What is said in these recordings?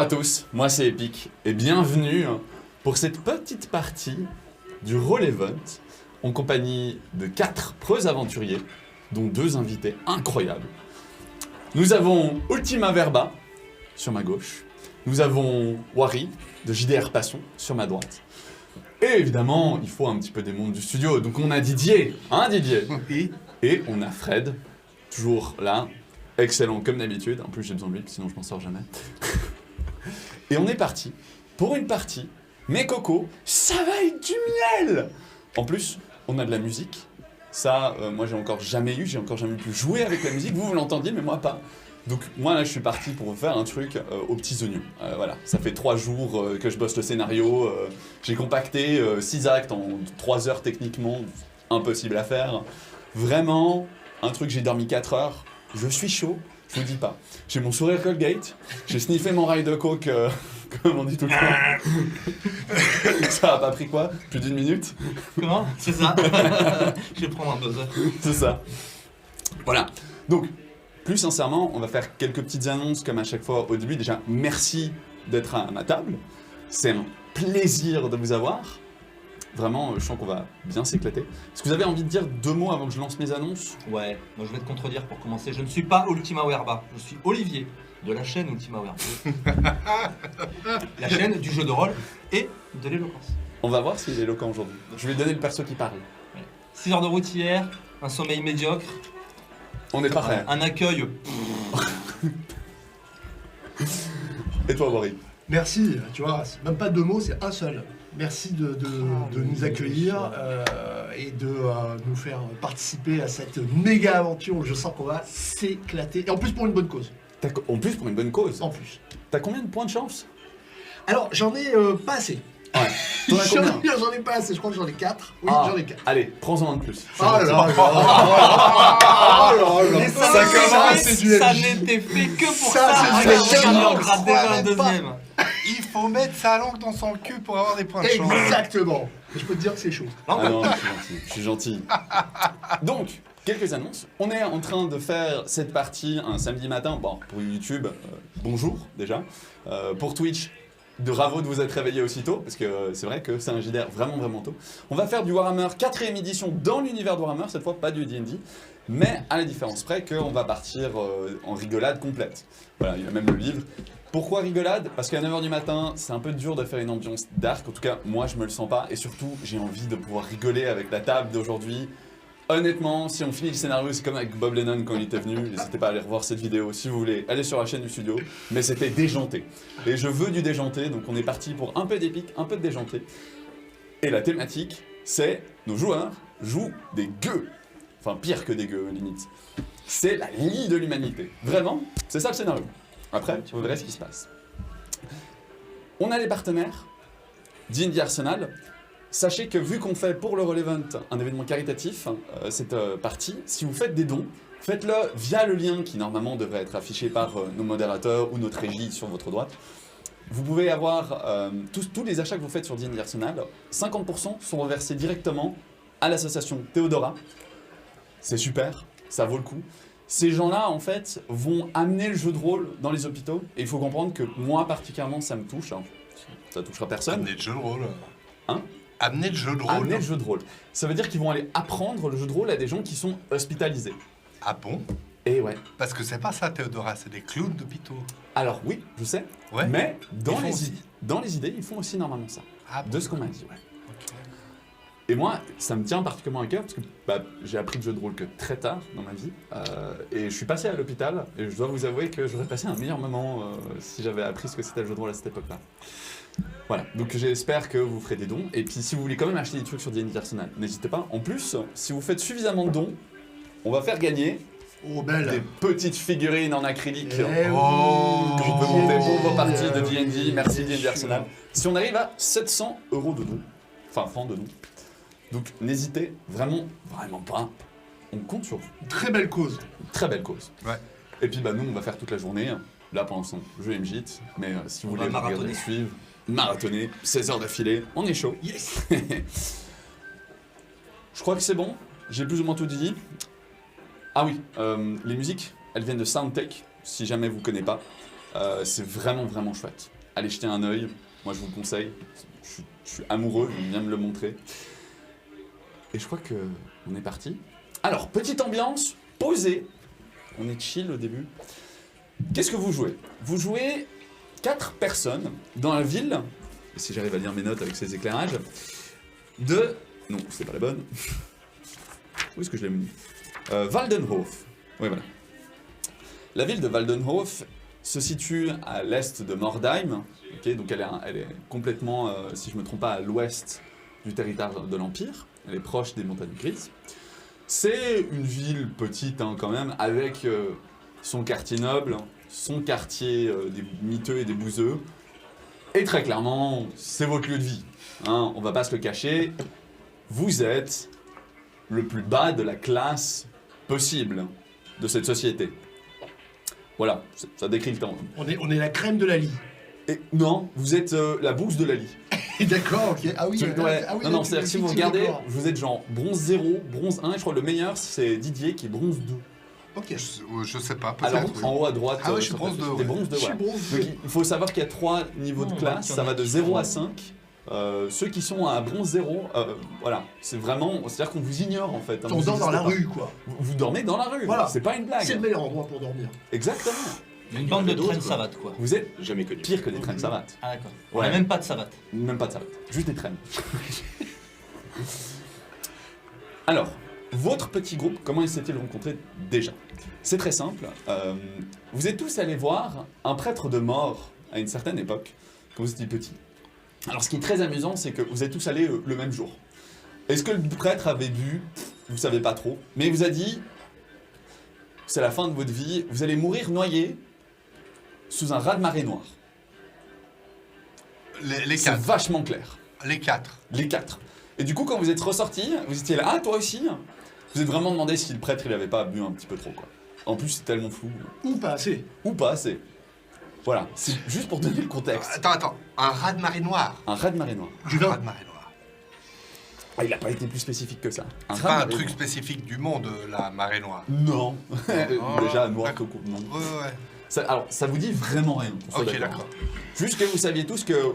à tous, moi c'est Epic et bienvenue pour cette petite partie du Roll Event en compagnie de 4 preux aventuriers, dont 2 invités incroyables. Nous avons Ultima Verba sur ma gauche, nous avons Wari de JDR Passion sur ma droite. Et évidemment, il faut un petit peu des membres du studio, donc on a Didier, Oui. Et on a Fred, toujours là, excellent comme d'habitude, en plus j'ai besoin de lui, sinon je m'en sors jamais. Et on est parti pour une partie, mais Coco, ça va être du miel. En plus, on a de la musique, ça, moi j'ai encore jamais pu jouer avec la musique, vous l'entendiez, mais moi pas. Donc moi là je suis parti pour faire un truc aux petits oignons. Voilà, ça fait 3 jours que je bosse le scénario, j'ai compacté 6 actes en 3 heures techniquement, impossible à faire. Vraiment, un truc, j'ai dormi 4 heures, je suis chaud, je vous dis pas. J'ai mon sourire Colgate, j'ai sniffé mon rail de coke, comme on dit tout le temps. Ça a pas pris quoi? Plus d'1 minute? Comment? C'est ça. Je vais prendre un buzzer. C'est ça. Voilà. Donc, plus sincèrement, on va faire quelques petites annonces comme à chaque fois au début. Déjà, merci d'être à ma table. C'est un plaisir de vous avoir. Vraiment, je sens qu'on va bien s'éclater. Est-ce que vous avez envie de dire 2 mots avant que je lance mes annonces? Ouais, moi je vais te contredire pour commencer. Je ne suis pas Ultima Werba, je suis Olivier de la chaîne Ultima Werba. La chaîne du jeu de rôle et de l'éloquence. On va voir s'il est éloquent aujourd'hui. Je vais lui donner le perso qui parle. 6 heures de route hier, un sommeil médiocre, On est parfait. un accueil. Et toi, Wari? Merci, tu vois, c'est même pas 2 mots, c'est un seul. Merci de nous accueillir et de nous faire participer à cette méga aventure où je sens qu'on va s'éclater. Et en plus pour une bonne cause. En plus, pour une bonne cause. En plus. T'as combien de points de chance? Alors, j'en ai pas assez. Ouais. T'en as combien? J'en ai pas assez, je crois que j'en ai 4. Oui, Ah, j'en ai 4. Allez, prends-en un de plus. Oh là là, oh là là. Mais Ça commence, c'est du ça MJ. n'était fait que pour Ça, ça. c'est du Regarde, MJ. il en gratte déjà un Crois même deuxième. Il faut mettre sa langue dans son cul pour avoir des points de chance. Exactement. Et je peux te dire que c'est chaud. Ah non, je suis gentil. Donc, quelques annonces. On est en train de faire cette partie un samedi matin. Bon, pour YouTube, bonjour déjà. Pour Twitch, bravo de vous être réveillé aussitôt, parce que c'est vrai que c'est un JDR vraiment vraiment tôt. On va faire du Warhammer 4ème édition dans l'univers de Warhammer, cette fois pas du D&D, mais à la différence près qu'on va partir en rigolade complète. Voilà, il y a même le livre. Pourquoi rigolade? Parce qu'à 9h du matin, c'est un peu dur de faire une ambiance dark, en tout cas moi je me le sens pas, et surtout j'ai envie de pouvoir rigoler avec la table d'aujourd'hui. Honnêtement, si on finit le scénario, c'est comme avec Bob Lennon quand il était venu, n'hésitez pas à aller revoir cette vidéo si vous voulez, allez sur la chaîne du studio, mais c'était déjanté. Et je veux du déjanté, donc on est parti pour un peu d'épique, un peu de déjanté. Et la thématique, c'est nos joueurs jouent des gueux. Enfin pire que des gueux, limite. C'est la lie de l'humanité. Vraiment, c'est ça le scénario. Après, vous verrez ce qui se passe. On a les partenaires, D&D Arsenal. Sachez que vu qu'on fait pour le Roll Event un événement caritatif, cette partie, si vous faites des dons, faites-le via le lien qui normalement devrait être affiché par nos modérateurs ou notre régie sur votre droite. Vous pouvez avoir tous les achats que vous faites sur D&D Arsenal, 50% sont reversés directement à l'association Théodora. C'est super, ça vaut le coup. Ces gens-là, en fait, vont amener le jeu de rôle dans les hôpitaux. Et il faut comprendre que moi, particulièrement, ça me touche. Alors, ça touchera personne. Amener le jeu de rôle. Hein? Amener le jeu de rôle. Amener le jeu de rôle. Ça veut dire qu'ils vont aller apprendre le jeu de rôle à des gens qui sont hospitalisés. Ah bon? Et ouais. Parce que c'est pas ça, Théodora, c'est des clowns d'hôpitaux. Alors oui, je sais. Ouais. Mais dans Ils font les, aussi. dans les idées, ils font aussi normalement ça. Ah bon? De ce qu'on m'a dit, ouais. Ok. Et moi, ça me tient particulièrement à cœur parce que j'ai appris le jeu de rôle que très tard dans ma vie. Et je suis passé à l'hôpital et je dois vous avouer que j'aurais passé un meilleur moment si j'avais appris ce que c'était le jeu de rôle à cette époque-là. Voilà, donc j'espère que vous ferez des dons. Et puis si vous voulez quand même acheter des trucs sur D&D Arsenal, n'hésitez pas. En plus, si vous faites suffisamment de dons, on va faire gagner Oh, des belle. petites figurines en acrylique. Eh Oh. Que je peux monter pour vos parties de oui. D&D. Merci Bien D&D sûr. Arsenal. Si on arrive à 700 € de dons, enfin francs de dons, donc n'hésitez vraiment pas. On compte sur vous. Très belle cause. Très belle cause. Ouais. Et puis nous on va faire toute la journée. Là pour l'instant, je vais MJT, mais si vous On voulez va regarder, marathonner. suivre, marathonner, 16 heures d'affilée, on est chaud. Yes. Je crois que c'est bon, j'ai plus ou moins tout dit. Ah oui, les musiques, elles viennent de Soundtech, si jamais vous ne connaissez pas. C'est vraiment vraiment chouette. Allez jeter un œil, moi je vous le conseille. Je suis amoureux, il vient me le montrer. Et je crois que on est parti. Alors, petite ambiance, posée. On est chill au début. Qu'est-ce que vous jouez? Vous jouez 4 personnes dans la ville, et si j'arrive à lire mes notes avec ces éclairages, de... Non, c'est pas la bonne. Où est-ce que je l'ai mis? Waldenhof. Oui, voilà. La ville de Waldenhof se situe à l'est de Mordheim. Okay, donc elle est complètement, si je ne me trompe pas, à l'ouest du territoire de l'Empire. Elle est proche des montagnes grises. C'est une ville petite hein, quand même, avec son quartier noble, son quartier des miteux et des bouseux. Et très clairement, c'est votre lieu de vie. Hein, on va pas se le cacher. Vous êtes le plus bas de la classe possible de cette société. Voilà, ça décrit le temps. On est la crème de la lie. Et non, vous êtes la bouse de la lie. D'accord, ok. Ah oui, Ouais. ah oui, non, tu c'est-à-dire si vous fixes le regardez, décor. vous êtes genre bronze 0, bronze 1, et je crois que le meilleur c'est Didier qui est bronze 2. Ok. Je sais pas, Alors peut-être. oui. en haut à droite, Ah ouais, je suis sur bronze ta- 2, t'es ouais. bronze 2, Je suis voilà. bronze. Donc il faut savoir qu'il y a 3 niveaux de Non, classe, ouais, ça va de qui 0 en à a. 5. Ceux qui sont à bronze 0, voilà, c'est vraiment, c'est-à-dire qu'on vous ignore en fait. hein, On vous dort dans la existez rue, quoi. pas. Vous dormez dans la rue, Voilà. c'est pas une blague. C'est le meilleur endroit pour dormir. Exactement. Une bande de d'autres, traînes quoi. savates, quoi. Vous êtes Jamais connu. pire que des traînes savates. Ah, d'accord. On Ouais. n'a même pas de savate. Même pas de savate, juste des traînes. Alors, votre petit groupe, comment s'est-il rencontré déjà? C'est très simple. Vous êtes tous allés voir un prêtre de mort à une certaine époque, quand vous étiez petit. Alors, ce qui est très amusant, c'est que vous êtes tous allés le même jour. Est-ce que le prêtre avait bu? Vous savez pas trop. Mais il vous a dit, c'est la fin de votre vie, vous allez mourir noyé sous un raz-de-marée noir. Les C'est 4. vachement clair. Les 4. Les 4. Et du coup, quand vous êtes ressortis, vous étiez là, ah, toi aussi? Vous êtes vraiment demandé si le prêtre, il avait pas bu un petit peu trop, quoi. En plus, c'est tellement flou. Ou pas assez. Ou pas assez. Voilà, c'est juste pour donner le contexte. Attends. Un raz-de-marée noir. Un raz-de-marée noir. Du Un vin. raz-de-marée noir. Ah, il a pas été plus spécifique que ça. C'est pas un raz-de-marée truc noir. spécifique du monde, la marée noire. Non. Oh, Déjà, noir, d'accord. coco, non. Ouais. Alors, ça vous dit vraiment rien. qu'on soit Ok, d'accord. d'accord. Juste que vous saviez tous que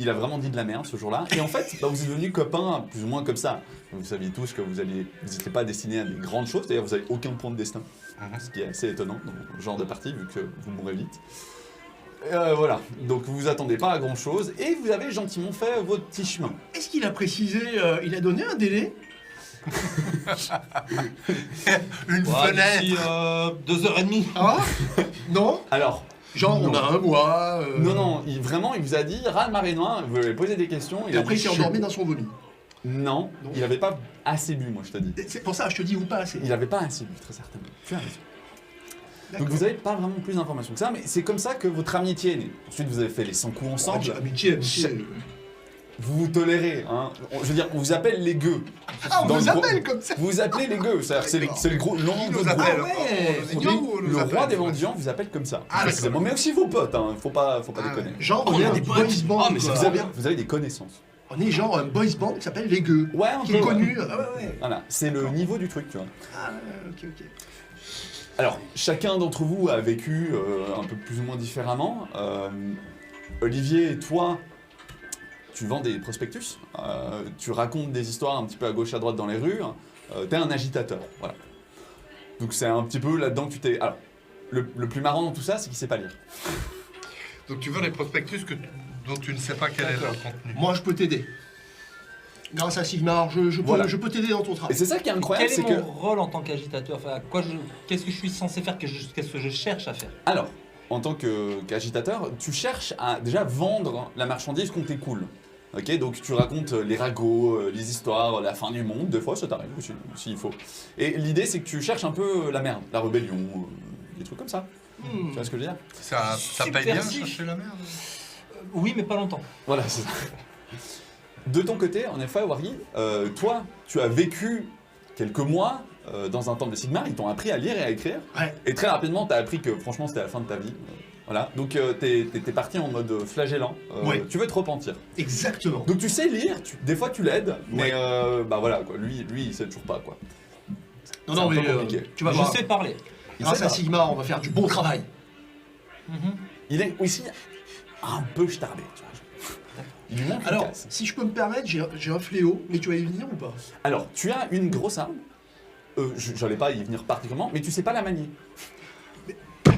il a vraiment dit de la merde ce jour-là. Et en fait, bah, vous êtes devenus copains plus ou moins comme ça. Vous saviez tous que vous n'étiez pas destinés à des grandes choses. D'ailleurs, vous n'avez aucun point de destin. Mhm. Ce qui est assez étonnant dans ce genre de partie, vu que vous mourrez vite. Voilà, donc vous vous attendez pas à grand chose. Et vous avez gentiment fait votre petit chemin. Est-ce qu'il a précisé, il a donné un délai? Une Ouais, fenêtre. d'ici 2h30. Ah non? Alors, Genre, on Non. a un mois. non, vraiment, il vous a dit raz-de-marée noire, vous lui avez posé des questions. Et après, il dit, s'est je sais endormi pas. dans son vomi. Non, Non. il avait pas assez bu, moi je te dis. C'est pour ça que je te dis ou pas assez. Il avait pas assez bu, très certainement. Tu as raison. D'accord. Donc vous avez pas vraiment plus d'informations que ça, mais c'est comme ça que votre amitié est née. Ensuite, vous avez fait les 100 coups ensemble. Amitié. Vous vous tolérez, hein. Je veux dire, on vous appelle les gueux. Ah, on Dans nous le gros- appelle comme ça. Vous vous appelez les gueux, c'est le gros nom Qui de nous votre appelle groupe. ouais. On est ou on nous Le appelle roi des mendiants vous appelle comme ça. Ah, Précisément. Mais aussi vos potes, hein. Faut pas déconner. Genre, Oh, on est on a un des boys potes. band. Ah, mais c'est quoi. Vous avez des connaissances. On est genre un boys band qui s'appelle Les Gueux. Ouais, un Qui peu, est ouais. connu. Ah ouais. Voilà, c'est le niveau du truc, tu vois. Ah, ok. Alors, chacun d'entre vous a vécu un peu plus ou moins différemment. Olivier, et toi, tu vends des prospectus, tu racontes des histoires un petit peu à gauche à droite dans les rues, t'es un agitateur, voilà. Donc c'est un petit peu là-dedans que tu t'es... Alors, le plus marrant dans tout ça, c'est qu'il sait pas lire. Donc tu vends les prospectus dont tu ne sais pas quel est le contenu. Moi, je peux t'aider. Grâce à Sigmar, je Voilà. peux t'aider dans ton Et travail. c'est ça qui est incroyable, Quel est c'est mon que... rôle en tant qu'agitateur? Enfin, qu'est-ce que je suis censé faire? Qu'est-ce que je cherche à faire? Alors, en tant qu'agitateur, tu cherches à déjà vendre la marchandise qu'on t'écoule. Ok, donc tu racontes les ragots, les histoires, la fin du monde, des fois ça t'arrive aussi, s'il faut. Et l'idée c'est que tu cherches un peu la merde, la rébellion, des trucs comme ça. Hmm. Tu vois ce que je veux dire? Ça paye bien Subversif. chercher la merde. Oui, mais pas longtemps. Voilà, c'est ça. De ton côté, en effet, Wari, toi, tu as vécu quelques mois dans un temple de Sigmar, ils t'ont appris à lire et à écrire. Ouais. Et très rapidement, t'as appris que franchement c'était la fin de ta vie. Voilà, donc t'es parti en mode flagellant. Ouais. Tu veux te repentir. Exactement. Donc tu sais lire, des fois tu l'aides, mais bah voilà quoi, lui il sait toujours pas quoi. Non, C'est non, un mais peu compliqué. tu vas Je voir. sais parler. Il Grâce sait à pas. Sigmar, on va faire du bon travail. Mhm. Il est aussi un peu starbé, tu vois. Il lui manque une Alors, case. si je peux me permettre, j'ai un fléau, mais tu vas y venir ou pas? Alors, tu as une grosse arme. J'allais pas y venir particulièrement, mais tu sais pas la manier.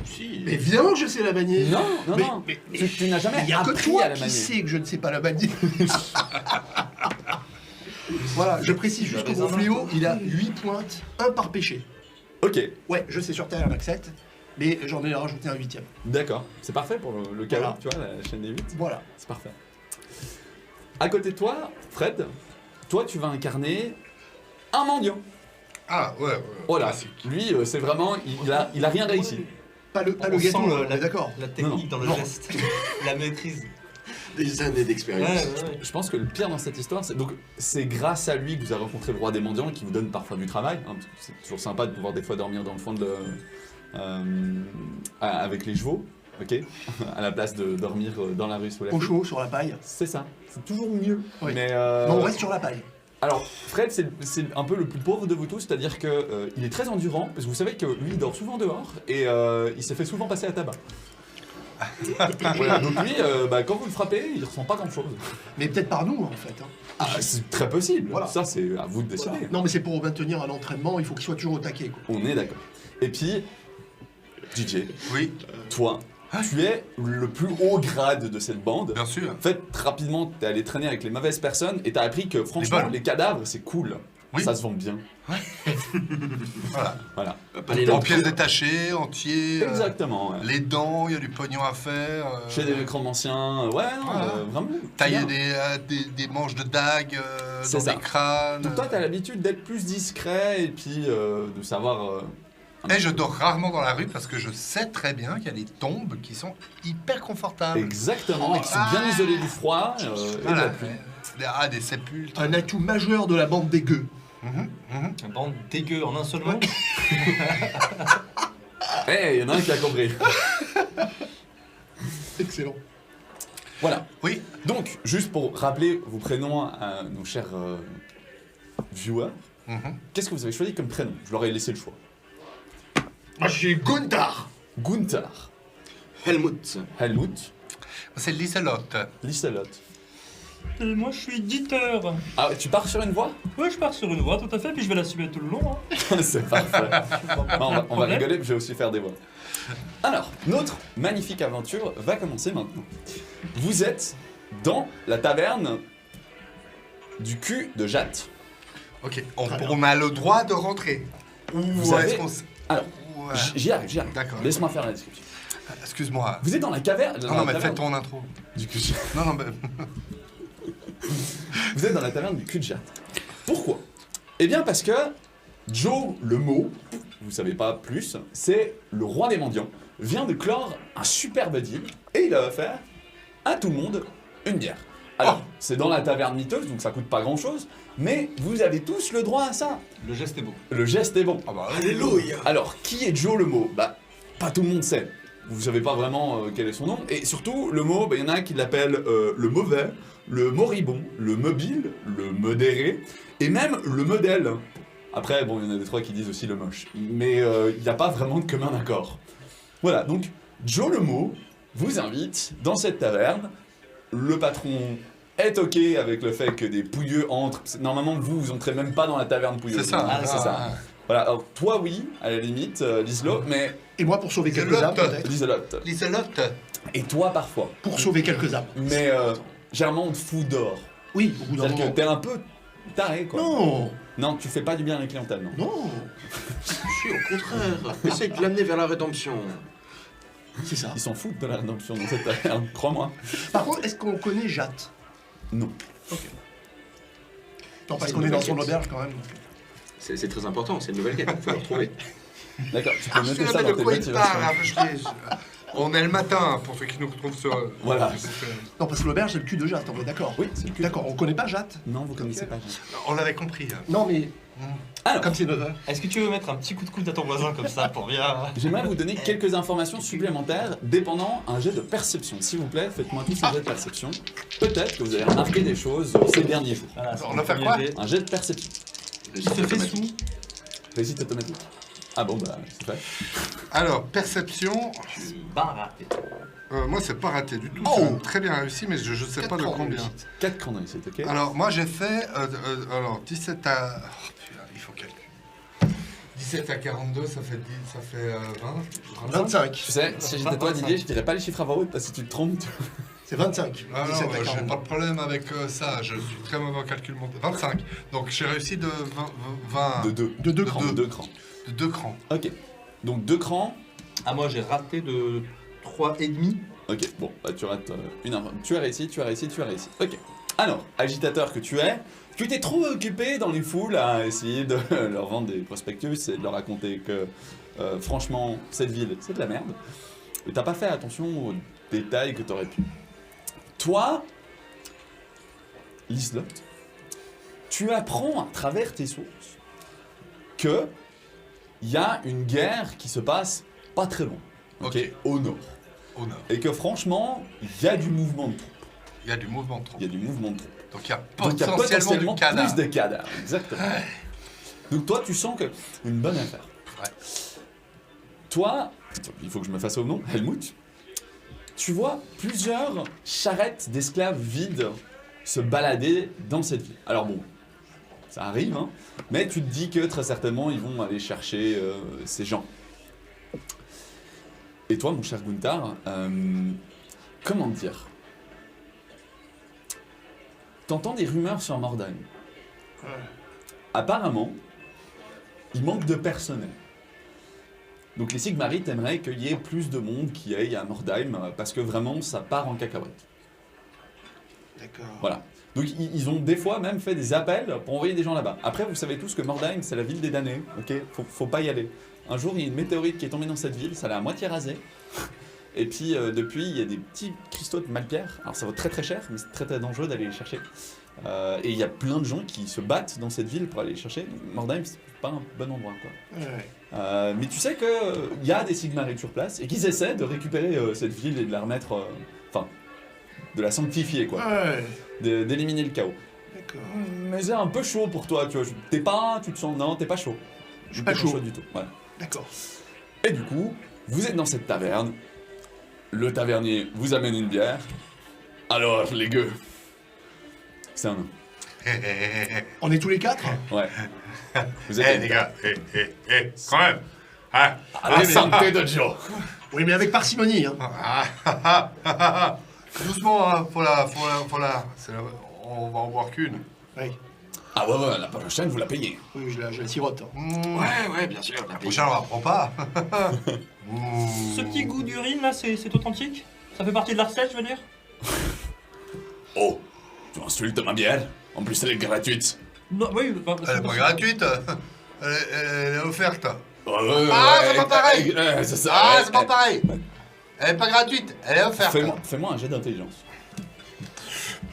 Si. Mais évidemment que je sais la manier. Non, non, Mais- non. mais- Tu n'as jamais Il n'y a que appris toi à la qui manier. sais que je ne sais pas la manier. Voilà, je précise juste que mon fléau, il a 8 pointes, 1 par péché. Ok, Ouais, je sais sur Terre, il y en a que 7, mais j'en ai rajouté un 8ème. d'accord. C'est parfait pour le cas, Voilà. tu vois, la chaîne des 8. Voilà. C'est parfait. À côté de toi, Fred, toi, tu vas incarner un mendiant. Ah, ouais. Voilà. classique. Lui, c'est vraiment, il a rien réussi. Pas le On gâteau, sent on est d'accord. La technique dans le Non. geste, la maîtrise. Des années Ouais, d'expérience. ouais. Je pense que le pire dans cette histoire, c'est grâce à lui que vous avez rencontré le roi des mendiants et qui vous donne parfois du travail. Hein, parce que c'est toujours sympa de pouvoir des fois dormir dans le fond avec les chevaux, ok, à la place de dormir dans la rue sous la Au pluie. chaud, sur la paille. C'est ça. C'est toujours mieux. Oui. Mais Non, on reste sur la paille. alors, Fred, c'est un peu le plus pauvre de vous tous, c'est-à-dire que il est très endurant, parce que vous savez que lui, il dort souvent dehors et il se fait souvent passer à tabac. Voilà, donc lui, quand vous le frappez, il ressent pas grand-chose. Mais peut-être par nous, en fait. Hein. Ah, c'est très possible. Voilà. Ça, c'est à vous de décider. Voilà. Non, mais c'est pour maintenir un entraînement, il faut qu'il soit toujours au taquet. Quoi. On est d'accord. Et puis, DJ, Oui, toi, tu es le plus haut grade de cette bande. bien sûr. En fait, rapidement, t'es allé traîner avec les mauvaises personnes et t'as appris que franchement, bonnes. les cadavres, c'est cool. Oui. Ça se vend bien. Voilà. Voilà. Pas les En lampes. pièces détachées, entiers. Exactement. Ouais. Les dents, il y a du pognon à faire. Chez des nécromanciens, ouais, non, Voilà. vraiment. Tailler bien. des manches de dagues C'est dans ça. des crânes. Donc toi, t'as l'habitude d'être plus discret et puis de savoir. Et je dors rarement dans la rue parce que je sais très bien qu'il y a des tombes qui sont hyper confortables. Exactement, et qui sont bien isolés du froid et de Voilà. la pluie. Des sépulcres. Un atout majeur de la bande des gueux. Un bande dégueu en un seul mot. Eh, il y en a un qui a compris. Excellent. Voilà. Oui, Donc, juste pour rappeler vos prénoms à nos chers viewers, qu'est-ce que vous avez choisi comme prénom? Je leur ai laissé le choix. Moi, j'ai Gunther. Gunther, Helmut. Helmut, c'est Liselotte. Liselotte. Et moi je suis Dieter. Ah, tu pars sur une voie? Ouais, je pars sur une voie tout à fait, puis je vais l'assumer tout le long. Hein. C'est parfait. Non, on va Problème. rigoler, je vais aussi faire des voix. Alors, notre magnifique aventure va commencer maintenant. Vous êtes dans la taverne du cul de Jatte. Ok, on a le droit de rentrer. Vous Ou avez- est-ce qu'on Alors, Ouais. j'y arrive, j'y arrive. D'accord. Laisse-moi faire la description. Excuse-moi. Vous êtes dans la caverne. Non, mais fais ton intro. Du cul de Jatte. Non, mais... Vous êtes dans la taverne du cul de Jatte. Pourquoi? Eh bien parce que Joe le mot, vous savez pas plus, c'est le roi des mendiants, vient de clore un superbe deal et il a offert à tout le monde une bière. Alors, c'est dans la taverne miteuse, donc ça coûte pas grand chose, mais vous avez tous le droit à ça. Le geste est beau. Le geste est bon. Ah bah, Alléluia. Alors, qui est Joe le mot? Bah, pas tout le monde sait. Vous savez pas vraiment quel est son nom. Et surtout, le mot, il y en a qui l'appellent le mauvais, le moribond, le mobile, le modéré, et même le modèle. Après, bon, il y en a des trois qui disent aussi le moche. Mais il n'y a pas vraiment de commun accord. Voilà, donc, Joe le mot vous invite dans cette taverne. Le patron est ok avec le fait que des pouilleux entrent. Normalement, vous entrez même pas dans la taverne pouilleuse. c'est ça. Ah, c'est ça. Voilà, alors toi, oui, à la limite, Lislo, mais Et moi, pour sauver quelques Liselotte. âmes, peut-être. Liselotte. Liselotte. Et toi, parfois. Pour sauver quelques âmes. Mais généralement, on te fout dehors. Oui, au bout d'un C'est-à-dire que moment. t'es un peu taré, quoi. Non, Non, tu fais pas du bien à la clientèle, non. non, Si, au contraire. Essaye de l'amener vers la rédemption. c'est ça. Ils s'en foutent de la rédemption dans cette taverne, crois-moi. Par contre, est-ce qu'on connaît Jatte? Non. Non, parce C'est qu'on une est dans nouvelle son quête. auberge quand même. C'est très important, c'est une nouvelle quête, il faut le retrouver. D'accord, tu peux Je noter sais ça pas de dans tes quoi il motivations. parle. On est le matin, pour ceux qui nous retrouvent sur... Voilà. Non, parce que l'auberge, c'est le cul de Jatte, on est d'accord. Oui, c'est le cul. D'accord, on connaît pas Jatte? Non, vous connaissez pas. On l'avait compris. Non, mais Alors, comme c'est notre... Est-ce que tu veux mettre un petit coup de coude à ton voisin comme ça pour bien. j'aimerais vous donner quelques informations supplémentaires dépendant un jet de perception. S'il vous plaît, faites-moi tous un jet de perception. Peut-être que vous avez remarqué des choses ces derniers jours. Voilà, c'est On mon va faire premier quoi jet. Un jet de perception. Il se fait sous. Réussite automatique. Ah bon, bah, c'est fait. Alors, perception... Barre. Moi, c'est pas raté du tout. Oh. C'est très bien réussi, mais je sais pas de combien. 4 crans de réussite, ok. Alors, moi, j'ai fait... alors, 17 à... Oh, putain, il faut calculer. 17 à 42, ça fait 20. 25. Tu sais, si j'étais toi, Didier, je dirais pas les chiffres à voix haute, parce que si tu te trompes, C'est 25. Ah 17 non, à j'ai 42. pas de problème avec ça. Je suis très mauvais en calcul mental. 25. Donc, j'ai réussi de 20... de 2. De 2 crans. De 2 crans. De 2 crans. Ok. Donc 2 crans. Ah, moi j'ai raté de 3,5. Ok, bon, bah, tu rates une info. Tu as réussi. Ok. Alors, agitateur que tu es, tu t'es trop occupé dans les foules à essayer de leur vendre des prospectus et de leur raconter que, franchement, cette ville, c'est de la merde. Et t'as pas fait attention aux détails que t'aurais pu. Toi, Lislot, tu apprends à travers tes sources que il y a une guerre qui se passe pas très loin, Ok. au nord. Au nord. Et que franchement, il y a du mouvement de troupes. Il y a du mouvement de troupes. Il y a du mouvement de troupes. Donc, il y a Donc il y a potentiellement du cadavre. plus de cadavres. Exactement. Donc toi, tu sens que une bonne affaire. Ouais. Toi, il faut que je me fasse au nom, Helmut. Tu vois plusieurs charrettes d'esclaves vides se balader dans cette ville. Alors bon, ça arrive, hein, mais tu te dis que très certainement ils vont aller chercher ces gens. Et toi, mon cher Gunther, comment te dire? T'entends des rumeurs sur Mordheim. Apparemment, il manque de personnel. Donc les Sigmarites aimeraient qu'il y ait plus de monde qui aille à Mordheim parce que vraiment ça part en cacahuète. D'accord. Voilà. Donc ils ont des fois même fait des appels pour envoyer des gens là-bas. Après vous savez tous que Mordheim c'est la ville des damnés, ok? Faut pas y aller. Un jour il y a une météorite qui est tombée dans cette ville, ça l'a à moitié rasée. Et puis depuis il y a des petits cristaux de malpierre. Alors ça vaut très très cher, mais c'est très très dangereux d'aller les chercher. Et il y a plein de gens qui se battent dans cette ville pour aller les chercher. Donc, Mordheim c'est pas un bon endroit quoi. Ouais. Mais tu sais qu'il y a des Sigmarites sur place et qu'ils essaient de récupérer cette ville et de la remettre. Enfin, de la sanctifier quoi. Ouais. D'éliminer le chaos. D'accord. Mais c'est un peu chaud pour toi, tu vois. T'es pas. Tu te sens. Non, t'es pas chaud. Je suis pas chaud. du tout. Ouais. D'accord. Et du coup, vous êtes dans cette taverne. Le tavernier vous amène une bière. Alors, les gueux. C'est un nom. On est tous les 4 Ouais. Vous Eh êtes. les gars, quand même. Ah, À la santé de Joe. Oui, mais avec parcimonie. Hein. Doucement, hein, faut la. On va en boire qu'une. Oui. Ah ouais, la prochaine, vous la payez. Oui, je la sirote. Hein. Ouais, bien sûr. La prochaine, on la prend pas. Ce petit goût d'urine là, c'est authentique? Ça fait partie de la recette, je veux dire? Oh, tu insultes ma bière. En plus, elle est gratuite. Non, oui, bah, Elle est pas gratuite. Elle est offerte. Ah, c'est pas pareil. C'est ça. Ah, c'est pas pareil. Elle est pas gratuite, elle est offerte. Fais-moi un jet d'intelligence.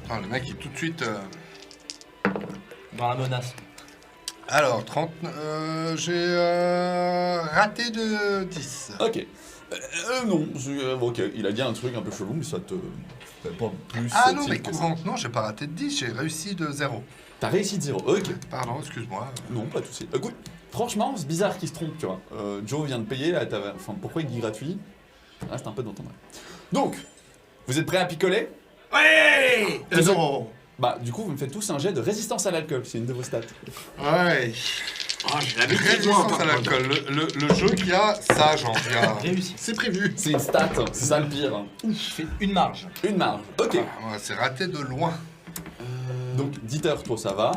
Ah, le mec, il est tout de suite. dans la menace. Alors, 30. J'ai raté de 10. Ok. Non, ok, il a dit un truc un peu chelou, mais ça te fait pas plus. Ah non, utile mais que ça. courante, non, j'ai pas raté de 10, j'ai réussi de 0. T'as réussi de 0, ok. Pardon, excuse-moi. Non, pas de soucis. Écoute, franchement, c'est bizarre qu'il se trompe, tu vois. Joe vient de payer, là, enfin, pourquoi il dit gratuit? Reste un peu dans ton âme. Donc, vous êtes prêts à picoler? Ouais. Non. Bah, du coup, vous me faites tous un jet de résistance à l'alcool, c'est une de vos stats. Ouais. Oh, j'ai l'habitude, moi, Résistance par à contre. l'alcool. Le jeu qui a ça, j'en viens. Réussi. C'est prévu. C'est une stat, hein, c'est ça le pire. hein. Je fais une marge. Une marge, ok. Ah, ouais, c'est raté de loin. Donc, Dieter, toi, ça va.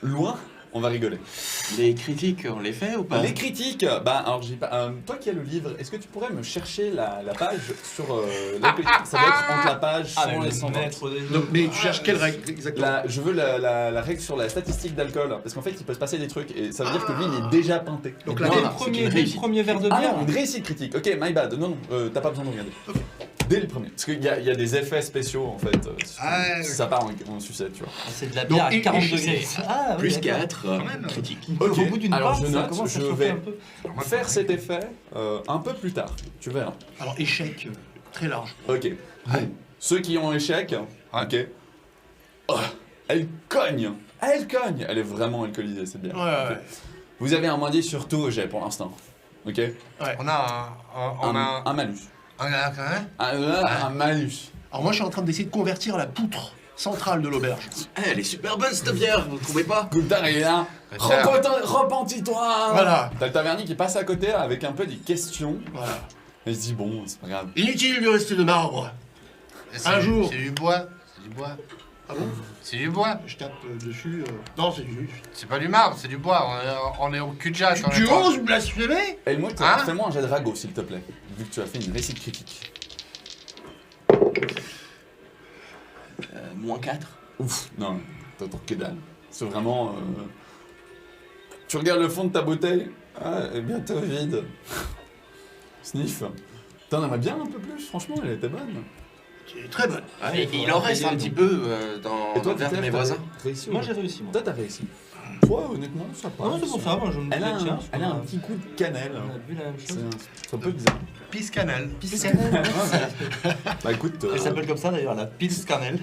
Loin, on va rigoler. Les critiques, on les fait ou pas? Les critiques, bah alors j'ai pas. Toi qui as le livre, est-ce que tu pourrais me chercher la page sur la critique? Ça doit être entre la page 100 et 120. Donc, mais tu cherches quelle règle exactement? Je veux la règle sur la statistique d'alcool, parce qu'en fait il peut se passer des trucs et ça veut dire que lui il est déjà peinté. Donc Dès la le voilà, premier, c'est une dès le réussite. premier verre de Ah bière. non, une réussite critique, ok, my bad, non, t'as pas besoin de regarder. Dès le premier, parce qu'il y a des effets spéciaux en fait, si ça part en sucette, tu vois. C'est de la bière à Donc, 40 et- degrés. Ah, oui, Plus d'accord. 4, même. critique. Ok, Au bout d'une alors part, je ça note, commence à je chauffer vais un peu. faire cet effet un peu plus tard, tu verras. Alors, échec très large. Ok. Bon. Ceux qui ont échec, ok. Oh, elle cogne. Elle cogne. Elle est vraiment alcoolisée, cette bière. Ouais. Vous avez un moins 10 sur tout au jet pour l'instant. Ok. On a Un malus. Un malus. Alors moi, je suis en train d'essayer de convertir la poutre centrale de l'auberge. Elle est super bonne cette bière, vous trouvez pas? Écoute, là, repentis-toi. Voilà. T'as le tavernier qui passe à côté avec un peu des questions. Voilà. Et il se dit, bon, c'est pas grave. Inutile de rester de marbre. Un jour. C'est du bois. C'est du bois. Ah bon? C'est du bois. Je tape dessus. Non, c'est du... C'est pas du marbre, c'est du bois. On est au cul de jatte. Tu oses blasphémer? Helmut, Hein fais-moi un jet de ragot, s'il te plaît. Vu que tu as fait une réussite critique. -4. Ouf, non, t'entends que dalle. C'est vraiment... Tu regardes le fond de ta bouteille, elle est bientôt vide. Sniff. T'en aimerais bien un peu plus, franchement, elle était bonne. C'est très bonne. Ouais, il en reste un petit peu dans Et toi, le verre de Titeuf, mes t'as voisins. réussi ou Moi pas j'ai réussi, moi. Toi, t'as réussi. Toi, honnêtement, ça passe. Non, c'est pour ça, moi je me Elle a disais, tiens, elle a un petit coup de cannelle. On a vu la même chose. C'est un peu bizarre. Pisse cannelle. Bah écoute, Elle s'appelle comme ça d'ailleurs, la Pils Carnel.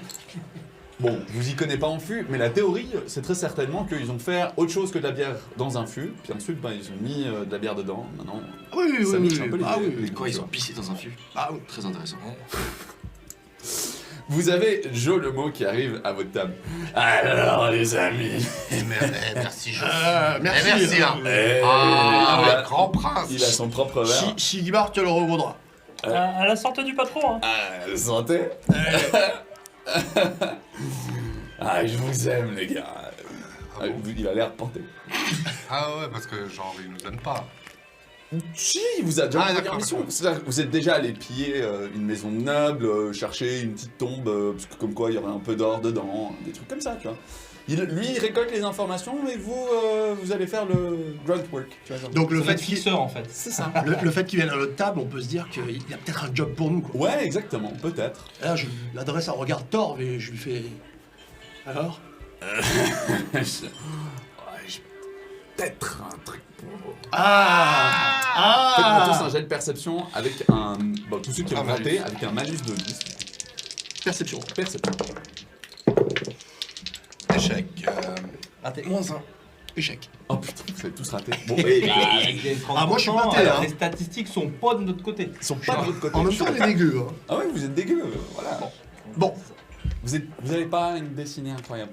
bon, vous y connaissez pas en fût, mais la théorie, c'est très certainement qu'ils ont fait autre chose que de la bière dans un fût, puis ensuite, bah, ils ont mis de la bière dedans. Maintenant, Oui, ça mixe un peu les, Ah oui, les Quoi, ils goûts, ont pissé dans un fût? Ah oui. Très intéressant. Vous avez Joe le mot qui arrive à votre table. Alors, les amis. Merci, je. Merci. Merci, hein. Le grand prince. Il a son propre verre. Sigmar te le revaudra. À la sortie du patron, hein. Ah, santé. Ah, je vous aime, les gars. Ah, il a l'air panté. Ah ouais, parce que genre, il nous donne pas. Si, il vous a déjà envoyé d'accord, en mission. d'accord. C'est-à-dire que vous êtes déjà allé piller une maison de noble, chercher une petite tombe, parce que comme quoi il y aurait un peu d'or dedans, des trucs comme ça, tu vois. Lui, il récolte les informations et vous, vous allez faire le grunt work, tu vois. Genre. Donc le C'est fait notre qu'il fixeur en fait. C'est ça. le fait qu'il vienne à notre table, on peut se dire qu'il y a peut-être un job pour nous. Quoi. Ouais, exactement, peut-être. Et là, je lui adresse un regard torve et je lui fais... Alors? Ouais, j'ai peut-être un truc pour vous. Faites-moi tous un jet de perception avec un... Bon, tous ceux qui ont Un raté, malus. avec un malus de 10. Perception. Perception. Échec. Raté. -1. Échec. Oh putain, vous avez tous raté. Bon, Ah, moi, je suis pas pas tel, hein. Les statistiques sont pas de notre côté. ils sont pas de votre côté. En même temps, on est dégueu. Hein. Ah ouais, vous êtes dégueu, voilà. Bon, Vous avez pas une dessinée incroyable.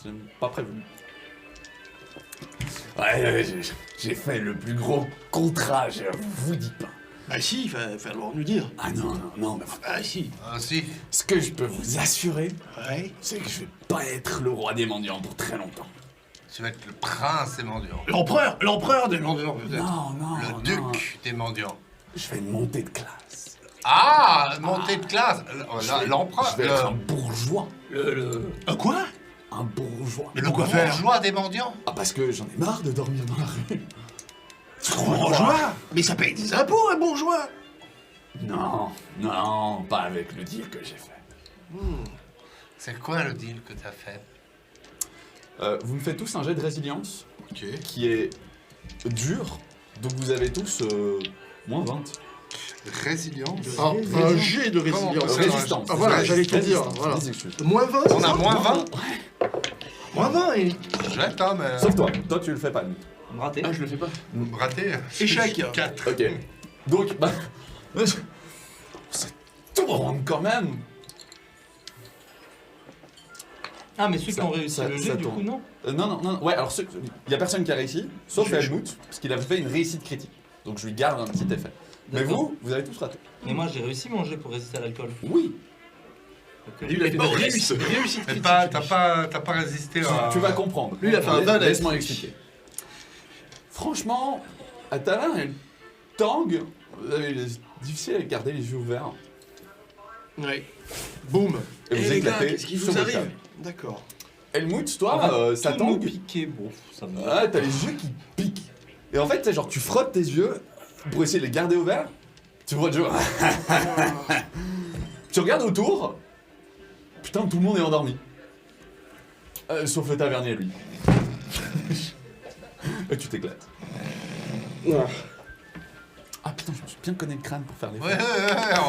J'ai pas prévu. Ouais, j'ai fait le plus gros contrat, je vous dis pas. bah si, il va falloir nous dire. Ah non, non, non, mais Ah si. Ah si. ce que je peux vous assurer, Ouais. c'est que je vais pas être le roi des mendiants pour très longtemps. Tu vas être le prince des mendiants. L'empereur des mendiants, peut-être. Non, non, Le non. duc des mendiants. Je vais monter de classe. Ah, montée de classe. L'empereur. Je vais être un bourgeois. Un quoi? Un bourgeois. Mais pourquoi faire? bourgeois des mendiants. Ah, parce que j'en ai marre de dormir dans la rue. Tu crois Bourgeois? Mais ça paye des impôts, un bourgeois. Non, non, pas avec le deal que j'ai fait. C'est quoi le deal que t'as fait? Vous me faites tous un jet de résilience Ok. qui est dur, donc vous avez tous moins 20. Résilience. Un jet de résilience. Résistance. Ah, voilà, j'allais te dire. Résistance, Voilà. des excuses. Moins 20, On a moins 20. Moins 20 et... Jette, hein, mais. Sauf toi tu le fais pas. Lui. Raté. Ah, je le fais pas. Raté. Échec. 4. Ok. Donc, bah. C'est tout rond quand même. Ah, mais ceux qui ont réussi ça- le ça jet, du tourne. coup, non. Non. Ouais, alors il y a personne qui a réussi, sauf Helmut, parce qu'il avait fait une réussite critique. Donc je lui garde un petit effet. Mais D'accord. vous avez tous raté. Mais moi j'ai réussi mon jet pour résister à l'alcool. Oui. Lui, il a fait une réussite Mais critique. t'as pas résisté à. Tu vas comprendre. Lui, il a fait un van avec- Laisse-moi expliquer. Franchement, Atalin et Tang, il est difficile à garder les yeux ouverts. Ouais. Boum. Et vous Eh, les gars, éclatez qu'est-ce qui sur vous votre arrive? table. D'accord. Helmut, On toi, va ça tout nous tangue. piquer, bon, ça me... Ah, t'as les yeux qui piquent. Et en fait, tu sais, genre, tu frottes tes yeux pour essayer de les garder ouverts. Tu vois, genre. Tu regardes autour. Putain, tout le monde est endormi. Sauf le tavernier, lui. Et tu t'éclates. Ah putain, je me suis bien connu le crâne pour faire les Ouais,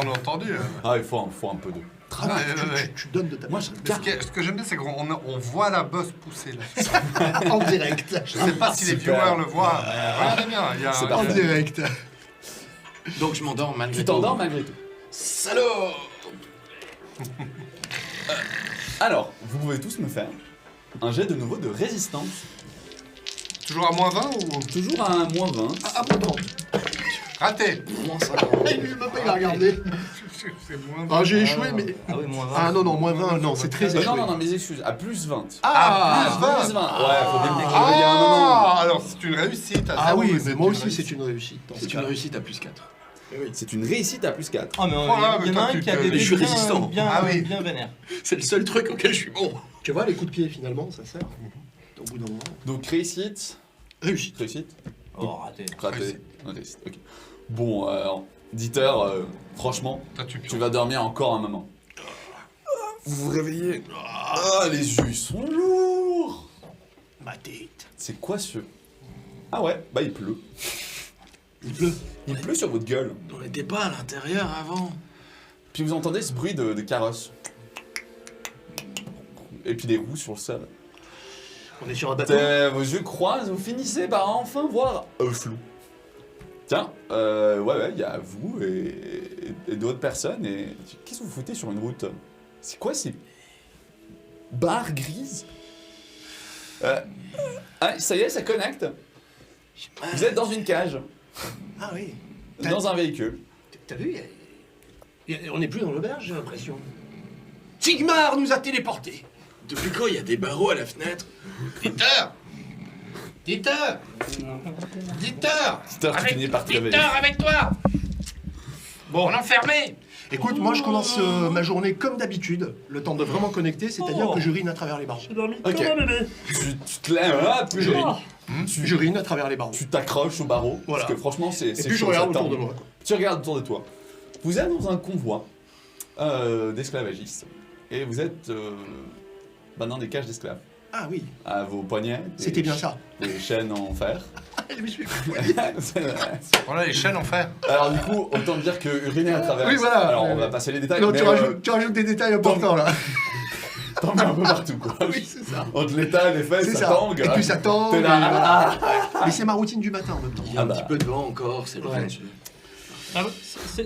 on a entendu. Ah, il faut un peu de travail. Ouais. Tu donnes de ta... Moi, je regarde. Ce que j'aime bien, c'est qu'on voit la bosse pousser là. En direct. Je sais pas si les Super. viewers le voient. Regardez bien, il y a. C'est En parfait. direct. Donc je m'endors malgré Tu tout. t'endors malgré tout. Salaud! Alors, vous pouvez tous me faire un jet de nouveau de résistance. Toujours à moins 20 ou. Toujours à un moins 20. Ah, pourtant. Raté. Moins 50. Même pas il a regardé. C'est moins 20. Ah, j'ai échoué, mais. Ah oui, moins 20. Ah non, moins 20, non, c'est très échoué. Non, mes excuses, à plus 20. Ah, plus 20. Ouais, faut bien le décrire. Il y a un moment. Ah, alors c'est une réussite. Ah zéro, oui, mais mais moi aussi, réussite. c'est une réussite. dans ce C'est une cas-là. réussite à plus 4. C'est une réussite à plus 4. Ah, mais Oh là, il y en mais a toi, un tu qui a te- des Mais je suis bien, résistant. bien, Ah oui. bien vénère. C'est le seul truc auquel je suis bon. Tu vois, les coups de pied, finalement, ça sert. Au bout d'un moment. Donc réussite. Réussite. Réussite. Oh, raté. Raté. Réussite. Réussite. Ok. Bon, Dieter, franchement, Toi, tu tu vas dormir encore un moment. Vous vous réveillez. Ah, les yeux ils sont lourds. Ma tête. C'est quoi ce... Ah ouais, bah il pleut. Il pleut. Il pleut sur votre gueule. On n'était pas à l'intérieur avant. Puis vous entendez ce bruit de carrosse. Et puis des roues sur le sol. On est sur un bateau. Vos yeux croisent, vous finissez par enfin voir flou. Tiens, ouais, il y a vous et d'autres personnes. Et qu'est-ce que vous foutez sur une route? C'est quoi ces barres grises? Ah, ça y est, ça connecte. Vous êtes dans une cage, Ah oui. dans un véhicule. T'as vu on n'est plus dans l'auberge, j'ai l'impression. Sigmar nous a téléportés. Depuis quand il y a des barreaux à la fenêtre? Dieter Dieter Dieter Dieter, tu finis par te réveiller. avec toi Bon, On est enfermé écoute, moi je commence ma journée comme d'habitude, le temps de vraiment connecter, c'est-à-dire Oh. que je rine à travers les barreaux. J'ai dormi Ok. comme un bébé. Tu te lèves, hop, Je rine. tu- Je rine à travers les barreaux. tu t'accroches au barreau. Voilà. Parce que franchement, c'est Et puis je chaud, regarde ça autour de tend. moi. Tu regardes autour de toi. Vous êtes dans un convoi d'esclavagistes. Et vous êtes dans des cages d'esclaves. Ah oui, À vos poignets. c'était bien ça. Des chaînes en fer. Je me suis- C'est vrai. Voilà les chaînes en fer. Alors du coup, autant dire que uriner à travers. Oui, voilà. Alors on va passer les détails. Non, mais, tu rajoutes des détails importants là. t'en mets un peu partout quoi. Oui, c'est ça. Entre l'état et les fesses, C'est ça ça. tangue. Et puis ça tangue. T'es et là. voilà. Mais c'est ma routine du matin en même temps. Il y a Ah un bah. petit peu de vent encore, c'est le Ouais. vent dessus. Ah ouais,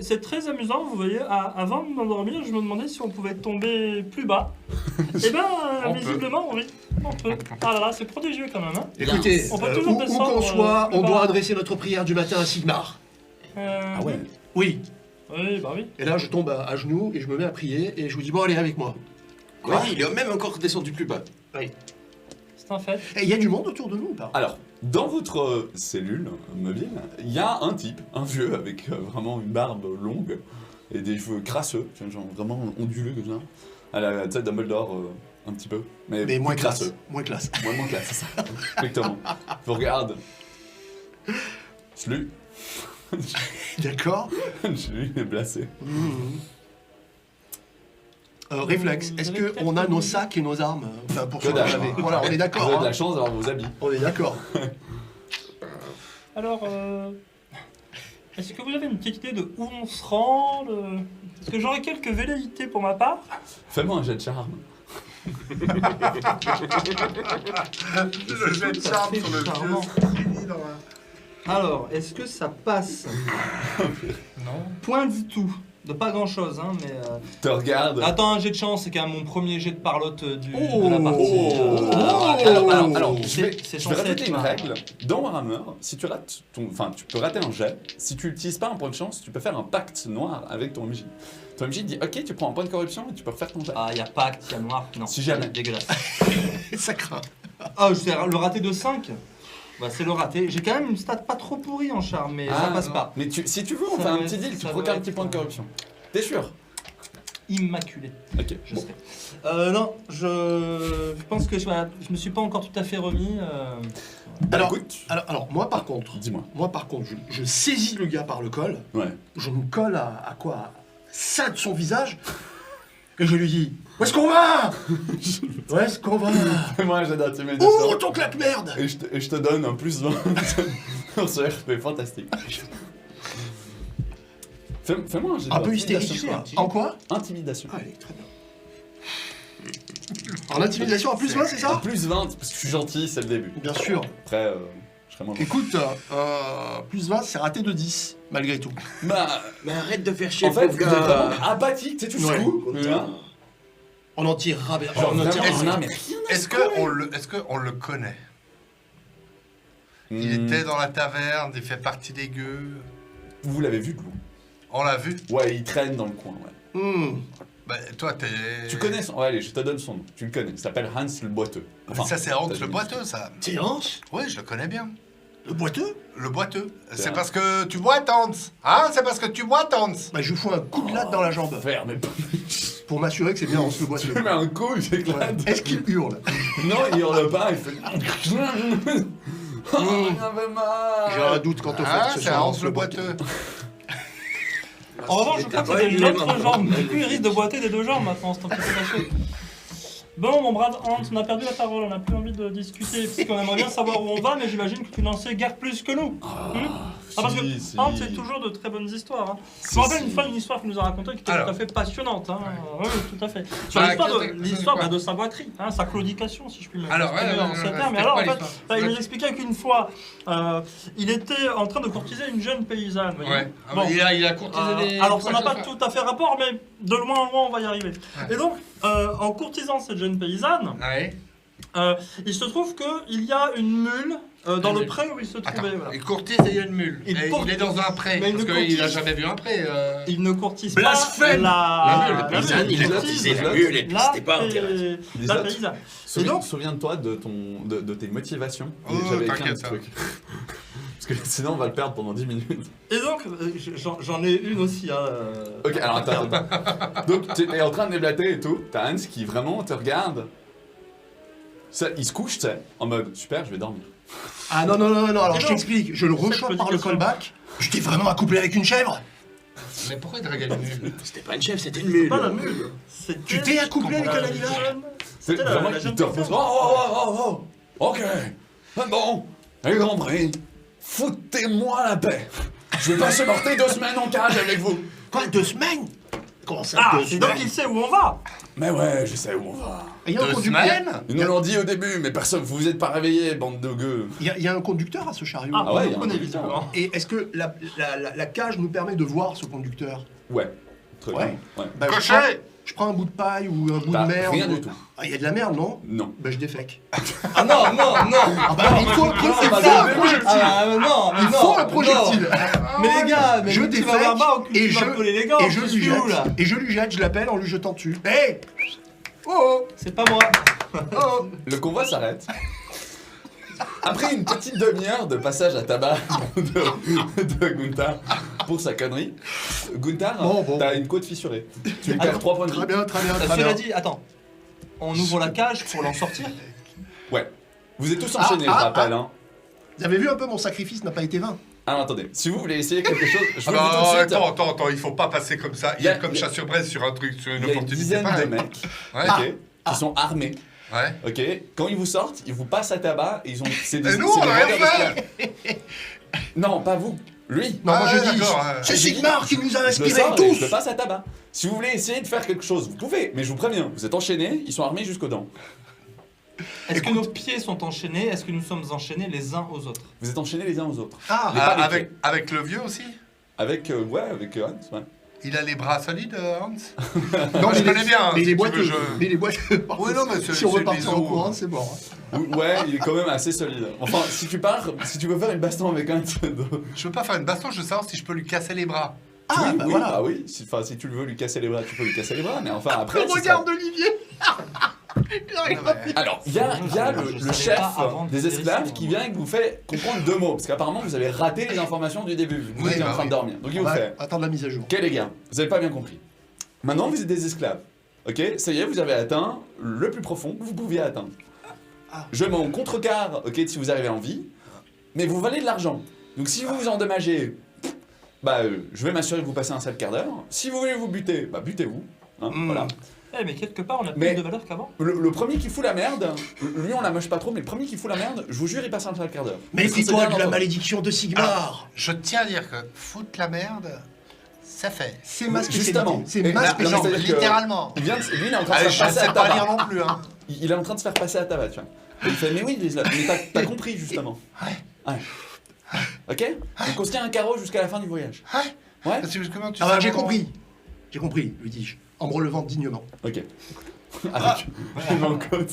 c'est très amusant, vous voyez, avant de m'endormir, je me demandais si on pouvait tomber plus bas. Eh ben, On peut. visiblement, oui, on peut. Ah là là, c'est prodigieux quand même, hein. Écoutez, On peut toujours où descendre, qu'on soit, plus on bas. doit adresser notre prière du matin à Sigmar. Ah ouais. Oui. Oui, bah oui. Et là, je tombe à genoux et je me mets à prier et je vous dis bon, allez avec moi. Oui, il est même encore descendu plus bas. C'est un fait. Et il y a du monde autour de nous ou pas? Alors, dans votre cellule mobile, il y a un type, un vieux avec vraiment une barbe longue et des cheveux crasseux, genre vraiment onduleux comme ça. À la tête Dumbledore un petit peu, mais Mais plus crasseux. Moins classe. Moins classe, c'est ça. Exactement. Je regarde. Celui est placé. Réflexe, est-ce Vous avez qu'on a peut-être nos une- sacs et nos armes enfin, pour Que se dalle. laver? Voilà, on est Vous d'accord. avez de la hein. chance d'avoir vos habits. On est d'accord. Alors, est-ce que vous avez une petite idée de où on se rend Parce que j'aurais quelques velléités pour ma part. Fais-moi un jet de charme. Le jet de charme sur le Charmant. vieux fini dans la... Alors, est-ce que ça passe? Non. Point du tout. De pas grand chose, hein, mais. Te regarde. Attends, un jet de chance, c'est quand même mon premier jet de parlotte de Oh. la partie. Alors, c'est je vais censé rajouter être une ma- règle. Dans Warhammer, si tu rates enfin, tu peux rater un jet. Si tu n'utilises pas un point de chance, tu peux faire un pacte noir avec ton MJ. Ton MJ dit ok, tu prends un point de corruption et tu peux refaire ton jet. Ah, y a pacte, y a noir, non. Si jamais. Dégueulasse. Ça craint. Ah, je sais, le raté de 5. Bah, c'est le raté. J'ai quand même une stat pas trop pourrie en charme, mais ça passe non. pas. Mais si tu veux, on Ça fait un doit petit être- deal. Tu ça proques doit un petit être, point de corruption. T'es sûr? Immaculé. Ok. Je Bon. serai. Non, je pense que je me suis pas encore tout à fait remis. Bah, Alors, écoute, alors, moi par contre, dis-moi. je saisis le gars par le col, Ouais. je me colle à quoi? À ça de son visage, et je lui dis où est-ce qu'on va? Où est-ce qu'on va? Fais-moi un jet d'intimidation. Ouvre ton claque-merde! Et je te donne un plus 20 sur ce RP, fantastique. Fais-moi un jet Un peu d'intimidation. hystérique, quoi. En quoi? Intimidation. Allez, très bien. En intimidation, en plus, ouais, c'est Un ça? plus 20, parce que je suis gentil, c'est le début. Bien sûr. Après, Je serais moins Écoute, plus 20, c'est raté de 10, malgré tout. Bah, Mais arrête de faire chier, en fait, pauvre vous êtes gars. vraiment apathique, tu sais, tu Ouais. secoues. Putain. On en tirera bien. Genre, on en tirera vraiment, bien. non, mais rien à Est-ce qu'on le connaît? Il était dans la taverne, il fait partie des gueux. Vous l'avez vu, Glou? On l'a vu. Ouais, il traîne dans le coin, ouais. Bah, toi, t'es. Tu connais son... Ouais, allez, je te donne son nom. Tu le connais. Il s'appelle Hans le Boiteux. Mais ça, c'est Hans t'as le dit- boiteux, ça. C'est Hans, Oui, je le connais bien. le boiteux. Le boiteux. C'est C'est un- parce que tu boites, Hans. Hein? C'est parce que tu boites, Hans. Bah, je lui fous un coup de latte dans la jambe, Faire, mais pour m'assurer que c'est bien Hans le boiteux. tu mets un coup, il Ouais. s'éclate. Est-ce qu'il hurle? Non, il hurle pas, il fait. Oh, j'en avais marre. J'ai un doute quant au fait Ah, que ce c'est soit Hans le boiteux. En revanche, je crois que c'était l'autre jambe. Du coup, il risque de boiter des deux jambes maintenant, c'est un petit peu caché. Bon, mon brave Hans, on a perdu la parole, on n'a plus envie de discuter, parce qu'on aimerait bien savoir où on va, mais j'imagine que tu n'en sais guère plus que nous. Parce que si, si. Hans, c'est toujours de très bonnes histoires. Hein. Je Si, me rappelle si. une fois une histoire qu'il nous a racontée qui était Alors. tout à fait passionnante. Hein. Oui, tout à fait. Sur Bah, l'histoire quoi de sa boiterie, hein, sa claudication, si je puis me Alors, m'exprimer en ces termes. Mais c'était alors, quoi en fait, l'histoire? il nous expliquait qu'une fois, il était en train de courtiser une jeune paysanne. voyez. Ouais. Ah, Bon. mais il a courtisé des. Alors ça n'a pas tout à fait rapport, mais de loin en loin on va y arriver. Ouais. Et donc, en courtisant cette jeune paysanne, Ouais. il se trouve qu'il y a une mule dans le pré où il se Attends, trouvait. Voilà. il courtise et il y a une mule. Il Et court- il est dans un pré. Mais il Parce ne qu'il a courtise- jamais vu un pré. Il ne courtise Blasphème pas La mule, La paysanne, il a courtisé la mule et puis c'était pas intéressant. la paysanne. Et donc, Souviens-toi de tes motivations. Oh, J'avais écrit un t'inquiète, petit ça. truc. Parce que sinon, on va le perdre pendant 10 minutes. et donc j'en ai une aussi. Hein, Ok, alors attends. Donc, tu es en train de déblater et tout. T'as Hans qui vraiment te regarde. Ça, il se couche, tu sais, en mode super, je vais dormir. Ah non, non, non, non, alors Et je non. t'explique, je le rechoppe par le callback. Je t'ai vraiment accouplé avec une chèvre. Mais pourquoi il draguait une mule? C'était pas une chèvre, c'était une mule. Pas la mule. C'était Tu t'es accouplé avec un la animal. jeune- C'est C'était vraiment la qu'il jeune te repousse. paysanne. Oh. Ok. Bon, j'ai compris. Foutez-moi la paix. Je vais pas supporter 2 semaines en cage avec vous. Quoi, 2 semaines? Comment ça, Ah, 2 c'est donc semaines? il sait où on va. Mais ouais, je sais où on va. Il y a un 2 conducteur. semaines? Ils nous l'ont dit au début, mais personne, vous vous êtes pas réveillés, bande de gueux. Il y a un conducteur à ce chariot. Ah, ouais, on il y a un connaît conducteur. visiblement. Et est-ce que la cage nous permet de voir ce conducteur? Ouais. Très Ouais. bien. Ouais. Bah, Cocher! je prends un bout de paille ou un bout T'as de merde. rien ou- du tout. Ah, il y a de la merde, non? Non. Bah, je défèque. Ah non, non, non. Ah bah, il faut un projectile. Ah non, mais Il non, faut un projectile. Mais les gars, mais Je tu vas défèque voir bas et tu vas je- coller les gants. Et je je lui suis où là jette. Et je lui jette, je l'appelle en lui jetant dessus. Hé! Oh! C'est pas moi. Oh! Le convoi s'arrête. Après une petite demi-heure de passage à tabac de Gunther pour sa connerie, Gunther, Bon. t'as une côte fissurée. Tu lui Attends, perds 3 points de Très vie. bien, très bien, très Cela bien. dit, attends. On ouvre la cage pour l'en sortir. Ouais. Vous êtes tous enchaînés, je ah, rappelle. Hein. Vous avez vu un peu, mon sacrifice n'a pas été vain. Alors attendez, si vous voulez essayer quelque chose, je vous Ah le dis tout de bah, suite. attends, il faut pas passer comme ça. Il Il y y a- a comme chat sur braise sur un truc, sur une Il y a une opportunité dizaine de pareille. mecs Ouais. ok, qui sont armés. Ouais. Ok, quand ils vous sortent, ils vous passent à tabac et ils ont. C'est Et nous, on a rien vendeurs fait. d'esclaves. Non, pas vous. Lui. Non, moi Ah, je dis, d'accord, c'est j'ai dit- Sigmar qui nous a Je le inspirés sors et je le tous. passe à tabac. Si vous voulez essayer de faire quelque chose, vous pouvez, mais je vous préviens, vous êtes enchaînés, ils sont armés jusqu'aux dents. Est-ce que nos pieds sont enchaînés? Est-ce que nous sommes enchaînés les uns aux autres? Vous êtes enchaînés les uns aux autres. Ah, Mais pas les Avec le vieux aussi? Avec, avec Hans, ouais. Il a les bras solides, Hans? non, Moi, je connais bien, hein, Mais si les tu boîteux. veux, je- Mais les boîteux. par Oui, contre, non, mais c'est- si on c'est veut partir des en os. courant, c'est mort. hein. Ouais, il est quand même assez solide. Enfin, si tu pars, si tu veux faire une baston avec Hans. Je veux pas faire une baston, je veux savoir si je peux lui casser les bras. Ah, oui, bah oui, voilà. bah oui. Si, enfin, si tu le veux lui casser les bras, tu peux lui casser les bras, mais enfin après. Le ce regard sera- d'Olivier. Il arrive pas. Alors, il y a Je le savais chef pas avant de des faire esclaves ici, qui moi. vient et qui vous fait comprendre 2 mots, parce qu'apparemment vous avez raté les informations du début. Vous Oui, étiez en bah train oui. de dormir. Donc il On vous va fait. attendre la mise à jour. Ok les gars, vous avez pas bien compris. Maintenant vous êtes des esclaves. Ok, ça y est, vous avez atteint le plus profond que vous pouviez atteindre. Ah. Je mets en contrecarre, ok, si vous arrivez en vie, mais vous valez de l'argent. Donc si vous vous endommagez, bah je vais m'assurer que vous passez un sale quart d'heure. Si vous voulez vous buter, bah butez-vous. Hein, Voilà. Eh, mais quelque part, on a Mais- plus de valeur qu'avant. Le premier qui fout la merde, lui on la moche pas trop, mais le premier qui fout la merde, je vous jure, il passe un sale quart d'heure. Méfie-toi de la maladie. malédiction de Sigmar. Je tiens à dire que foutre la merde, ça fait. C'est ma Justement. spécialité. C'est Et ma là, non, spécialité. c'est-à-dire que- littéralement. Lui, il est en train de Allez, se je faire passer sais à pas tabac. lire non plus, hein. Il est en train de se faire passer à tabac, tu vois. Et il fait, mais oui, mais t'as compris justement. Ouais. Ok? Donc on se tient un carreau jusqu'à la fin du voyage. Ouais? Parce que comment tu Ah bah sais j'ai comment- compris, lui dis-je, en me relevant dignement. Ok. Avec une côte.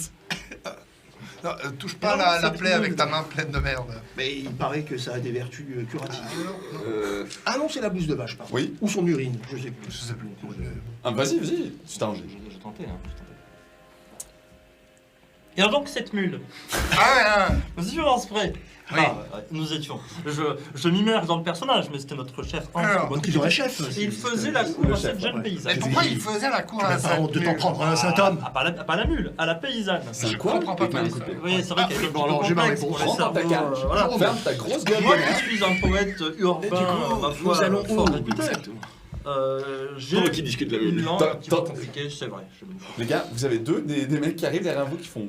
Non, touche pas Non, la c'est plaie nul. avec ta main pleine de merde. Mais il paraît que ça a des vertus curatives. Ah non, c'est la bouse de vache, pardon. Oui. Ou son urine, je sais plus. Je sais plus. Ah, vas-y, tu t'arranges. Je tentais, hein. Et alors donc cette mule, Ah, vas-y, on se prêt. Oui. Nous étions. Je m'immerge dans le personnage, mais c'était notre cher Hans. Alors, Donc ils ont un chef. Et il faisait la cour Le à chef, cette jeune ouais. paysanne. mais pourquoi il faisait la cour Tu à n'as pas honte de t'en prendre à un saint homme. Ah, pas la mule, à la paysanne. C'est un Je quoi? comprends pas Et ton un histoire. coup de pied. Oui, c'est vrai qu'il y a bon, alors, j'ai ma complexe réponse. pour les Rentre dans ta cerveaux, cage. voilà. Ferme ta grosse gueule. Moi de qui suis un poète urbain, ma foi, nous allons fort où réputé, j'ai Pendant qu'il discute de la une mule. langue Top, un petit peu top. compliquée, c'est vrai. je me- Les gars, vous avez des mecs qui arrivent derrière vous qui font.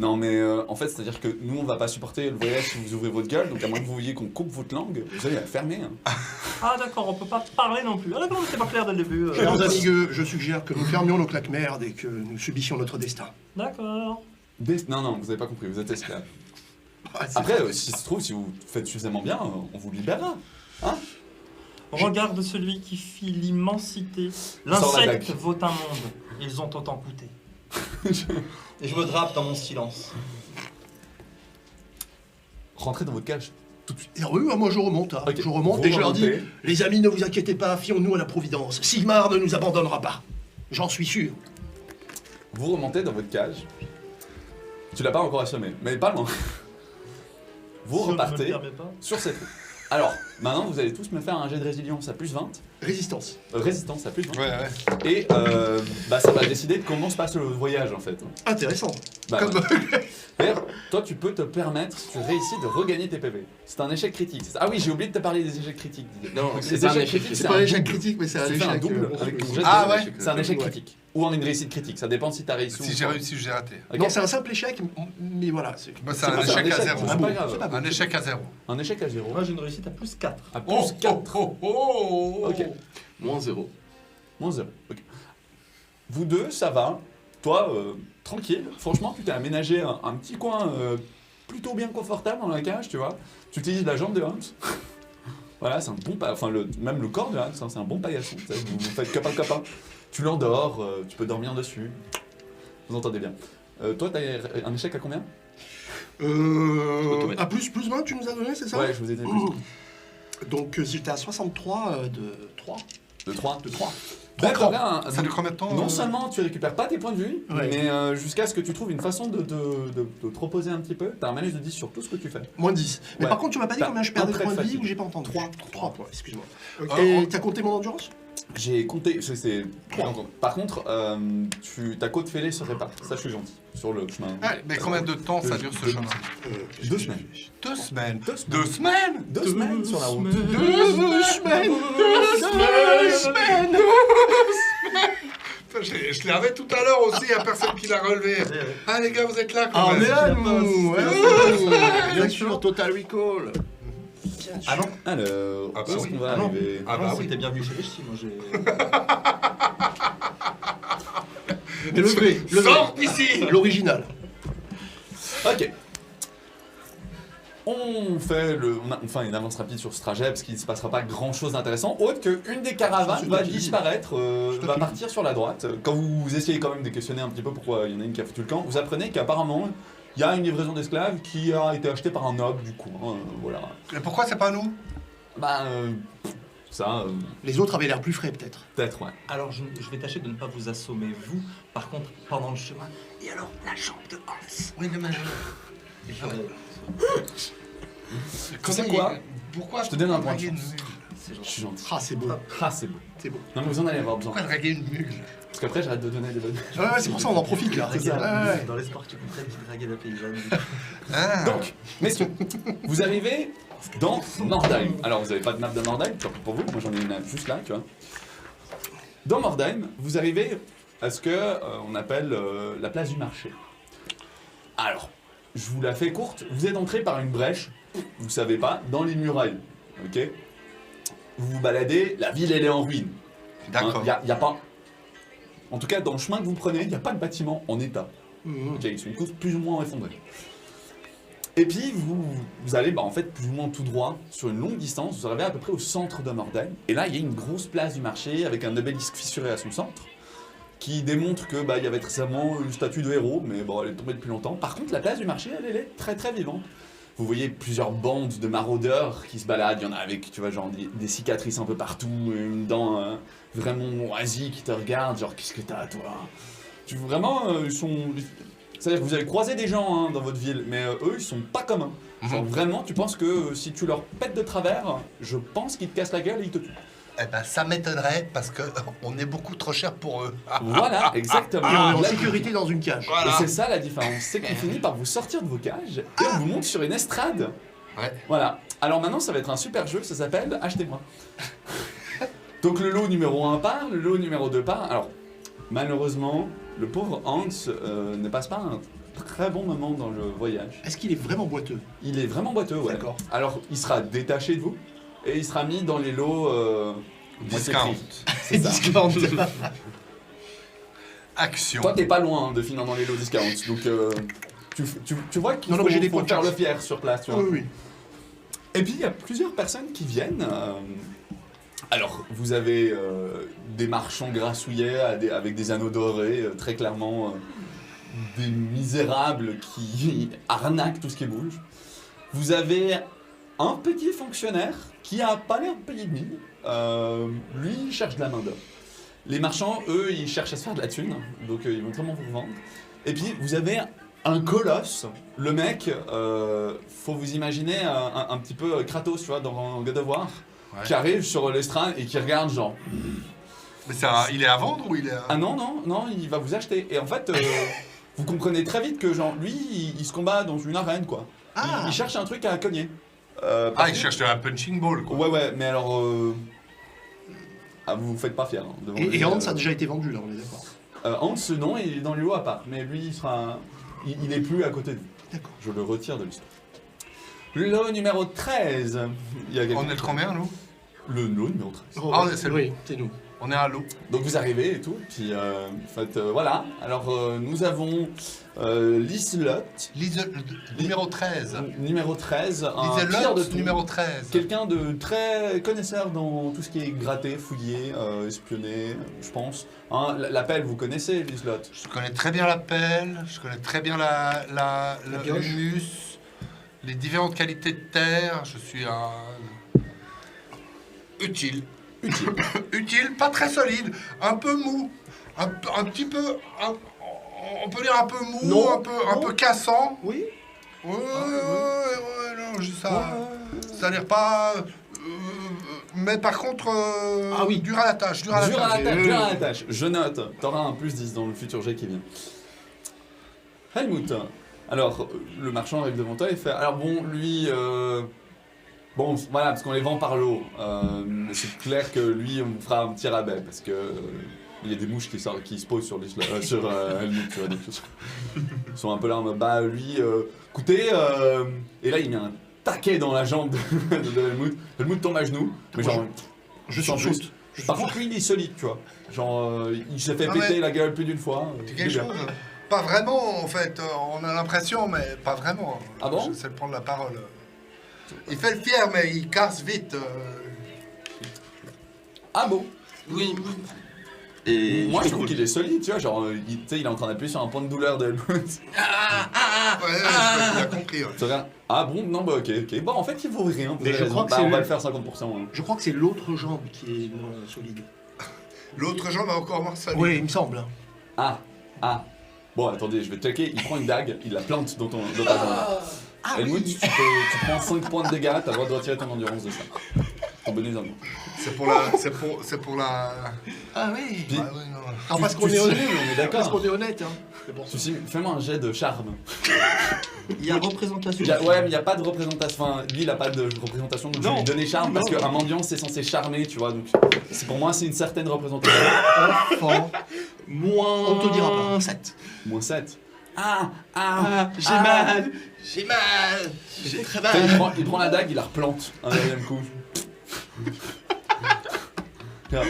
Non, mais en fait, c'est-à-dire que nous, on va pas supporter le voyage si vous ouvrez votre gueule, donc à moins que vous vouliez qu'on coupe votre langue, vous allez la fermer. Hein. Ah d'accord, on peut pas parler non plus. Ah d'accord, mais c'était pas clair dès le début. Chers amigueux, je suggère que nous fermions nos claques-merdes et que nous subissions notre destin. D'accord. Non, vous avez pas compris, vous êtes esclave. Ah, c'est Après, ça. si ça se trouve, si vous faites suffisamment bien, on vous libérera. Hein? Regarde celui qui fit l'immensité. Sors la L'insecte dague. vaut un monde. Ils ont autant coûté. Et je me drape dans mon silence. Rentrez dans votre cage. Et oui, moi je remonte. Hein. Ok. Je remonte Vous et je leur dis, remontez. les amis, ne vous inquiétez pas, fions-nous à la Providence. Sigmar ne nous abandonnera pas. J'en suis sûr. Vous remontez dans votre cage. Tu l'as pas encore assommé, mais pas loin. Vous Si on ne me le repartez permet pas. sur cette route. Alors, maintenant, vous allez tous me faire un jet de résilience à plus 20, Résistance. résistance à plus 20, Ouais, ouais. et ça va décider de comment se passe le voyage en fait. Intéressant. Bah, Comme... ouais. D'ailleurs, toi, tu peux te permettre, si tu réussis, de regagner tes PV. C'est un échec critique. c'est ça Ah oui, j'ai oublié de te parler des échecs critiques. Didier. Non, Les c'est pas un échecs échec critiques, C'est pas un échec double. critique, mais c'est un Tu fais échec. un double avec ton jet de Ah dés. ouais. C'est un échec Ouais. critique. Ou en une réussite critique, ça dépend si t'as réussi Si ou j'ai pas. réussi ou j'ai raté. Ok. Non, c'est un simple échec, mais voilà. C'est Bah, c'est C'est un pas ça, échec à zéro. c'est pas grave. c'est pas Un échec à zéro. Un échec à 0. Moi j'ai une réussite à plus 4. À plus Oh, 4. oh, oh, oh. Ok. Moins 0. Moins 0. Ok. Vous deux, ça va. Toi, tranquille. Franchement, tu t'es aménagé un petit coin plutôt bien confortable dans la cage, tu vois. Tu utilises la jambe de Hans. Voilà, c'est un bon même le corps de Hans, hein, c'est un bon paillasson. Tu sais, vous faites copain. Tu l'endors, tu peux dormir dessus. Vous entendez bien. Toi, t'as un échec à combien? À plus 20, tu nous as donné, c'est ça? Ouais, je vous ai dit plus. Donc j'étais à 63 de 3. De 3. De 3. D'accord. Ça dure combien de temps Non seulement tu récupères pas tes points de vue, Ouais. mais jusqu'à ce que tu trouves une façon de te reposer un petit peu. T'as un malus de 10 sur tout ce que tu fais. Moins 10. Mais Ouais. par contre, tu m'as pas dit T'as combien je un perdais de trait de points de vie fatigue. ou j'ai pas entendu? 3. 3 points, excuse-moi. Ah, Et on- t'as compté mon endurance? J'ai compté, c'est. Par contre, ta côte fêlée se répare. Ça, je suis gentil. Sur le chemin. Ah, mais combien de temps ça dure ce chemin 2 semaines. 2 semaines. 2 semaines. 2 semaines 2 semaines sur la route. 2 semaines! 2 semaines! Putain, je l'ai relevé tout à l'heure aussi, il n'y a personne qui l'a relevé. Ah les gars, vous êtes là Ah, quand on est même. là, nous! passe. Bien sûr, Total Recall! Ah non. Alors, Ah bah où est-ce oui. qu'on va Ah non. arriver Ah bah oui. C'était bienvenu chez les ch'tis, moi j'ai. Mais le vrai, Sors d'ici. l'original. Ok. On fait une avance rapide sur ce trajet parce qu'il ne se passera pas grand chose d'intéressant. Autre qu'une des caravanes C'est va tout. disparaître, C'est va tout. partir sur la droite. Quand vous essayez quand même de questionner un petit peu pourquoi il y en a une qui a foutu le camp, vous apprenez qu'apparemment il y a une livraison d'esclaves qui a été achetée par un noble du coin. Voilà. Mais pourquoi c'est pas nous? Bah, ça, Les autres avaient l'air plus frais, peut-être. peut-être, ouais. Alors je vais tâcher de ne pas vous assommer, vous. Par contre, pendant le chemin. Et alors, la jambe de Hans. Oui, mais Il faudrait- Tu sais quoi? Pourquoi Je te donne un point de draguer une chance. mule C'est Je gentil. suis gentil. Ah, c'est beau. Ah, c'est beau. C'est beau. Non, mais vous en allez avoir besoin. Pourquoi draguer une mule? Parce qu'après, j'arrête de donner des bonnes. Ouais, c'est pour ça on en profite là. Draguer Ouais, la- ouais. Dans l'espoir que tu comprennes, j'ai dragué la paysanne. Ah. Donc, messieurs, vous arrivez dans Nordheim. Alors, vous n'avez pas de map de Nordheim, tant pis pour vous. Moi, j'en ai une juste là, tu vois. Dans Nordheim, vous arrivez à ce que on appelle la place du marché. Alors, je vous la fais courte. Vous êtes entré par une brèche, vous savez pas, dans les murailles. Ok. Vous vous baladez, la ville elle est en ruine. D'accord. Il y a pas. En tout cas, dans le chemin que vous prenez, il n'y a pas de bâtiment en état. Mhm. Ok, ils sont tous plus ou moins effondrés. Et puis vous allez en fait plus ou moins tout droit sur une longue distance, vous arrivez à peu près au centre de Mordheim. Et là il y a une grosse place du marché avec un obélisque fissuré à son centre qui démontre que il y avait récemment une statue de héros, mais bon elle est tombée depuis longtemps. Par contre la place du marché elle est très très vivante. Vous voyez plusieurs bandes de maraudeurs qui se baladent, il y en a avec tu vois genre des cicatrices un peu partout, une dent vraiment moisie qui te regarde, genre qu'est-ce que t'as toi? Vraiment ils sont... C'est-à-dire que vous allez croiser des gens dans votre ville, mais eux, ils sont pas communs. Genre, vraiment, tu penses que si tu leur pètes de travers, je pense qu'ils te cassent la gueule et ils te tuent. Eh ben, ça m'étonnerait parce que on est beaucoup trop cher pour eux. Voilà, exactement. Et on est en Là, sécurité dans une cage. et c'est ça la différence, c'est qu'on finit par vous sortir de vos cages et on vous monte sur une estrade. Ouais. Voilà. Alors maintenant, ça va être un super jeu, ça s'appelle Achetez-moi. Donc le lot numéro 1 part, le lot numéro 2 part. Alors, malheureusement, le pauvre Hans ne passe pas un très bon moment dans le voyage. Est-ce qu'il est vraiment boiteux? Il est vraiment boiteux, ouais. D'accord. Alors, il sera détaché de vous et il sera mis dans les lots moitié Discount. prix. C'est ça. Discount. Action. Toi, t'es pas loin de finir dans les lots discount. Donc, tu vois qu'il Non, non, faut, mais j'ai des faut points de faire le chance. fier sur place. Tu vois. Oui, oui. Et puis, il y a plusieurs personnes qui viennent. Alors, vous avez des marchands grassouillets avec des anneaux dorés, très clairement des misérables qui arnaquent tout ce qui bouge. Vous avez un petit fonctionnaire qui a pas l'air de payer de mine. Lui, il cherche de la main d'œuvre. Les marchands, eux, ils cherchent à se faire de la thune, donc ils vont vraiment vous vendre. Et puis, vous avez un colosse. Le mec, faut vous imaginer un petit peu Kratos, tu vois, dans God of War, Ouais. qui arrive sur l'estrade et qui regarde genre... Mais il est à vendre ou il est à... Ah non, il va vous acheter. Et en fait, vous comprenez très vite que genre, lui, il se combat dans une arène, quoi. Ah. Il cherche un truc à cogner. Ah, Par il contre- cherche un punching ball, quoi. Ouais, mais alors... vous vous faites pas fier. Devant Et lui, Hans a déjà été vendu, là, on est d'accord. Hans, non, il est dans les lots à part. Mais lui, il sera... Il est plus à côté de vous. D'accord. Je le retire de l'histoire. Le lot numéro 13. Il y a quelqu'un On est de combien, nous? Le lot numéro 13. Ah, c'est oui, c'est nous. On est à l'eau. Donc vous arrivez et tout, puis en fait, voilà. Alors nous avons Liselot, Numéro 13. numéro 13, un pire de Liselotte, tout. numéro 13. Quelqu'un de très connaisseur dans tout ce qui est gratté, fouillé, espionné, je pense. Hein, l'appel, vous connaissez, Liselot? Je connais très bien la pelle, je connais très bien le pioche. humus, les différentes qualités de terre. Je suis un... Utile. Utile, pas très solide, un peu mou, un petit peu... on peut dire un peu mou, Non, un non. peu cassant. Oui. Ouais, non, juste ça. C'est-à-dire pas... mais par contre, Ah oui. dur à la tâche, dur à la Dur à tâche. la tâche, dur à la tâche. Je note, t'auras un plus 10 dans le futur jet qui vient. Helmut, alors le marchand arrive devant toi et fait, alors bon, lui... Bon, voilà, parce qu'on les vend par lot. C'est clair que lui, on fera un petit rabais parce que il y a des mouches qui se posent sur Helmut, tu vois. Donc, ils sont un peu là en mode, bah lui, écoutez, et là il met un taquet dans la jambe de Helmut. Helmut tombe à genoux, mais genre, Je sans suis plus. shoot. Par contre, lui, il est solide, tu vois. Genre, il s'est fait Ah péter ouais. la gueule plus d'une fois. C'est il est quelque bien. chose. Pas vraiment, en fait. On a l'impression, mais pas vraiment. Ah bon? J'essaie de prendre la parole. Il fait le fier, mais il casse vite. Ah bon? Oui. Et Moi, je trouve qu'il est solide, tu vois. Genre, tu sais, il est en train d'appuyer sur un point de douleur de Helmut. Ouais, je crois qu'il a compris. Ouais. Tu regardes, ah bon, non, bah ok. Bon, en fait, il vaut rien. Vous Mais avez je raison. crois que Bah, c'est on va le- le faire 50%. Hein. Je crois que c'est l'autre jambe qui est moins solide. L'autre jambe a encore moins solide. Oui, il me semble. Ah. Bon, attendez, je vais te checker. Il prend une dague, il la plante dans ta jambe. Ah Helmut, oui. tu prends 5 points de dégâts, t'as le droit de retirer ton endurance de ça. Ton bonus d'endurance. C'est pour la... C'est pour la... Ah oui. Puis, Ah oui, non. Ah, parce tu qu'on est simules, honnête. on est Parce qu'on d'accord. est honnête. Hein. C'est bon. Fais-moi un jet de charme. Il y a représentation. Ouais, mais il n'y a pas de représentation. Enfin, lui, il a pas de représentation, donc je vais lui donner charme parce qu'un mendiant, c'est censé charmer, tu vois. Donc, pour moi, c'est une certaine représentation. Enfant. Moins. On te dira pas. 7. Moins 7. j'ai mal. J'ai mal. J'ai très mal. Il prend la dague, il la replante un deuxième coup.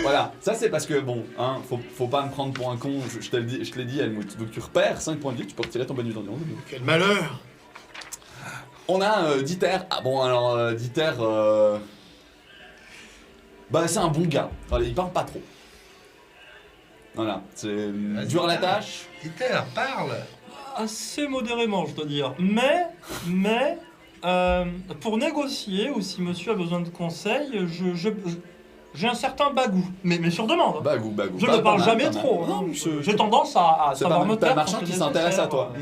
Voilà, ça c'est parce que bon, hein, faut pas me prendre pour un con, je te l'ai dit Helmut. Donc tu repères 5 points de vie, tu peux retirer ton bonus d'endurance. Quel malheur. On a Dieter. Ah bon, alors Dieter, bah c'est un bon gars. Voilà, il parle pas trop. Voilà, c'est dur à la tâche. Dieter, parle. Assez modérément, je dois dire. Mais, pour négocier ou si monsieur a besoin de conseils, j'ai un certain bagou. Mais sur demande. Bagou. Je Pas ne parle mal, jamais pas mal. trop. Non, hein. je- J'ai tendance à C'est savoir pas me mal. T'as taire un marchand quand qui c'est s'intéresse à nécessaire. toi.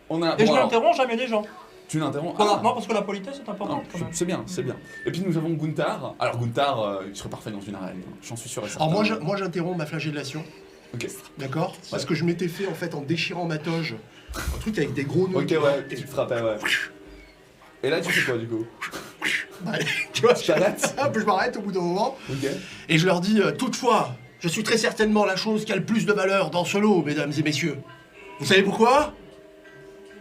On a. Et bon, je alors, n'interromps jamais les gens. tu l'interromps. Voilà, Ah. non, parce que la politesse est Non, importante quand même. c'est bien, c'est bien. Et puis nous avons Gunther. Alors Gunther, il serait parfait dans une arène. J'en suis sûr et certain. Alors moi j'interromps ma flagellation, Ok. d'accord? Parce que je m'étais fait en fait en déchirant ma toge, un truc avec des gros nœuds. Ok, ouais, tu te frappais, ouais. Et là, tu fais quoi du coup? Ouais, tu vois, Tu t'arrêtes? je m'arrête au bout d'un moment. Ok. Et je leur dis, toutefois, je suis très certainement la chose qui a le plus de valeur dans ce lot, mesdames et messieurs. Vous savez pourquoi?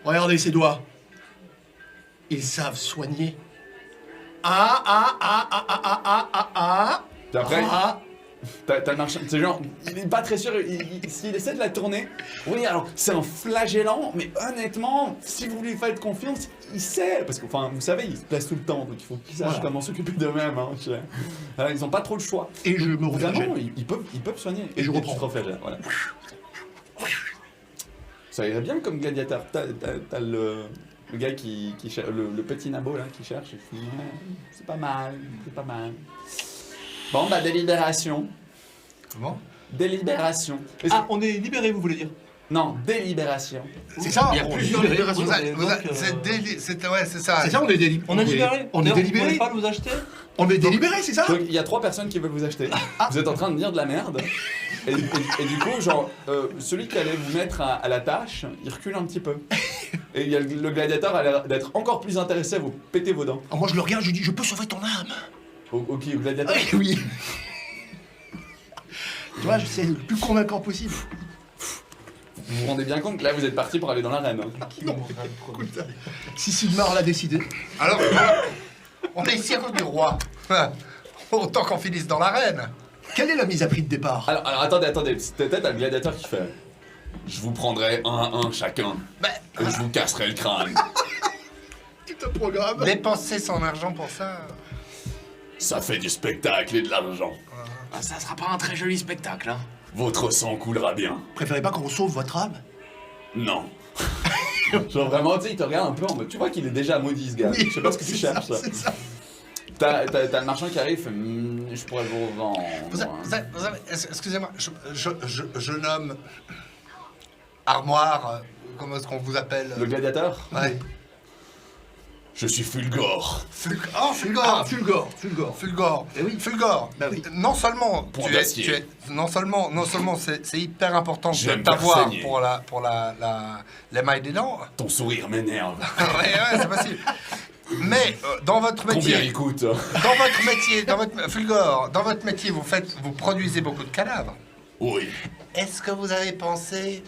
Regardez ces doigts. Ils savent soigner. Puis après, Ah. t'as le marchand. C'est genre, il est pas très sûr. S'il essaie de la tourner, oui, alors c'est un flagellant, mais honnêtement, si vous lui faites confiance, il sait. Parce que, enfin, vous savez, ils se placent tout le temps, donc il faut qu'ils sachent Voilà. comment s'occuper d'eux-mêmes. Hein, ils ont pas trop le choix. Et je me Vraiment, reflagelle. ils peuvent soigner. Et je tu reprends. te reflagelles, voilà. Ça irait bien comme gladiateur. T'as le gars qui cherche, le petit nabo là qui cherche. Et qui, ouais, c'est pas mal. Bon, bah délibération. Comment? Délibération. Ah, on est libéré, vous voulez dire? Non, délibération. C'est ça? Il y a plusieurs libérations. Vous avez- donc, c'est ça. C'est ça, on est délibéré. On est libéré. On est D'ailleurs, Vous délibéré. voulez pas nous acheter? On est délibéré, c'est ça? Donc il y a 3 personnes qui veulent vous acheter. Vous êtes en train de dire de la merde. Et du coup, genre, celui qui allait vous mettre à la tâche, il recule un petit peu. Et il y a le gladiateur a l'air d'être encore plus intéressé à vous péter vos dents. Alors moi je le regarde, je dis, je peux sauver ton âme. Ok, le gladiateur. Oui. Tu vois, c'est le plus convaincant possible. Vous vous rendez bien compte que là vous êtes parti pour aller dans l'arène. Hein. Écoute, si Sigmar l'a décidé. Alors, on est ici à cause du roi. Autant qu'on finisse dans l'arène. Quelle est la mise à prix de départ? Alors attendez, peut-être t'as le gladiateur qui fait. Je vous prendrai un à un chacun. Et je vous casserai le crâne. Tout un programme. Dépenser son argent pour ça. Ça fait du spectacle et de l'argent. Ah, ça sera pas un très joli spectacle, hein. Votre sang coulera bien. Préférez pas qu'on sauve votre âme? Non. Genre vraiment, tu sais, il te regarde un peu en mode. Tu vois qu'il est déjà maudit ce gars. Oui, Je sais pas ce que tu c'est cherches. ça, c'est ça. T'as le marchand qui arrive, fait, je pourrais vous revendre. Excusez-moi, je nomme Armoire, comment est-ce qu'on vous appelle? Le gladiateur. Ouais. Je suis Fulgore. Oh, Fulgore! Fulgore. Eh oui. Fulgore! Bah oui. Non seulement, Point d'acier. non seulement c'est hyper important de J'aime t'avoir faire saigner. pour l'émail des dents. Ton sourire m'énerve. ouais, c'est possible. Mais dans votre Combien métier, il coûte? dans votre métier, Fulgore, dans votre métier, vous produisez beaucoup de cadavres. Oui. Est-ce que vous avez pensé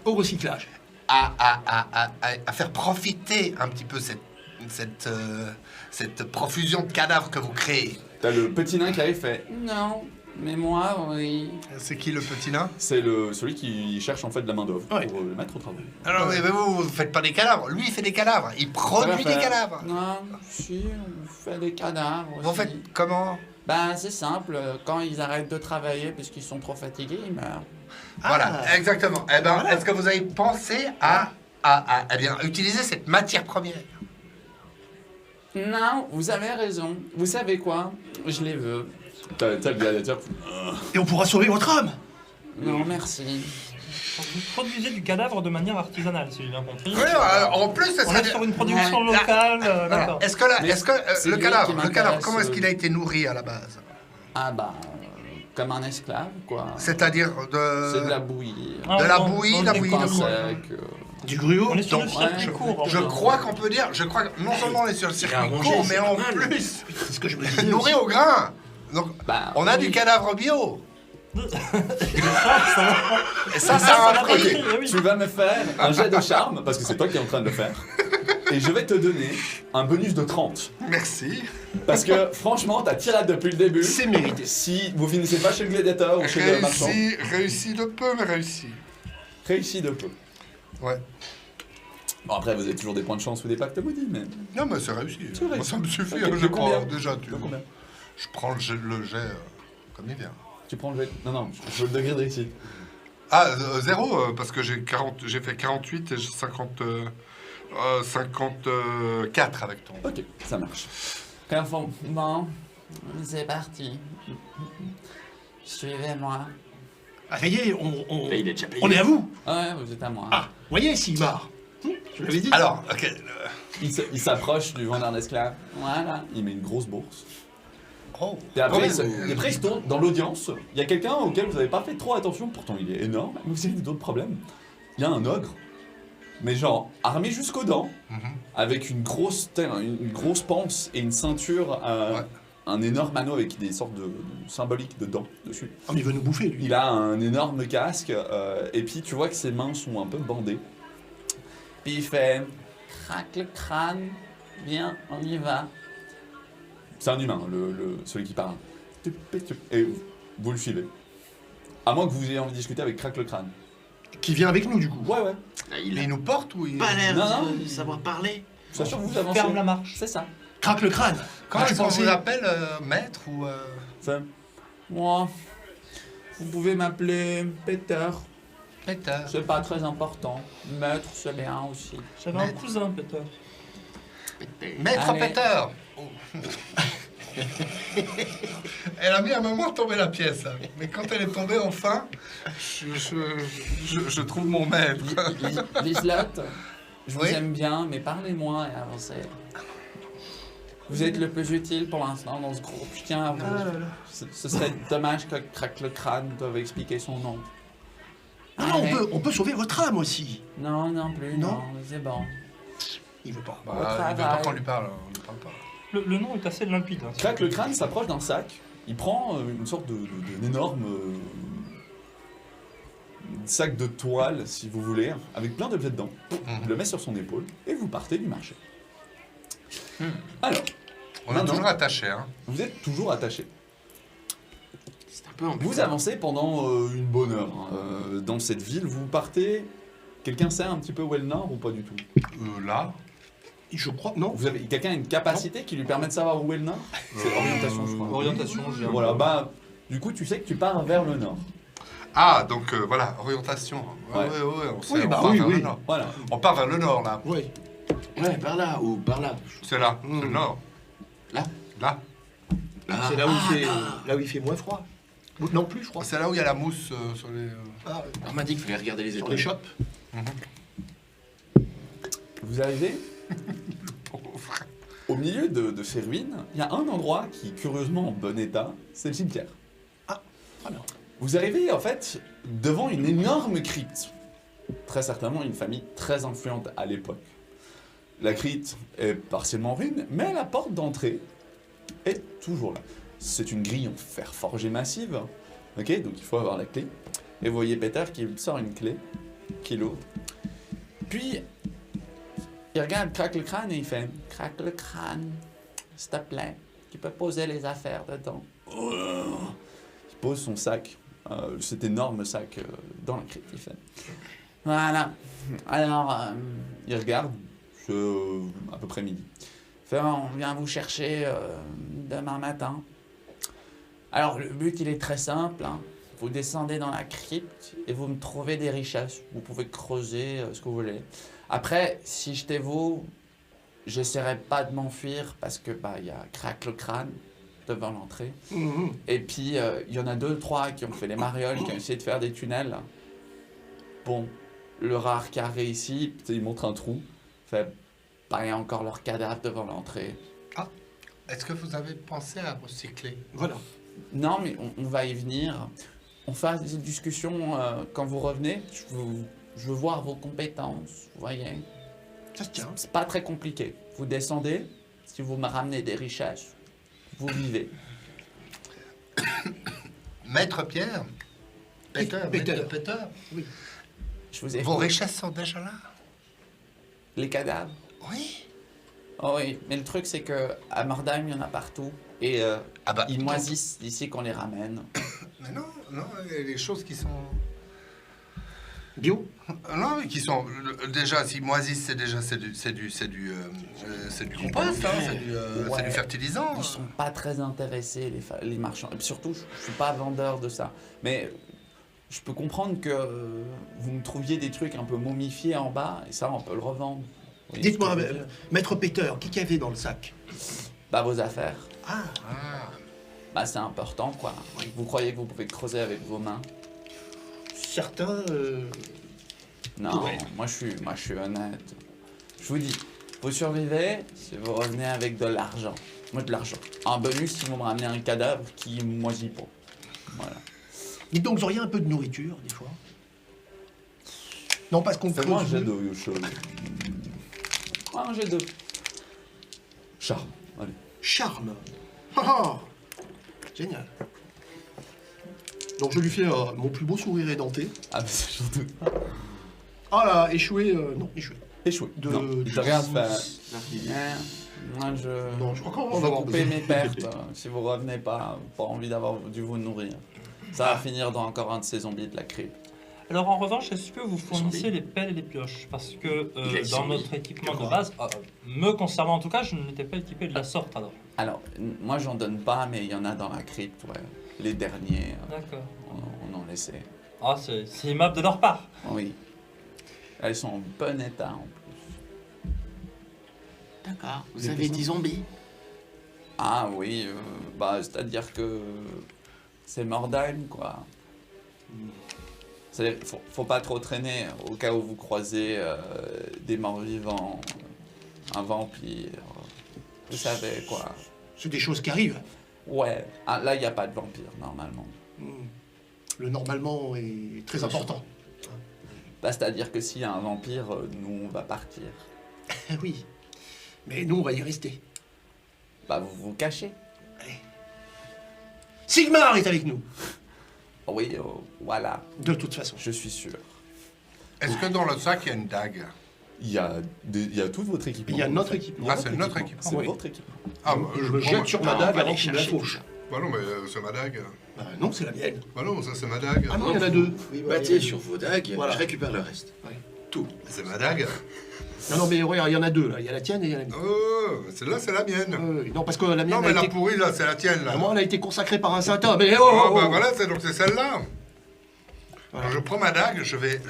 Au recyclage. à faire profiter un petit peu cette profusion de cadavres que vous créez? T'as le petit nain qui arrive, fait. Non, mais moi, oui. C'est qui le petit nain? C'est celui qui cherche en fait de la main d'œuvre Ouais. pour le mettre au travail. Alors, mais vous faites pas des cadavres. Lui, il fait des cadavres. Il produit des cadavres. Non, si, on fait des cadavres. Vous aussi. faites comment? Ben, c'est simple, quand ils arrêtent de travailler parce qu'ils sont trop fatigués, ils meurent. Voilà, exactement. Eh ben, est-ce que vous avez pensé à eh bien, utiliser cette matière première? Non, vous avez raison. Vous savez quoi? Je les veux. T'as le gladiateur. Et on pourra sauver votre âme. Non, merci. Donc, vous produisez du cadavre de manière artisanale, si j'ai bien compris. Oui, en plus, ça On serait... est sur une production Ouais. locale, Alors, d'accord. est-ce que, Mais c'est le lui cadavre, qui m'intéresse, comment est-ce qu'il a été nourri à la base? Ah bah, comme un esclave, quoi. C'est-à-dire C'est de la de... bouillie. Ah, de la non, bouillie, non, la je bouillie sais Pain pas. de sec. Du gruau. On est sur le Ouais, circuit court. Je en fait. crois qu'on peut dire, je crois que non seulement on est sur le circuit à manger, court, mais c'est en pas mal. plus, C'est ce que je me disais. nourri au grain. Donc, Bah, on a oui. du cadavre bio. Ça, Et ça, ça a un n'a pas prix. pris, oui. Tu vas me faire un jet de charme, parce que c'est toi qui es en train de le faire. Et je vais te donner un bonus de 30. Merci. Parce que franchement, t'as tiré depuis le début. C'est mérité. Si vous finissez pas chez le gladiateur ou chez le marchand, Réussi de peu, mais réussi. réussis de peu. Ouais. Bon, après, vous avez toujours des points de chance ou des pactes maudits, mais... Non, mais c'est réussi. C'est vrai. Moi, ça me suffit, Ok, hein, de je crois. combien Déjà, De combien je prends le jet comme il vient. Tu prends le jet. Non, je veux le degré de réussite. Ah, 0, parce que j'ai fait 48 et j'ai 54 avec ton. Ok, ça marche. Bon, c'est parti. Suivez-moi. Ah, ça y est, Là, il est déjà payé. on est à vous. Ouais, vous êtes à moi. Ah, voyez, Sigmar. Je l'avais dit. Alors, ok. Il s'approche du vendeur d'esclaves. Voilà. Il met une grosse bourse. Oh. Et après, Ouais, il se tourne dans l'audience. Il y a quelqu'un auquel vous n'avez pas fait trop attention, pourtant il est énorme, mais vous avez d'autres problèmes. Il y a un ogre, mais genre armé jusqu'aux dents, avec une grosse panse et une ceinture, un énorme anneau avec des sortes de symboliques de dents dessus. Oh, mais il veut nous bouffer, lui. Il a un énorme casque, et puis tu vois que ses mains sont un peu bandées. Puis il fait craque le crâne, viens, on y va. C'est un humain, celui qui parle. Et vous le suivez. À moins que vous ayez envie de discuter avec Craque le crâne. Qui vient avec nous, du coup. Ouais. Ah, Il nous porte ou il... pas l'air Non, de savoir parler. Je suis sûr que vous avancez. Ferme la marche. C'est ça. Craque le crâne. Comment je est-ce qu'on pensais- vous appelle maître ou... C'est... Moi, vous pouvez m'appeler Peter. Peter. C'est pas très important. Maître, c'est bien aussi. J'avais un Maître. cousin, Peter. Maître Allez. Peter. Oh. Elle a mis un moment à tomber la pièce, hein. Mais quand elle est tombée enfin, je trouve mon maître. Liselotte, je vous Oui. aime bien, mais parlez-moi et avancez. Vous êtes le plus utile pour l'instant dans ce groupe. Je tiens à vous. Ce serait dommage que Craque le crâne doive expliquer son nom. Ah non, Allez. on peut sauver votre âme aussi. Non, non plus, Non. non, c'est bon. Il veut pas. Bah, Au il veut pas travail. qu'on lui parle, on lui parle pas. Le nom est assez limpide. Hein. Craque le crâne s'approche d'un sac. Il prend une sorte d'énorme sac de toile, si vous voulez, avec plein d'objets dedans. Il le met sur son épaule et vous partez du marché. Alors, On est Maintenant. toujours attaché, hein. vous êtes toujours attaché. C'est un peu embêtant. Vous avancez pendant une bonne heure dans cette ville. Vous partez. Quelqu'un sait un petit peu où est le nord ou pas du tout? Là. Je crois, non. Vous avez quelqu'un a une capacité qui lui permet de savoir où est le nord? C'est orientation, je crois. Orientation, j'ai un- Voilà, bah du coup tu sais que tu pars vers le nord. Ah, donc voilà, orientation. Ouais. Ouais, on sait, Oui, on bah part oui, vers oui. le nord. Voilà. On part vers le nord, là. Oui. Ouais, par là ou par là. C'est là, c'est le nord. Là Là. Là. C'est là où il fait moins froid. Non, plus froid. C'est là où il y a la mousse sur les... Ah, On m'a dit qu'il fallait regarder les sur étoiles. les chopes. Vous arrivez au milieu de ces ruines. Il y a un endroit qui est curieusement en bon état, c'est le cimetière. Alors. Vous arrivez en fait devant une énorme crypte. Très certainement une famille très influente à l'époque. La crypte est partiellement en ruine, mais la porte d'entrée est toujours là. C'est une grille en fer forgé massive, ok, donc il faut avoir la clé. Et vous voyez Peter qui sort une clé, qui l'ouvre. Puis, il regarde Craque le crâne et il fait « Craque le crâne, s'il te plaît, tu peux poser les affaires dedans. » Il pose son sac, cet énorme sac dans la crypte, il fait « Voilà, alors, il regarde, c'est à peu près midi. Il fait « On vient vous chercher demain matin. » Alors, le but, il est très simple, hein. Vous descendez dans la crypte et vous me trouvez des richesses. Vous pouvez creuser ce que vous voulez. Après, si j'étais vous, j'essaierais pas de m'enfuir parce que il y a Craque le crâne devant l'entrée. Et puis, il y en a 2-3 qui ont fait les marioles, qui ont essayé de faire des tunnels. Bon, le rare qui a réussi, il montre un trou. Fait, il y a encore leur cadavre devant l'entrée. Est-ce que vous avez pensé à recycler? Voilà. Non, mais on va y venir. On fait des discussions quand vous revenez. Je veux voir vos compétences, vous voyez. Ça se tient. C'est pas très compliqué. Vous descendez, si vous me ramenez des richesses, vous vivez. Maître Pierre? Peter, Peter. Maître Peter? Je vous ai Vos richesses sont déjà là? les cadavres. Oui. Oh oui, mais le truc c'est que à Mordheim, il y en a partout. Et Ah bah, ils moisissent d'ici qu'on les ramène. Mais non, il y a des choses qui sont... Bio. Non, mais qui sont déjà, si moisissent, c'est du compost, hein, c'est du fertilisant. Ils sont pas très intéressés, les marchands. Et puis surtout, je suis pas vendeur de ça. Mais je peux comprendre que vous me trouviez des trucs un peu momifiés en bas, et ça, on peut le revendre. Vous voyez Dites-moi, ce que je veux dire maître Peter, qui qu'il y avait dans le sac? Bah, vos affaires. Ah, Bah, c'est important, quoi. Vous croyez que vous pouvez creuser avec vos mains? certains... Non, Ouais. moi je suis honnête. Je vous dis, vous survivez si vous revenez avec de l'argent. Moi, de l'argent. En bonus, si vous me ramenez un cadavre qui moisit pas. Voilà. Dites donc, vous auriez un peu de nourriture, des fois? Non, parce qu'on Fais-moi un creuse- jet de chose. Un jet de... Charme. Allez. Charme. Ah, ah. Génial. Donc je lui fais mon plus beau sourire édenté. Ah, mais c'est surtout... Ah là, échoué, non, échoué. Échoué. De- Non, il te regarde faire... Moi, Non, je crois qu'on je va vais couper. couper mes pertes. Si vous revenez pas envie d'avoir dû vous nourrir. Ça va finir dans encore un de ces zombies de la crypte. Alors en revanche, est-ce que vous fournissez les pelles et les pioches? Parce que Il a dit dans oui. notre équipement de D'accord. base, me concernant en tout cas, je n'étais pas équipé de la sorte alors. Alors, moi j'en donne pas, mais il y en a dans la crypte, ouais. Les derniers, D'accord. on en laissait. Ah, c'est aimable de leur part. Oui. Elles sont en bon état en plus. D'accord. Vous Des avez personnes- dit zombies? Ah oui, bah c'est-à-dire que c'est Mordheim, quoi. Faut pas trop traîner au cas où vous croisez des morts vivants, un vampire. Vous savez quoi. C'est des choses qui arrivent. Ouais. Ah, là, il n'y a pas de vampire normalement. Hmm. Le normalement est très important. Bah, c'est-à-dire que s'il y a un vampire, nous on va partir. Ah oui. Mais nous, on va y rester. Bah vous vous cachez. Sigmar est avec nous, Oui, voilà, de toute façon. je suis sûr. Est-ce que dans le sac, il y a une dague? Il y a tout votre équipement. Il y a notre équipement. Ah, c'est notre équipement. C'est Oui. votre équipement. Ah, Je je me prends jette ma- sur Ah, ma on dague va avant les qu'il me la chercher, fauche. Bah non, mais c'est ma dague. Bah non, c'est la mienne. Bah non, ça c'est ma dague. Ah non, il y en a deux. Battez sur vos dagues, Voilà. je récupère le reste. C'est ma dague. Non, non, mais regarde, il y en a deux là. Il y a la tienne et il y a la mienne. Oh, celle-là, c'est la mienne. Non, parce que la mienne Non, mais a la été... pourrie, là, c'est la tienne, là. Moi, elle a été consacrée par un saint homme. Mais oh, Ah, oh, bah oh. voilà, donc c'est celle-là. Voilà. Alors, je prends ma dague, je vais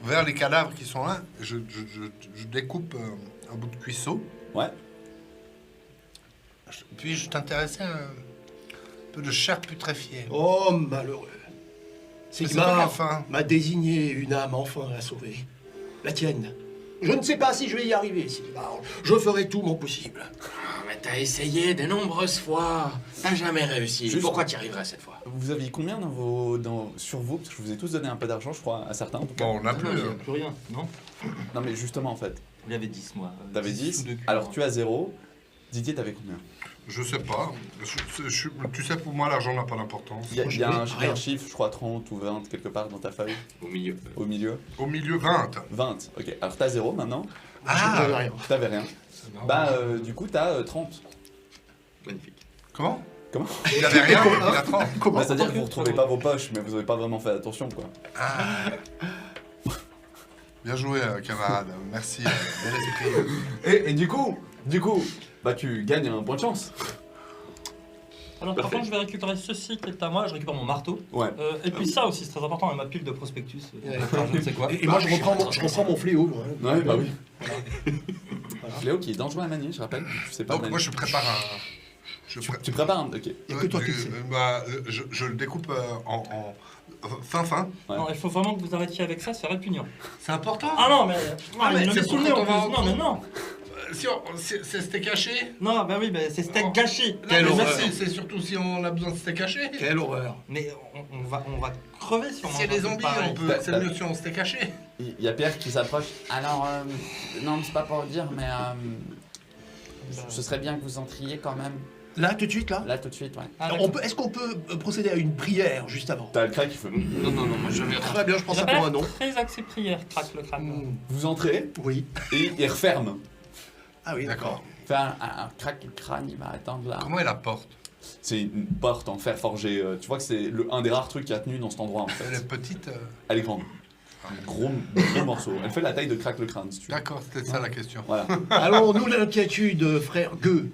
vers les cadavres qui sont là, je découpe un bout de cuisseau. Ouais. Puis je t'intéressais un peu de chair putréfiée. Oh, malheureux. Mais c'est pas la Sigmar fin. m'a désigné une âme enfin à sauver. La tienne. Je ne sais pas si je vais y arriver, Sigmar. Je ferai tout mon possible. Ah, mais t'as essayé de nombreuses fois. T'as jamais réussi. Juste- Pourquoi tu y arriveras cette fois? Vous aviez combien sur vous? Parce que je vous ai tous donné un peu d'argent, je crois, à certains en tout cas. Bon, on n'a Ah, plus. non, hein. Plus rien, non? Non mais justement en fait, Il y avait 10 moi. t'avais 10 10, ou deux culs, alors hein. tu as 0. Didier, t'avais combien? Je sais pas. Tu sais, pour moi, l'argent n'a pas d'importance. Il y a Moi, j'ai rien. un chiffre, je crois 30 ou 20 quelque part dans ta feuille, Au milieu. au milieu. Au milieu, 20. 20, ok. Alors t'as 0 maintenant, Je ne rien. t'avais rien. Bah du coup t'as 30. Magnifique. Comment Comment? Il avait rien, il a 30. Comment Bah, c'est-à-dire que vous retrouvez pas vos poches, mais vous avez pas vraiment fait attention quoi. Ah. Bien joué, camarade. Merci. Bel esprit. Et du coup, bah tu gagnes un point de chance. Alors par contre, je vais récupérer ceci qui est à moi, je récupère mon marteau. Ouais. Et puis ça aussi, c'est très important, ma pile de prospectus. Enfin, je ne sais quoi. Et moi, je reprends mon fléau. moi. Ouais, bah oui. Voilà. Léo qui est dangereux à manier, je rappelle. Je sais pas. Donc, manier. moi, je prépare un. Tu prépares un. Ok. Il y a que toi qui le sais. Je le découpe en fin. Ouais. Non, il faut vraiment que vous arrêtiez avec ça, c'est répugnant. C'est important. Ah non, mais. Ah, mais il me c'est met sous le nez pour en quand on plus. va Non, en mais non. C'est steak haché. Non, bah oui, bah, c'est steak gâché. Quelle Mais horreur. merci. C'est surtout si on a besoin de steak haché. Quelle horreur. Mais on va crever si on Si mange les un truc zombies, pareil. on peut. C'est mieux si on steak haché. Il y a Pierre qui s'approche. Alors, non, c'est pas pour dire, mais ce serait bien que vous entriez quand même. Là, tout de suite, là Là, tout de suite, ouais. Ah, Est-ce qu'on peut procéder à une prière juste avant? T'as le crack qui fait. Non, moi je vais Très bien, je prends il a ça pas pour un l'air non. très axé prière, craque le crâne. Hmm, Vous entrez Oui. et il referme. Ah oui, D'accord. Fait un crack le crâne, il va attendre là. Comment est la porte? C'est une porte en fer forgé. Tu vois que c'est un des rares trucs qui a tenu dans cet endroit en Elle fait. est petite. Elle est grande. Gros morceau. Elle fait la taille de Crack le crâne, si tu veux. D'accord, c'était ça la question. Voilà. Allons-nous l'inquiétude, frère Gueux.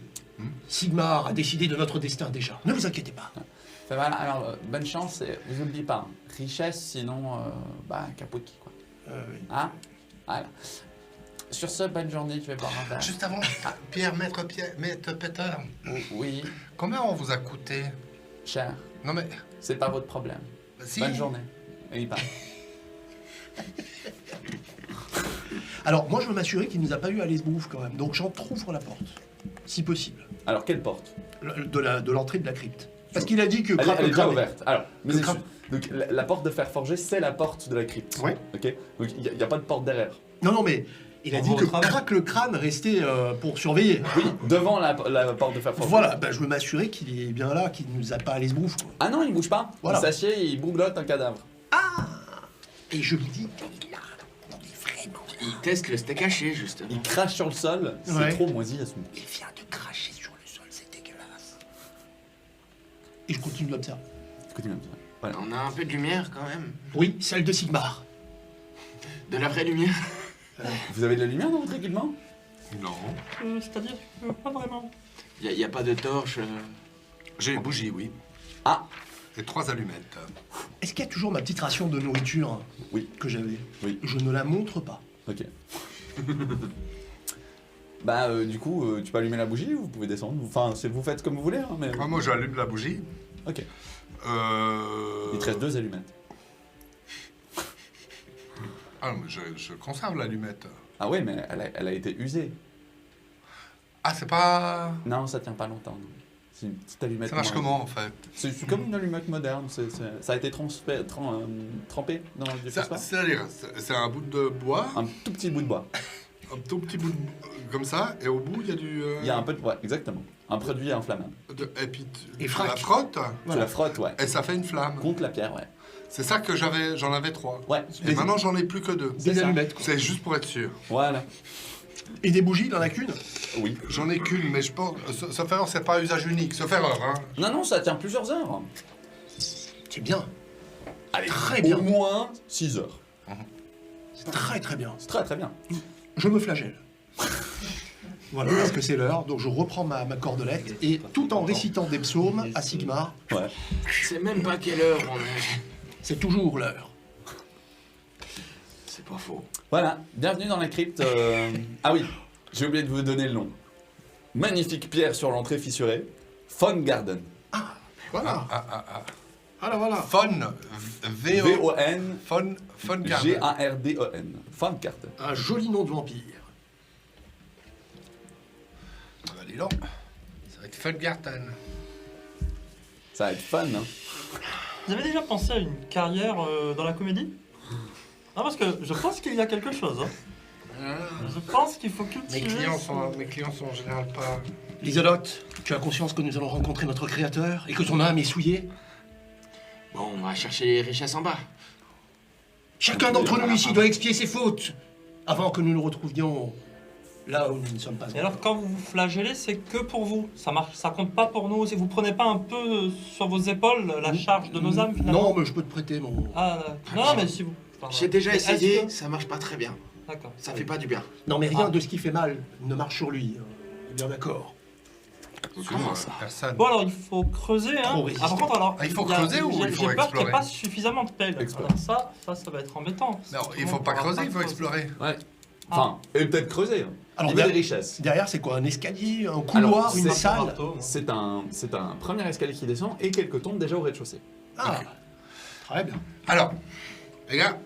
Sigmar a décidé de notre destin déjà. Ne vous inquiétez pas. Enfin, voilà, alors, bonne chance et vous oubliez pas. Hein. Richesse, sinon, capote quoi. Hein? Voilà. Sur ce, bonne journée, je vais boire un verre. Juste avant, Maître Peter, Oui, combien on vous a coûté? cher. Non mais, C'est pas votre problème. si. Bonne journée. Et il part. Alors, moi, je veux m'assurer qu'il nous a pas eu à l'esbrouf quand même. Donc, j'en trouve la porte, si possible, Alors, quelle porte? de l'entrée de la crypte. Parce qu'il a dit que... Elle est déjà Crame- ouverte. Alors, mais Le c'est crame- sûr. Donc, la porte de fer forgé, c'est la porte de la crypte. Ouais. Ok. Donc, il n'y a pas de porte derrière. Non, mais il a On dit voit que au travers. Craque le crâne restait pour surveiller. Oui, devant la porte de fer forgé. Voilà, ben, je veux m'assurer qu'il est bien là, qu'il nous a pas à l'esbrouf, quoi. Ah non, il bouge pas. Voilà. Il s'assied et il bouglotte un cadavre. Et je lui dis qu'il a... vraiment... Il teste le steak haché, justement. Il crache sur le sol. C'est Ouais. trop moisi à ce moment. Il vient de cracher sur le sol, c'est dégueulasse. Et je continue de l'observer. Écoutez comme ça. Voilà. On a un peu de lumière, quand même. Oui, celle de Sigmar. De la vraie lumière. Vous avez de la lumière dans votre équipement? Non. C'est-à-dire que pas vraiment. Il y a pas de torche. J'ai une bougie, oui. Ah, Et 3 allumettes. Est-ce qu'il y a toujours ma petite ration de nourriture Oui. que j'avais? Oui. Je ne la montre pas. ok. Du coup, tu peux allumer la bougie ou vous pouvez descendre. Enfin, vous faites comme vous voulez, hein, mais. Moi, j'allume la bougie. Ok. Il te reste 2 allumettes. Ah, mais je conserve l'allumette. Ah ouais, mais elle a été usée. Ah, c'est pas... Non, ça tient pas longtemps. non. C'est une petite allumette. Ça marche moins- comment, en fait? C'est comme une allumette moderne. Ça a été trempé dans du phosphore. C'est-à-dire, c'est un bout de bois, Un tout petit bout de bois. un tout petit bout de... comme ça, et au bout, il y a du... Il y a un peu de. Ouais, exactement. Un produit inflammable. Et puis, Et tu frac. la frottes, Tu la frottes, ouais. et ça fait une flamme. Contre la pierre, ouais. C'est ça que j'en avais 3. Ouais. Et maintenant, j'en ai plus que 2. C'est Des ça. allumettes, quoi. C'est juste pour être sûr. Voilà. Et des bougies, il en a qu'une? Oui. J'en ai qu'une, mais je pense... Sauf erreur, c'est pas usage unique. Sauf erreur, hein. Non, ça tient plusieurs heures. C'est bien. Allez, Très bien. Au moins 6 heures. C'est très très bien. C'est très très bien. Je me flagelle. Voilà, parce que c'est l'heure. Donc je reprends ma cordelette et tout en récitant des psaumes à Sigmar, Ouais. C'est même pas quelle heure on est. c'est toujours l'heure. C'est pas faux. Voilà, bienvenue dans la crypte. Ah oui, j'ai oublié de vous donner le nom. Magnifique pierre sur l'entrée fissurée. Fun Garden. Voilà. Ah. Voilà. Fun. V-O-N. Fun Garden. G-A-R-D-E-N. Fun Garden. Un joli nom de vampire. Ah bah, dis donc. Ça va être Fun Garden. Ça va être fun, hein. Vous avez déjà pensé à une carrière dans la comédie? Non, parce que je pense qu'il y a quelque chose. Hein. Je pense qu'il faut cultiver. Mes clients sont en général pas... Liselotte, tu as conscience que nous allons rencontrer notre créateur et que ton âme est souillée? Bon, on va chercher les richesses en bas. Chacun d'entre nous ici doit expier ses fautes avant que nous nous retrouvions là où nous ne sommes pas. Et alors, quand vous vous flagellez, c'est que pour vous. Ça marche, ça compte pas pour nous. Si vous prenez pas un peu sur vos épaules la charge de nos âmes, finalement. Non, mais je peux te prêter mon... Ah, non, mais si vous. Pardon. J'ai déjà Mais est-ce essayé, que- ça marche pas très bien. D'accord. Ça fait pas du bien. Non, mais rien Ah. de ce qui fait mal ne marche sur lui. On est bien d'accord. Comment ça? Personne. Bon, alors il faut creuser. Hein. Trop Ah, résistant. par contre, alors. Ah, il faut y a- creuser ou il faut J'ai peur qu'il n'y ait explorer pas suffisamment de pelles. Explorer. Alors ça va être embêtant. Non, il Comment faut pas on pourra creuser, il faut explorer. Ouais. Enfin, et peut-être creuser. Hein. Alors, Il y a des derrière- richesses. Derrière, c'est quoi? Un escalier, un couloir, Alors, une c'est- salle? C'est un premier escalier qui descend et quelques tombes déjà au rez-de-chaussée. Ah, très bien. Alors, les gars,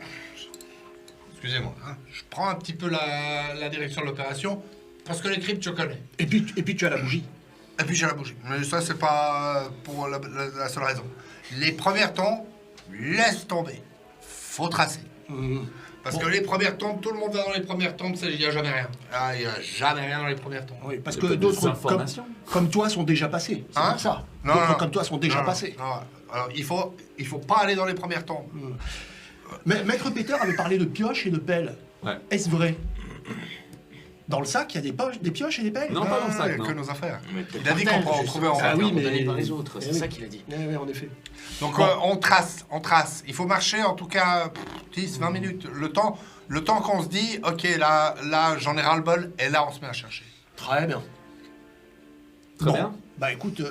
excusez-moi, hein, je prends un petit peu la direction de l'opération, parce que les cryptes, je connais. Et puis tu as la bougie. Et puis j'ai la bougie. Mais ça, c'est pas pour la seule raison. Les premières tombes, laisse tomber. Faut tracer. Parce que les premières tombes, tout le monde va dans les premières tombes, il n'y a jamais rien. Ah, il n'y a jamais rien dans les premières tombes. Oui, parce Il y que a peut-être d'autres des informations. comme toi sont déjà passés. C'est Hein? pour ça. Non, D'autres non. comme toi sont déjà Non, passés. non. Alors, il faut pas aller dans les premières tombes. Mais Maître Peter avait parlé de pioche et de pelle. Ouais. Est-ce vrai? Dans le sac, il y a des pioches et des pelles. Non, pas dans le sac, que non. nos affaires. Mais Il a dit qu'on pourrait en trouver en Ah bas. oui, mais- Donné par les autres, c'est Oui. ça qu'il a dit. Oui, en effet. Donc on trace. Il faut marcher en tout cas 10-20 minutes. Le temps qu'on se dit, ok, là j'en ai ras-le-bol, et là on se met à chercher. Très bien. Très Bon. bien. Bah écoute, moi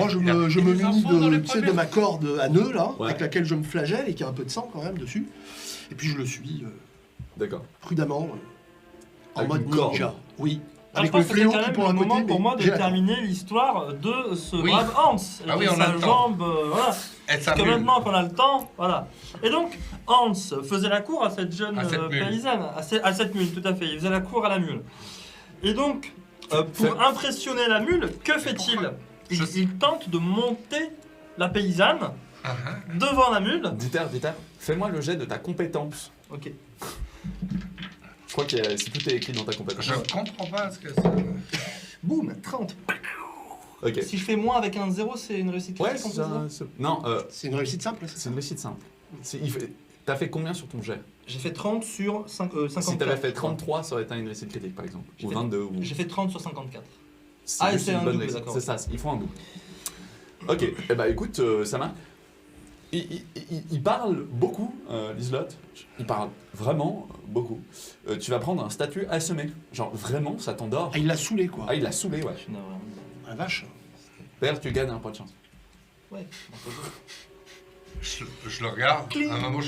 je Il a me pris munis les enfants dans les tu sais, de premières. ma corde à nœud là, Ouais. avec laquelle je me flagelle et qui a un peu de sang quand même dessus. Et puis je le suis D'accord. prudemment en Avec mode une corde. ninja. Oui. Ah, je Avec pense le que c'est fléau quand qui même pend le à côté. moment pour mais moi de j'ai la- terminer l'histoire de ce Oui. brave Hans. Ah et oui, de on a sa le temps. jambe, voilà. Et Parce ça que maintenant qu'on a le temps, voilà. Et donc, Hans faisait la cour à cette jeune À cette mule. paysanne, à cette mule, tout à fait. Il faisait la cour à la mule. Et donc, pour impressionner la mule, que fait-il il tente de monter la paysanne devant la mule. Dieter, fais-moi le jet de ta compétence. Ok. Je crois que si tout est écrit dans ta compétence. Je comprends pas ce que c'est. Boum, 30. Ok. Si je fais moins avec un 0, c'est une réussite Ouais, critique, c'est on peut ça. dire Non, C'est une réussite simple. c'est une réussite simple. T'as fait combien sur ton jet? J'ai fait 30 sur 54. Si t'avais fait 33, ça aurait été une réussite critique par exemple. J'ai Ou fait- 22. Ou... J'ai fait 30 sur 54. C'est Ah, et juste c'est une un bonne double, réussite. d'accord. C'est ça, il faut un double. Ok, eh bah écoute, ça marche. Il parle beaucoup, Liselotte. Il parle vraiment beaucoup. Tu vas prendre un statut à semer. Genre vraiment, ça t'endort. Ah, il l'a saoulé quoi. Ah, il l'a saoulé, ouais. Je suis navré. Ah, la vache. D'ailleurs, tu gagnes un point de chance. Ouais. Je le regarde. À un moment,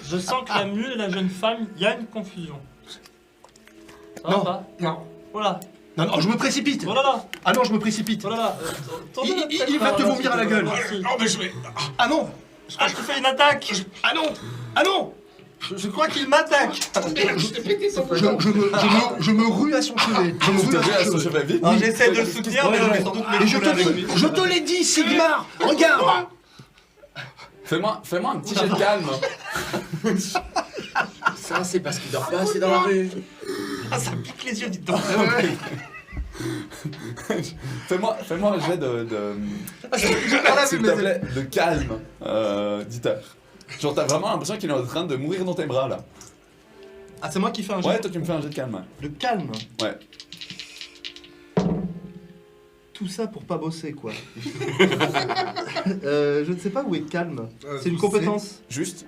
Je sens que la mule et la jeune femme, il y a une confusion. Ça va Non. pas Non. Voilà. Non, non, je me précipite. Voilà là. Ah non, je me précipite. Voilà là. Tournez la tête Il va par te là, vomir à la gueule. Merci. non, mais je vais. Ah non. Ah, tu fais une attaque. Ah non. Ah non. Je crois qu'il m'attaque. Je me rue à son chevet. Je me Tu rue te à mets à son son chevet. chevet vite. Alors, j'essaie de le soutenir, mais je vais sans doute Et je m'écrouler avec lui. je te l'ai dit, Sigmar. Regarde. Fais-moi un petit jet de calme. Ça, c'est parce qu'il dort pas assez dans la rue. Ah, ça pique les yeux, dites donc. Fais-moi un jet de Voilà, s'il te plaît, de calme, Dieter. Genre t'as vraiment l'impression qu'il est en train de mourir dans tes bras là. Ah, c'est moi qui fais un Ouais, jet toi tu me fais un jet de calme. de calme. Ouais. Tout ça pour pas bosser, quoi. Je ne sais pas où est calme. C'est une compétence. Juste.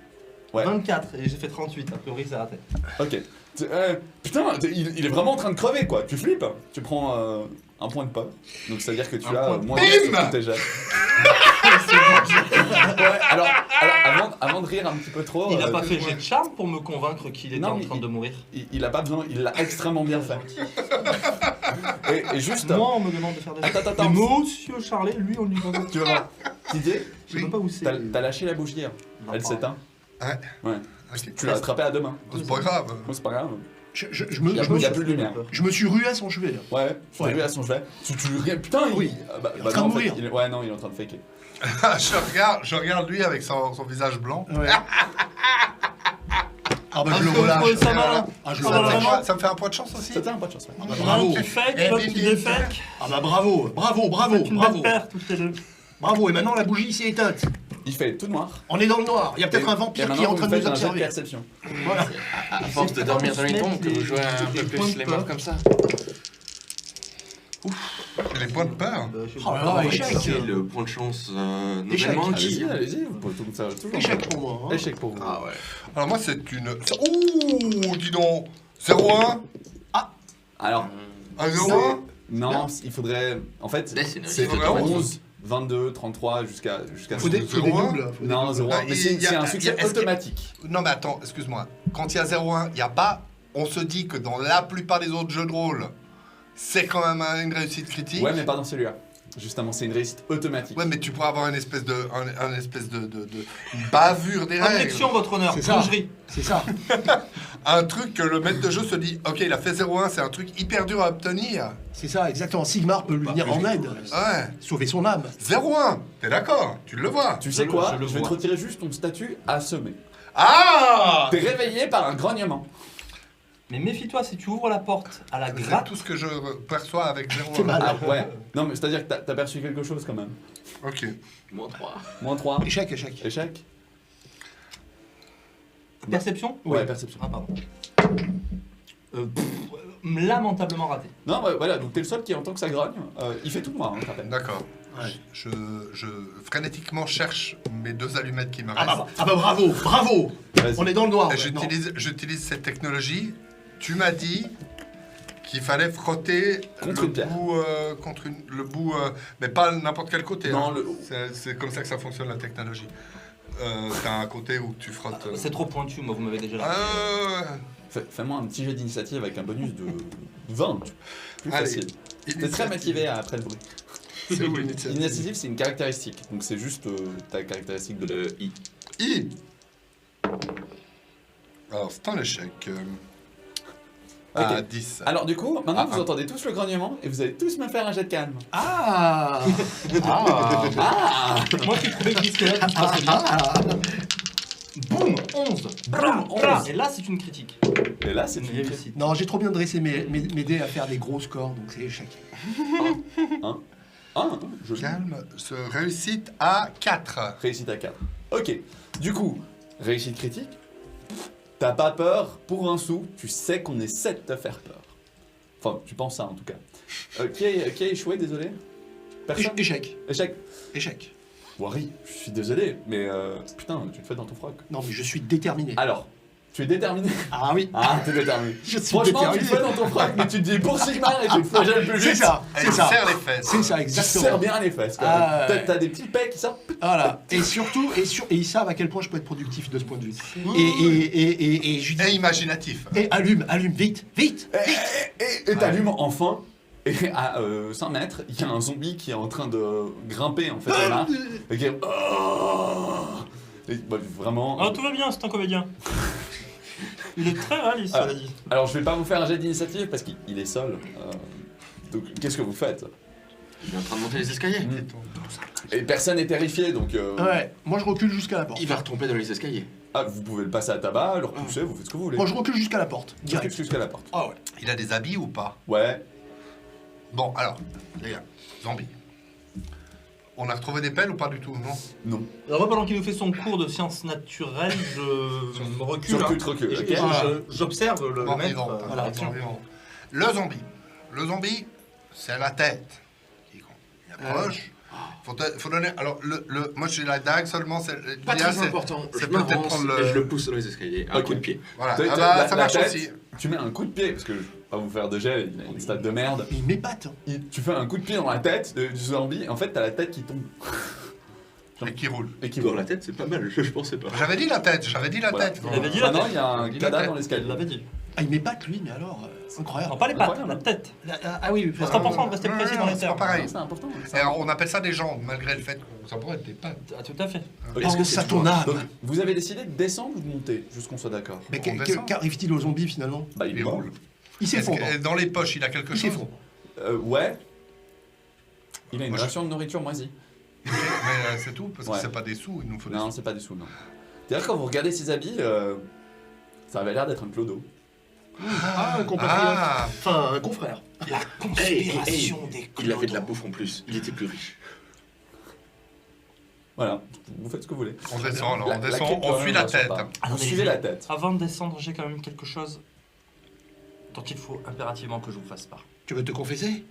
Ouais. 24, et j'ai fait 38, a priori c'est raté. Ok. Putain, il est vraiment en train de crever quoi. Tu flippes. Tu prends un point de peur. Donc c'est à dire que tu Un as point de- moins de sur tous tes jets. Ouais, alors avant de rire un petit peu trop. Il n'a pas fait jet de charme pour me convaincre qu'il était Non, en mais train de mourir. Il a pas besoin, il l'a extrêmement bien fait. Et juste. Moi, on me demande de faire des Attends. Mais monsieur Charlet, lui, on lui demande. Tu vas voir. Didier, Je sais même pas où c'est. t'as lâché la bougie hier. Non, Elle pas s'éteint. Ouais. Ouais. Ok. Tu l'as attrapée à deux mains. C'est pas grave. Oh, c'est pas grave. Je Il y a plus de lumière. me suis rué à son chevet. là. Ouais, tu Ouais. t'es vu à son chevet. Tu rien. Putain, Oui. il est en train non, de en fait, mourir. ouais, non, il est en train de faker. Je regarde lui avec son visage blanc. Ouais. Ah bah Ah, je le faut relâche. trouver ça malin. Ah, je le Ah, relâche. vraiment. Ça me fait un point de chance aussi. C'était un pas de chance. Ouais. Ah bah Il y en a un bravo. qui fake, l'autre qui défake. Ah bah bravo. C'est une belle paire, toutes les deux. Bravo. Et maintenant la bougie s'est éteinte. Il fait tout noir. On est dans le noir. Il y a peut-être un vampire qui est en train de nous un jet de observer. perception. Voilà. À force de dormir dans les tombes, que vous jouez un peu plus les morts comme ça. J'ai les points de peur. Oh là là, échec. C'est le point de chance Échec. nouvellement acquis. Allez-y, vous pouvez tout faire toujours. Échec pour moi. hein. Échec pour vous. Ah ouais. Alors moi c'est une... Ouh, dis donc. 0-1. Alors, 1-0-1. non, il faudrait. En fait, Là, c'est une c'est réussite automatique. 11, 22, 33 jusqu'à Faut des 100. doubles. Faut des Non, doubles. 0. Non, Mais il c'est y a- un il y succès a- est-ce que- automatique. Non mais attends, excuse-moi. Quand il y a 0-1, il n'y a pas... On se dit que dans la plupart des autres jeux de rôle, c'est quand même une réussite critique. Ouais, mais pas dans celui-là. Justement, c'est une réussite automatique. Ouais, mais tu pourrais avoir une espèce de une bavure des règles. Objection, votre honneur. C'est ça. Plongerie. C'est ça. Un truc que le maître de jeu se dit, ok, il a fait 0-1, c'est un truc hyper dur à obtenir. C'est ça, exactement. Sigmar peut lui venir en aide. Ouais. Sauver son âme. 0-1, t'es d'accord? Tu le vois. Tu sais Je quoi? le Je vais te vois. retirer juste ton statut assommé. Ah! T'es réveillé par un grognement. Mais méfie-toi, si tu ouvres la porte à la C'est gratte, tout ce que je perçois avec 0-1. C'est mal. Ah ouais. Non, mais c'est-à-dire que t'as perçu quelque chose quand même. Ok. Moins 3. Moins 3. Échec, échec. Échec. Perception? Ouais, perception. Ah, pardon. Lamentablement raté. Non, voilà, donc t'es le seul qui entend que ça grogne. Il fait tout noir, hein, je te rappelle. D'accord. Ouais. Je frénétiquement cherche mes 2 allumettes qui me Ah restent. bah bravo, bravo. Vas-y. On est dans le noir. Et maintenant. j'utilise cette technologie. Tu m'as dit qu'il fallait frotter Contre le une pierre. bout, le bout, mais pas n'importe quel côté. Non, hein. le- C'est comme ça que ça fonctionne la technologie. T'as un côté où tu frottes. C'est trop pointu, moi, vous m'avez déjà là. Fais-moi un petit jet d'initiative avec un bonus de 20. Plus Allez, facile. T'es très motivé après le bruit. C'est où Initiative, c'est une caractéristique. Donc c'est juste ta caractéristique de I. I. Alors, c'est un échec. À Ok. 10. Alors du coup, maintenant Ah, vous entendez tous le grognement et vous allez tous me faire un jet de calme. Ah. Ah Moi qui trouvais que jusque-là, tout se passait bien. Boum 11. Boum, 11. Et là, c'est une critique. Et là, c'est Une une réussite. Non, j'ai trop bien dressé mes dés à faire des gros scores, donc c'est échec. Ah, je Calme, se réussite à 4. Réussite à 4. Ok. Du coup, réussite critique. T'as pas peur pour un sou. Tu sais qu'on essaie de te faire peur. Enfin, tu penses ça en tout cas. Qui a échoué, désolé? Personne? Échec. Échec. Échec. Wari, je suis désolé, mais putain, tu te fais dans ton froc. Non, mais je suis déterminé. Alors, tu es déterminé? Ah oui. Ah, t'es déterminé. Je suis Franchement, tu déterminé. te fais dans ton froc, mais tu te dis pour Sigmar et tu te flagelles plus C'est vite. ça, Elle c'est ça. serre les fesses. C'est ça, Tu exactement. serres bien les fesses. Quoi. Ah, T'as ouais. t'as des petits pecs qui sortent. Voilà. Et surtout, et ils savent à quel point je peux être productif de ce point de vue. Et je lui dis, Et imaginatif. allume, vite, vite. Et t'allumes enfin. Et à 5 mètres, il y a un zombie qui est en train de grimper en fait au marche. Et qui est... Oh et, bah, vraiment. Ah, tout va bien, c'est un comédien. Il est très réaliste, Ah. cela dit. Alors je vais pas vous faire un jet d'initiative parce qu'il est seul. Donc qu'est-ce que vous faites? Il est en train de monter les escaliers. Et personne n'est terrifié donc. Ouais, moi je recule jusqu'à la porte. Il va retomber dans les escaliers. Ah, vous pouvez le passer à tabac, le repousser, vous faites ce que vous voulez. Moi je recule jusqu'à la porte. Direct. Jusqu'à la porte. Ah ouais. Il a des habits ou pas? Ouais. Bon, alors, les gars, zombie. On a retrouvé des pelles ou pas du tout, non? Non. Alors moi, pendant qu'il nous fait son cours de sciences naturelles, je me recule. Tu hein. recules, Et ok. j'observe le Bon, maître vivant, à l'action. vivant. Le zombie. Le zombie, c'est la tête qui compte. Il approche. Faut donner. Alors, moi, j'ai la dague seulement. Pas l'idéal, très important. c'est Je peut-être m'avance prendre et je le. le pousse dans les escaliers. Un Ok. coup de pied. Voilà. T'as- Ah t'as bah, la- ça la marche tête, aussi. Tu mets un coup de pied, parce que je vais pas vous faire de jet, il a une stat de merde. Il m'épate. Tu fais un coup de pied dans la tête du zombie, et en fait t'as la tête qui tombe. Et qui roule. Et qui Dans vole. la tête, c'est pas mal. Je pensais pas. J'avais dit la tête, j'avais dit la Voilà. tête. Il avait dit la Maintenant tête. il y a un Il a cadavre tête. dans Il l'escalier. l'avait dit. Ah, il m'épate lui, mais alors, incroyable. Non, pas les pattes, Incroyable. la tête. Ah oui, C'est important de rester précis dans les C'est pas termes. pareil. Non, c'est important. Et alors, on appelle ça des jambes, malgré le fait que ça pourrait être des pattes. Ah, tout à fait. Ok. Est-ce que ça ton âme? Donc, vous avez décidé de descendre ou de monter, juste qu'on soit d'accord. Mais On descend. qu'arrive-t-il au zombie finalement? Bah il Il mord. roule. Il Est-ce s'effondre. que dans les poches, il a quelque Il chose? s'effondre. Ouais. Il a une Moi, je- ration de nourriture moisie. Mais c'est tout, parce que Ouais. c'est pas des sous, il nous faut des Non, sous. c'est pas des sous, non. C'est-à-dire quand vous regardez ses habits, ça avait l'air d'être un clodo. Ah, un compatriote. Ah, Enfin, un confrère. La conspiration des Il avait de la bouffe en plus. Il était plus riche. Voilà, vous faites ce que vous voulez. on descend, alors, La- on la descend, quête, quand on même, suit la ne rassure tête. pas. Alors, Vous suivez la tête. Avant de descendre, j'ai quand même quelque chose dont il faut impérativement que je vous fasse part. Tu veux te confesser?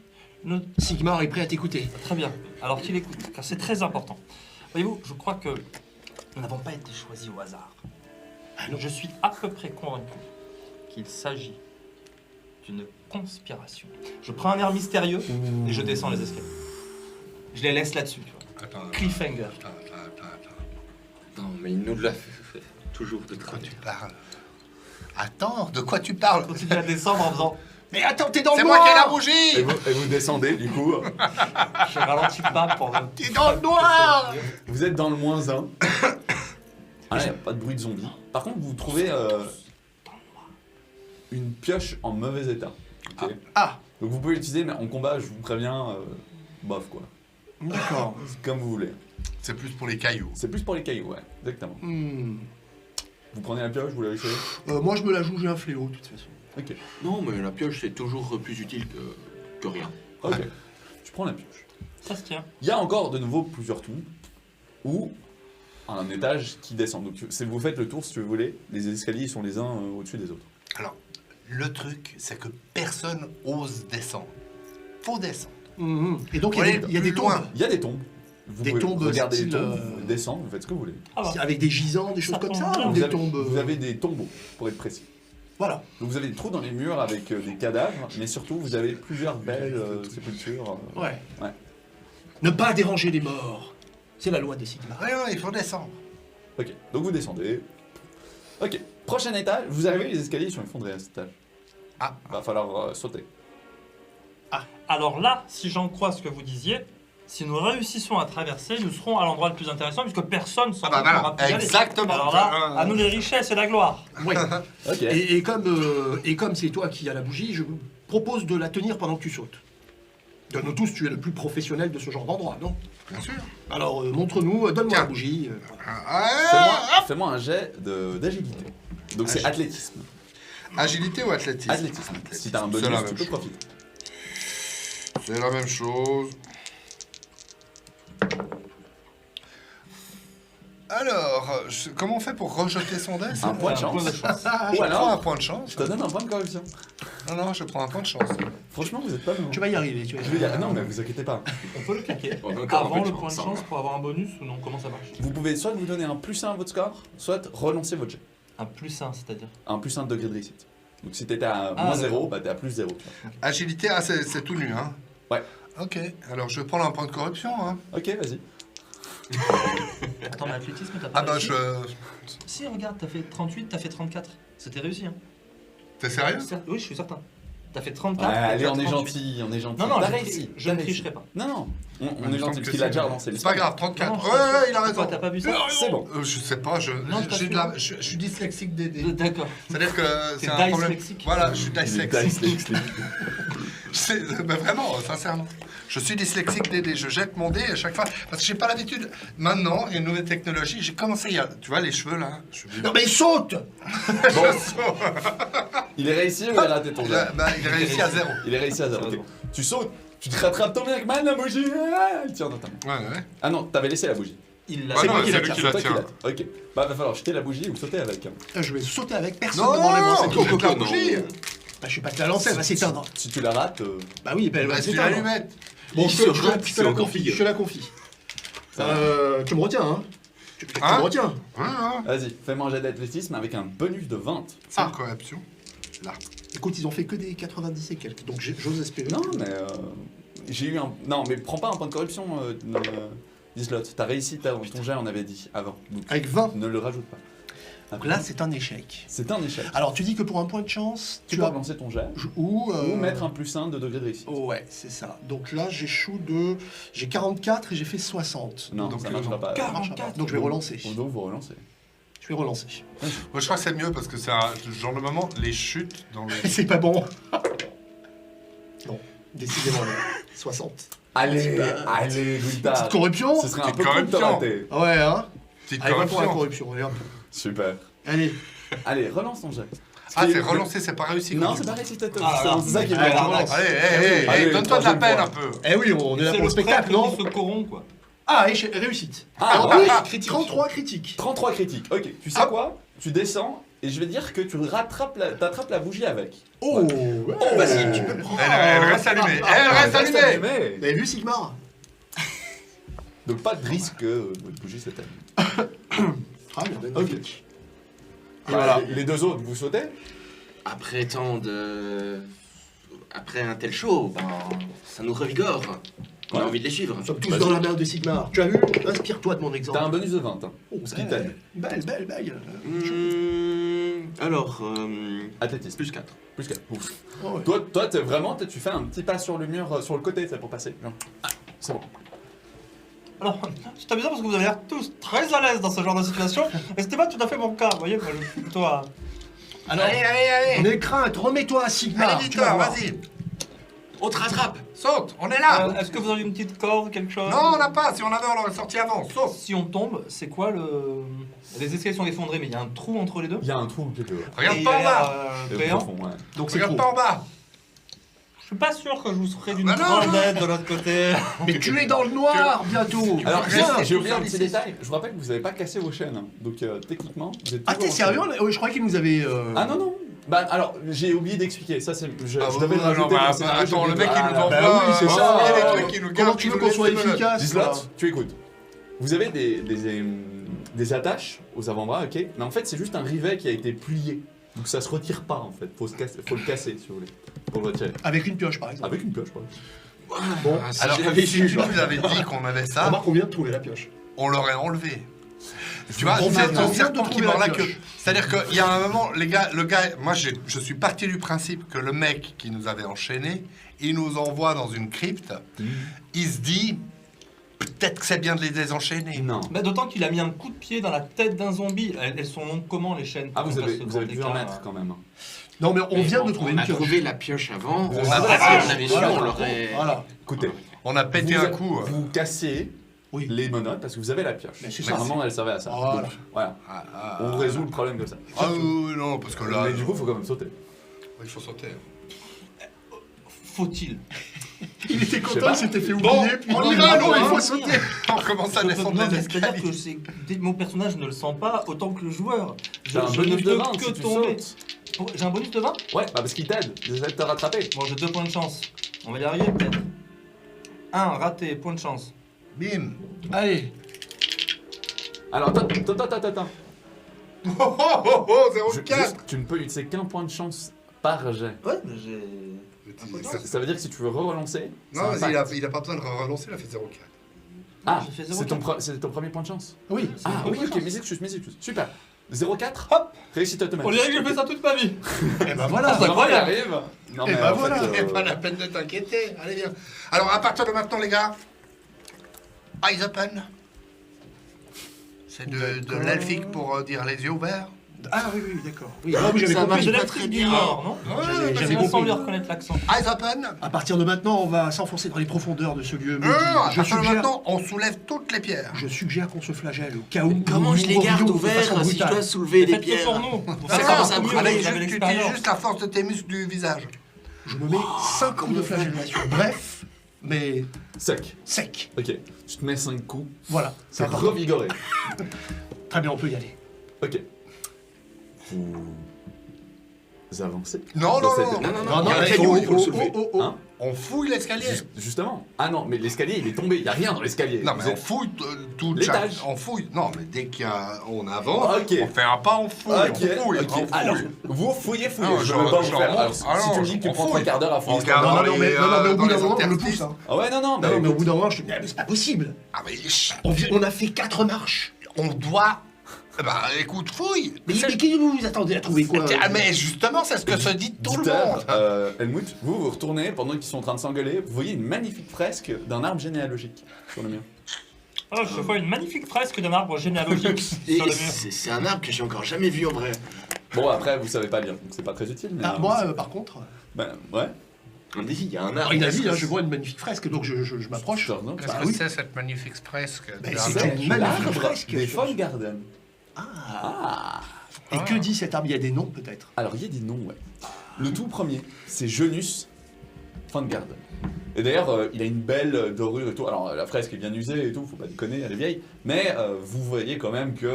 Ne- Sigmar est prêt à t'écouter. Très bien. Alors qu'il écoute, car c'est très important. Voyez-vous, je crois que nous n'avons pas été choisis au hasard. Je suis à peu près convaincu qu'il s'agit d'une conspiration. Je prends un air mystérieux et je descends les escaliers. Je les laisse là-dessus, tu vois. Attends, Cliffhanger. Non, mais il nous l'a fait toujours de de quoi traduire. tu parles? Attends, de quoi tu parles? Continue à descendre en faisant Mais attends, t'es dans C'est le moi qui ai la noir! bougie! Et vous descendez, du coup. je ralentis pas pour. T'es dans le noir! Vous êtes dans le moins 1. Ah, il n'y a pas de bruit de zombie. Par contre, vous trouvez une pioche en mauvais état. Ok. Ah, Donc vous pouvez l'utiliser, mais en combat, je vous préviens, bof quoi. d'accord. C'est comme vous voulez. C'est plus pour les cailloux. C'est plus pour les cailloux, ouais, exactement. Hmm. Vous prenez la pioche, vous la laissez. Moi, je me la joue, j'ai un fléau, de toute façon. Ok. Non, mais la pioche, c'est toujours plus utile que rien. Ok. Tu prends la pioche. Ça se tient. Il y a encore de nouveau plusieurs trous où un étage qui descend. Donc vous faites le tour si vous voulez. Les escaliers ils sont les uns au-dessus des autres. Alors, le truc, c'est que personne ose descendre. Faut descendre. Et donc, Faut aller il y a des plus loin. tombes. Il y a des tombes. Vous Des pouvez tombes regarder les style, tombes, vous descendez, vous faites ce que vous voulez. Ah bah. Avec des gisants, des choses Ça comme tombe ça, bien. ou Vous des avez, tombes. vous avez des tombeaux, pour être précis. Voilà. Donc vous avez des trous dans les murs avec des cadavres, mais surtout vous avez plusieurs belles sépultures. Ouais. Ouais. Ne pas déranger les morts. C'est la loi des Sigma. Ouais, il faut descendre. Ok, donc vous descendez. Ok, prochain étage, vous arrivez, les escaliers sont effondrés à cet étage. Ah. Va falloir sauter. Alors là, si j'en crois ce que vous disiez, si nous réussissons à traverser, nous serons à l'endroit le plus intéressant puisque personne s'en Ah bah pourra plus y aller. exactement. Alors là, à nous les richesses et la gloire. Ouais. Ok. Et comme c'est toi qui as la bougie, je vous propose de la tenir pendant que tu sautes. De nous tous, tu es le plus professionnel de ce genre d'endroit, non? Bien sûr. Alors, montre-nous, donne-moi Tiens. la bougie. Fais-moi un jet d'agilité. Donc c'est athlétisme. Agilité ou athlétisme? Athlétisme. Si t'as un C'est la bonus, même tu peux chose. profiter. C'est la même chose. Alors, comment on fait pour rejeter son dé? Un point de Un point chance. de chance. Ou Je prends un alors, point de chance. je te donne un point de corruption. Non, je prends un point de chance. Franchement, vous êtes pas loin. Tu vas y arriver, tu vas y Je veux arriver. dire, non, mais vous inquiétez pas. On peut le cliquer On a encore un avant peu le de point de chance, chance hein. pour avoir un bonus ou non? Comment ça marche? Vous pouvez soit vous donner un +1 à votre score, soit relancer votre jet. Un plus 1, c'est-à-dire. Un +1 de degré de réussite. Donc si t'étais à Ah, -0, d'accord. bah t'es à +0. tu vois. Agilité, ah, c'est tout nu, hein? Ouais. Ok, alors je vais prendre un point de corruption, hein? Ok, vas-y. Attends, mais athlétisme, t'as pas Ah bah réussi je... Si, regarde, t'as fait 38, t'as fait 34. C'était réussi, hein. T'es sérieux? Oui, je suis certain. T'as fait Ouais, 34. allez, t'as on est 38. gentil, on est gentil. Non, non, T'as je réussi. je ne tricherai pas. Non, non, on Il est me gentil semble parce que qu'il a c'est déjà bon. relancé. C'est pas grave, 34. Non, je Ouais, t'assure. il a raison. Pourquoi, t'as pas vu ça? C'est bon. Je sais pas, Non, je t'assure. je suis dyslexique des dés. D'accord. C'est-à-dire que T'es c'est un problème. dyslexique. Voilà, je suis Il est dyslexique. dyslexique. Mais vraiment, sincèrement. Je suis dyslexique des dés. Je jette mon dé à chaque fois. Parce que j'ai pas l'habitude. Maintenant, il y a une nouvelle technologie. J'ai commencé il y a. Tu vois, les cheveux là. Non, mais saute! Bon, il est réussi ou il a raté ton jet? Il a réussi à 0. Il est réussi à 0. C'est ok. bon. Tu sautes, tu te rattrapes ton mec, man, la bougie. Ah, il tient dans ta main. Ouais. Ah non, t'avais laissé la bougie. Il l'a Ah non, moi qui c'est la lui tiens, qui C'est la toi qui tient. l'as. Ok. Bah, va falloir jeter la bougie ou sauter avec. Hein. Je vais sauter avec personne Non, devant les moi. tu jettes la bougie. Bah, je vais pas te la lancer, elle va s'éteindre. Si tu la rates, Bah oui, elle va Bah, tu s'éteindre. l'allumettes. Bon, Il je se te rate, je te c'est la encore confie. pire. Je te la confie. Ça Tu me retiens, hein? Tu Hein me retiens. Ouais. vas-y, fais-moi un jet d'athlétisme avec un bonus de 20. C'est une corruption. Là. Écoute, ils ont fait que des 90 et quelques, donc j'ose espérer. Non, mais j'ai eu un. Non, mais prends pas un point de corruption, Dislot. T'as réussi ton jet, on avait dit avant. Donc, Avec 20. ne le rajoute pas. Donc là, c'est un échec. C'est un échec. Alors, tu dis que pour un point de chance, Tu tu peux as. relancer ton jet Ou ou mettre un +1 de degré de réussite. Oh, ouais, c'est ça. Donc là, j'échoue de. J'ai 44 et j'ai fait 60. Non, Donc, ça marchera pas. Ça marchera pas. 44. Donc je vais relancer. Donc vous relancez. Je vais relancer. Moi, je crois que c'est mieux parce que c'est le genre de moment, les chutes dans le. C'est pas bon. Non, décidément, non. 60. Allez, Bah, allez, Gunther. Petite corruption. Ce serait un Petite peu cool de te corruption. rater. Ouais, hein. Petite Allez, va pour la corruption. corruption. Allez, hop. Super. Allez. Allez, relance ton jet. Ah, c'est relancé, c'est pas réussi. Non, quoi. c'est pas réussi, t'as Ah, c'est ça qui est allez, bien. relance. Allez, Allez, donne-toi de la troisième peine fois. un peu. Eh oui, on est là C'est pour le spectacle, prêtre non? qui se corrompt, quoi. Ah, réussite. Ah, oui, critique. 33 critiques. 33 critiques. Ok, tu sais Ah. quoi? Tu descends et je vais dire que tu t'attrapes la bougie avec. Oh, Ouais. vas-y, tu peux le prendre. Elle reste allumée. Elle reste allumée. Vous avez vu Sigmar? Donc pas de risque que votre bougie s'éteigne. Ah, bien, magnifique. Et Voilà. voilà. Les deux autres, vous sautez? Après tant de... Après un tel show, ben, ça nous revigore. On a Ouais. envie de les suivre. Nous sommes tous dans la merde de Sigmar. Tu as vu? Inspire-toi de mon exemple. T'as un bonus de 20. Hein. Oh, Ce qui t'aide. Belle. Alors, Athlétisme. plus 4. Plus 4. Ouf. Oh, ouais. Toi, tu fais un petit pas sur le mur, sur le côté, c'est pour passer. Genre. Ah, c'est bon. Alors, c'est amusant parce que vous avez l'air tous très à l'aise dans ce genre de situation. Et c'était pas tout à fait mon cas, vous voyez, moi je suis plutôt à... Alors, Allez. n'aie crainte, remets-toi à Sigmar. Allez, tu vas Victor, voir. vas-y. On te rattrape. Saute, on est là. Est-ce que vous avez une petite corde, quelque chose? Non, on n'a pas. Si on avait, on l'aurait sorti avant. Saute. Si on tombe, c'est quoi le... Les escaliers sont effondrés, mais il y a un trou entre les deux. Il y a un trou au milieu. Regarde Et pas en il y a, bas. C'est béant. profond, ouais. Donc c'est Regarde trop. pas en bas. suis pas sûr que je vous serai d'une Bah non, grande non. aide de l'autre côté. Mais tu es dans le noir bientôt. Alors, Viens. j'ai oublié un petit détail. Je vous rappelle que vous n'avez pas cassé vos chaînes. Hein. Donc, techniquement, vous êtes Ah, toujours t'es en sérieux? chaîne. Je croyais qu'il nous avait. Ah non, non. Bah, alors, j'ai oublié d'expliquer. Ça, c'est. Je Ah, devais le non, rajouter. bah, dans le scénario, attends, j'ai le oublié. mec, il nous envoie. bah oui, c'est ça. les trucs qui nous Comment gardent, tu qui veux nous qu'on soit laissent menottes. efficace Gislot, là tu écoutes. Vous avez des attaches aux avant-bras, ok? Mais en fait, c'est juste un rivet qui a été plié. Donc ça se retire pas en fait. Faut le casser si vous voulez. Pour le retirer. Avec une pioche, par exemple. Avec une pioche, quoi. Bon, Alors, j'avais si tu nous avais dit qu'on avait ça, remarque, on vient de trouver la pioche. on l'aurait enlevé. Tu vois, On vient c'est de un trouver serpent qui mord la la queue. pioche. C'est-à-dire qu'il y a un moment, le gars, moi je suis parti du principe que le mec qui nous avait enchaînés, il nous envoie dans une crypte, il se dit, peut-être que c'est bien de les désenchaîner. Non. Bah, d'autant qu'il a mis un coup de pied dans la tête d'un zombie. Elles sont longues comment les chaînes Ah, pour vous qu'on avez fasse ce pu grand en écart, mettre quand même. Non, mais on vient de trouver On une a pioche. trouvé la pioche avant. Vous Si avez- on avait su, Voilà. on l'aurait. Voilà. Écoutez, On a pété vous, un coup. vous cassiez Oui. les menottes parce que vous avez la pioche. Mais c'est ça. Normalement, elle servait à ça. Voilà. Donc, voilà. Ah, On résout le problème comme ça. Ah oui, non, parce que là, Mais du coup, il faut quand même sauter. il faut sauter. Faut-il Il était sais content, pas. il s'était fait Bon, oublier. Puis on non, y va, non, nous, il hein. faut sauter. On commence à descendre Non, les mais c'est-à-dire escaliers. que mon personnage ne le sent pas autant que le joueur. Je, T'as un je bonus ne de peux 20 que si tu tomber. sautes. J'ai un bonus de 20. Ouais, bah parce qu'il t'aide. Il essaie de te rattraper. Bon, j'ai 2 points de chance. On va y arriver peut-être. 1, raté, point de chance. Bim. Allez. Alors, attends. Oh, oh, oh, oh, Juste, 0,4. tu ne peux utiliser qu'un point de chance par jet. Ouais, mais j'ai. Ça veut dire que si tu veux relancer, Non, vas-y, il a pas besoin de relancer, il a fait 0,4. Ah, J'ai fait c'est 0,4. c'est ton premier point de chance. Oui. Ah bon oui, point ok, de chance. mes excuses. Super. 0,4. Hop. Réussite On automatique. dirait que j'ai fait ça toute ma vie. Et ben voilà. C'est incroyable. Arrive. Non, Et mais bah en voilà. fait, C'est pas la peine de t'inquiéter. Allez, viens. Alors, à partir de maintenant, les gars, eyes open. C'est de l'elfique pour dire les yeux ouverts. Ah oui, d'accord. Oui, ah, oui, j'avais Ça compris. marche C'est pas l'Afrique très du bien. Nord, non J'avais Il me compris. semble reconnaître l'accent. Eyes open. À partir de maintenant, on va s'enfoncer dans les profondeurs de ce lieu maudit. À Je partir de suggère, maintenant, on soulève toutes les pierres. je suggère qu'on se flagelle au cas où. Comment je les garde mourrions de façon ouverts si je brutale. dois soulever les Faites-le pierres pour nous. Vous Ça faites commence ça à pour brûler, nous, Allez, vous avez tu utilises l'expérience. juste la force de tes muscles du visage. Je me mets 5 coups de flagellation. Bref, mais Sec. sec. Ok. Tu te mets 5 coups. Voilà, c'est C'est important. revigoré. Très bien, on peut y aller. Ok. Vous avancez. Non, Dans non, cette- non, Non, non, Non, non, il y a un mais caillou, il faut le oh, soulever. oh, oh. Hein On fouille l'escalier. Justement. Ah non, mais l'escalier, il est tombé. Il n'y a rien dans l'escalier. Non, mais Vous on êtes- fouille tout L'étage. On fouille. Non, mais dès qu'on avance, Ok. on fait un pas, on fouille. Ok, On fouille. ok. On fouille. Alors, vous fouillez. Ah, je je ne veux pas vous remonte. faire. Alors, Ah si non, tu me dis que tu on prends fouille. 3 quarts d'heure à fouiller. On ce regarde bordel. Non, non, mais, dans au bout les d'un moment, on le interstices. pousse. Hein. Ah ouais, non, Non, mais au écoute, bout d'un moment, je te dis, ah, mais c'est pas possible. Ah, mais On a fait 4 marches. on doit. Bah, écoute, fouille. Mais qui vous vous attendez à trouver quoi Ah, mais justement, c'est ce que se dit tout le Dieter, monde. Helmut, vous retournez pendant qu'ils sont en train de s'engueuler. Vous voyez une magnifique fresque d'un arbre généalogique sur le mur. Ah, je vois une magnifique fresque d'un arbre généalogique Et sur le mur. c'est un arbre que j'ai encore jamais vu en vrai. Bon, après, vous savez pas lire, donc c'est pas très utile. Mais, Ah, moi, par contre, Ben, ouais. On dit, il y a un arbre. il a dit, hein, je vois une magnifique fresque, donc je m'approche. Non, Bah oui. c'est cette magnifique fresque Ben, de c'est l'arbre une magnifique l'arbre fresque. des Fog Garden. Et que dit cet arbre? Il y a des noms, peut-être. Alors, il y a des noms, ouais. Le tout premier, c'est Genus Fog Garden. Et d'ailleurs, il a une belle dorure et tout. Alors, la fresque est bien usée et tout, faut pas déconner, elle est vieille. Mais vous voyez quand même que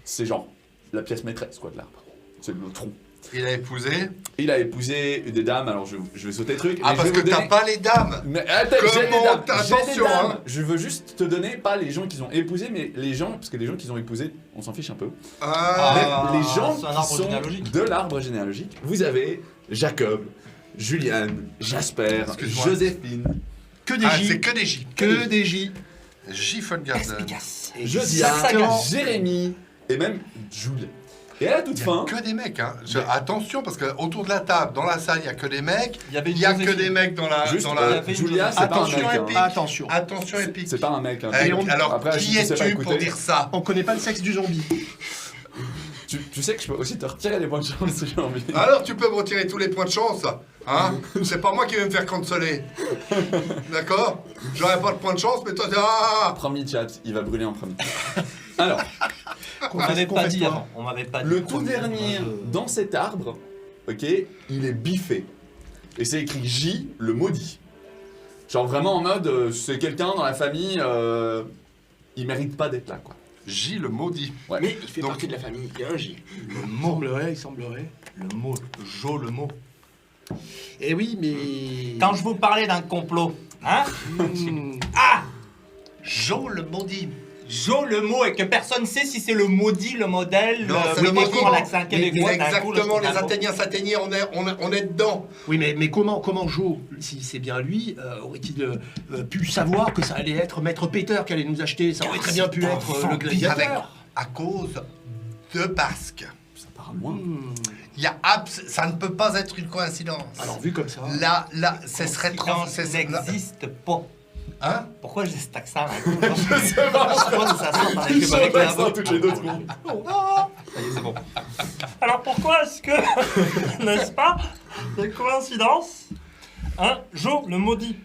c'est genre la pièce maîtresse, quoi, de l'arbre. C'est le tronc. Il a épousé. Il a épousé des dames, alors je vais sauter le truc. Ah, mais parce je vais que vous t'as donner- pas les dames. Mais attends, j'ai des Comment dames, t'as- j'ai des attention, dames. hein. Je veux juste te donner, pas les gens qu'ils ont épousés, mais les gens, parce que les gens qu'ils ont épousés, on s'en fiche un peu. Ah, Mais les gens c'est un qui arbre sont généalogique. de l'arbre généalogique, vous avez Jacob, Juliane, Jasper, Excuse-moi. Joséphine, Que des Ah, J. c'est que des J. Que des J. J. Garden. Josia, Exactement. Jérémy et même Jules. Et à la toute Il y a fin, que des mecs, hein. Attention, parce qu'autour de la table, dans la salle, il y a que des mecs. Il y avait une Il y a que Joséphine. des mecs dans la. juste, dans il y la... avait une Julia, c'est pas un Attention, mec. hein. épique. Attention. Attention, épique. C'est pas un mec. hein. Alors, Après, qui si tu sais pas es-tu pour écouter, dire ça? On connaît pas le sexe du zombie. tu sais que je peux aussi te retirer les points de chance si j'ai envie. Alors, tu peux me retirer tous les points de chance, hein? C'est pas moi qui vais me faire canceller. D'accord? J'aurais pas de points de chance, mais toi, t'es. Ah! Premier chat, il va brûler en premier. Alors, On m'avait pas dit Confesse-toi. avant. On m'avait pas dit. le tout premier. dernier Moi, je- dans cet arbre, ok, il est biffé. et c'est écrit J, le maudit. Genre vraiment en mode, c'est quelqu'un dans la famille, il mérite pas d'être là, quoi. J, le maudit. Ouais. Mais il fait Donc- partie de la famille, il y a un J. Il semblerait. Le mot, le mot. Eh oui, mais... Quand je vous parlais d'un complot, hein Jo, le maudit. Jo le mot et que personne sait si c'est le maudit, le modèle, Non, c'est le maudit. pour l'accent québécois. C'est d'un coup, exactement le les Chicago. Athéniens, Sathéniens, on est dedans. Oui, mais comment Joe, si c'est bien lui, aurait-il pu savoir que ça allait être Maître Peter qui allait nous acheter? Ça aurait très bien pu être le Avec, gladiateur. à cause de Basque. Ça part loin. Il y a ça ne peut pas être une coïncidence. Alors vu comme ça... Là, ce serait trop... Coïncidence n'existe pas. Hein? Pourquoi j'ai cet accent là Je sais pas. Je crois que ça sort dans les pubs avec la voix. toutes les 2 secondes. Ça y est, c'est bon. Alors pourquoi est-ce que, n'est-ce pas, des coïncidences, hein, Jo le maudit.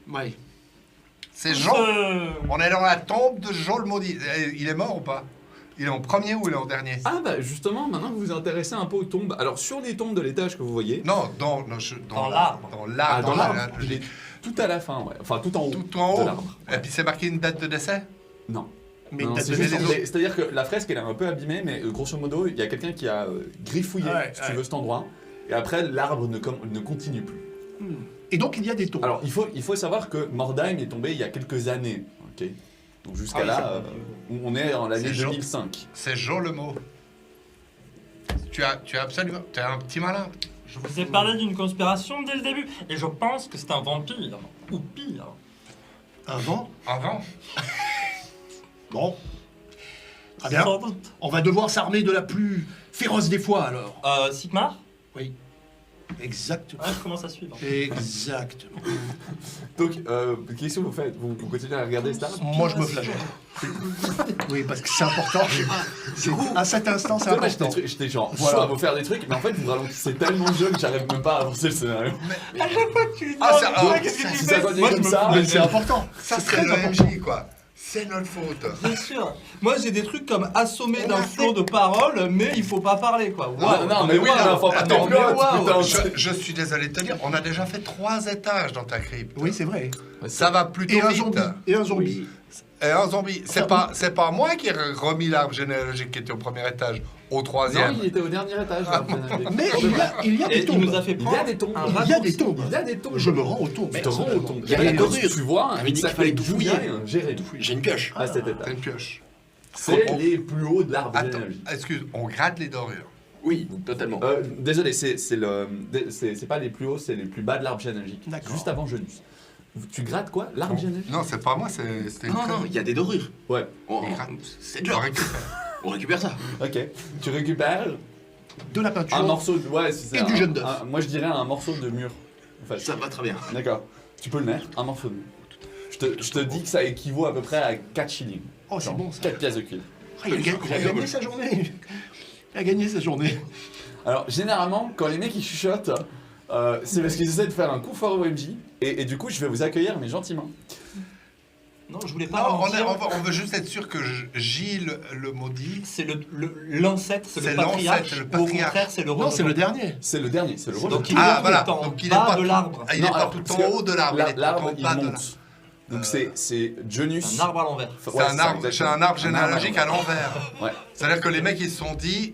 Ouais. C'est Jo. Euh, On est dans la tombe de Jo le maudit. Il est mort ou pas? Il est en premier ou il est en dernier? Ah bah justement, maintenant que vous vous intéressez un peu aux tombes, alors sur les tombes de l'étage que vous voyez, Non, Dans l'arbre. dans l'arbre. l'arbre, il est tout à la fin, ouais. Enfin tout en haut Tout en de haut. l'arbre. Et puis c'est marqué une date de décès? Non. Mais Non, t'as c'est donné juste- les autres. c'est-à-dire que la fresque elle est un peu abîmée, mais grosso modo, il y a quelqu'un qui a griffouillé, si tu veux, cet endroit, et après l'arbre ne continue plus. Et donc il y a des tombes. Alors il faut savoir que Mordheim est tombé il y a quelques années, ok. Donc jusqu'à Ah oui, là, on est en l'année C'est Jo. 2005. C'est Jo le mot. Tu as absolument... Tu es un petit malin. je vous ai parlé d'une conspiration dès le début, et je pense que c'est un vampire, ou pire. Un vent. Avant? Bon. Très bien. Sans doute. On va devoir s'armer de la plus féroce des fois alors. Sigmar. Oui. Exactement. Ouais, je commence à suivre. Exactement. Donc qu'est-ce que vous faites vous continuez à regarder Star Moi je me flagelle. Oui, parce que c'est important. À cet instant, c'est Moi, important. j'étais genre, Voilà. chaud à vous faire des trucs, mais en fait, vous ralentissez tellement le jeu que j'arrive même pas à avancer le scénario. À chaque fois que tu dis, Ah, ça- toi, ah, qu'est-ce que tu Si fais ça continue Moi, je comme me ça, Mais c'est important. Ça, C'est c'est très le important. MJ, quoi. C'est notre faute. Bien sûr. Moi, j'ai des trucs comme assommer d'un flot de paroles, mais il faut pas parler, quoi. Waouh. non, mais oui, waouh. faut pas Attends, mais waouh. Je suis désolé de te dire, on a déjà fait 3 étages dans ta crypte. Oui, c'est vrai. Ça va plutôt Et un vite. zombie. Et un zombie. Et un zombie. C'est pas moi qui ai remis l'arbre généalogique qui était au premier étage au Non, 3e. il était au dernier étage. là, Mais il y a Et des il nous tombes. a fait Il y a prendre des tombes. un Il y a raccourci. des tombes. Il y a des tombes. Je me rends aux tombes. Tu te rends aux tombes. Il y a des Quand dorures. tu vois, T'avais dit ça qu'il fallait fait tout Julien fouiller. et un Jérémy. J'ai une pioche. À cet T'as étage. une pioche. C'est les plus hauts de l'arbre Attends, généalogique. excuse, on gratte les dorures. Oui, totalement. Désolé, c'est pas les plus hauts, c'est les plus bas de l'arbre généalogique. D'accord. Juste avant Genus. Tu grattes quoi? L'arbre généalogique? Non, c'est pas moi, c'était une Non, non, il y a des dorures. Ouais. C'est On dur. récupère. On récupère ça. Ok. Tu récupères De la peinture. un morceau de. Ouais, c'est Et ça. du jaune d'œuf. Moi je dirais un morceau de mur. En fait. Ça va très bien. D'accord. Tu peux le mettre, un morceau de mur. Je te dis que ça équivaut à peu près à 4 shillings. Oh, c'est Genre bon ça. 4 pièces de cuivre. Ah, il a gagné sa journée. Il a gagné sa journée. Alors, généralement, quand les mecs ils chuchotent, c'est parce qu'ils essaient de faire un coup fort au MJ. Et du coup, je vais vous accueillir, mais gentiment. Non, je voulais pas. Non, mentir. on veut juste être sûr que Gilles le maudit. C'est l'ancêtre, c'est C'est le l'ancêtre, patriarche. c'est le Ou au patriarche. contraire, c'est le Non, c'est rejeton. le dernier. C'est le dernier, c'est le rôle. Donc il Ah, est voilà. tout en Donc il est bas pas de tout- l'arbre. Ah, il Non, est pas alors, tout parce en que haut de l'arbre. il est tout L'arbre, en il bas de monte. Donc c'est Genus. C'est un arbre à l'envers. C'est un arbre généalogique à l'envers. Ouais. C'est-à-dire que les mecs ils se sont dit,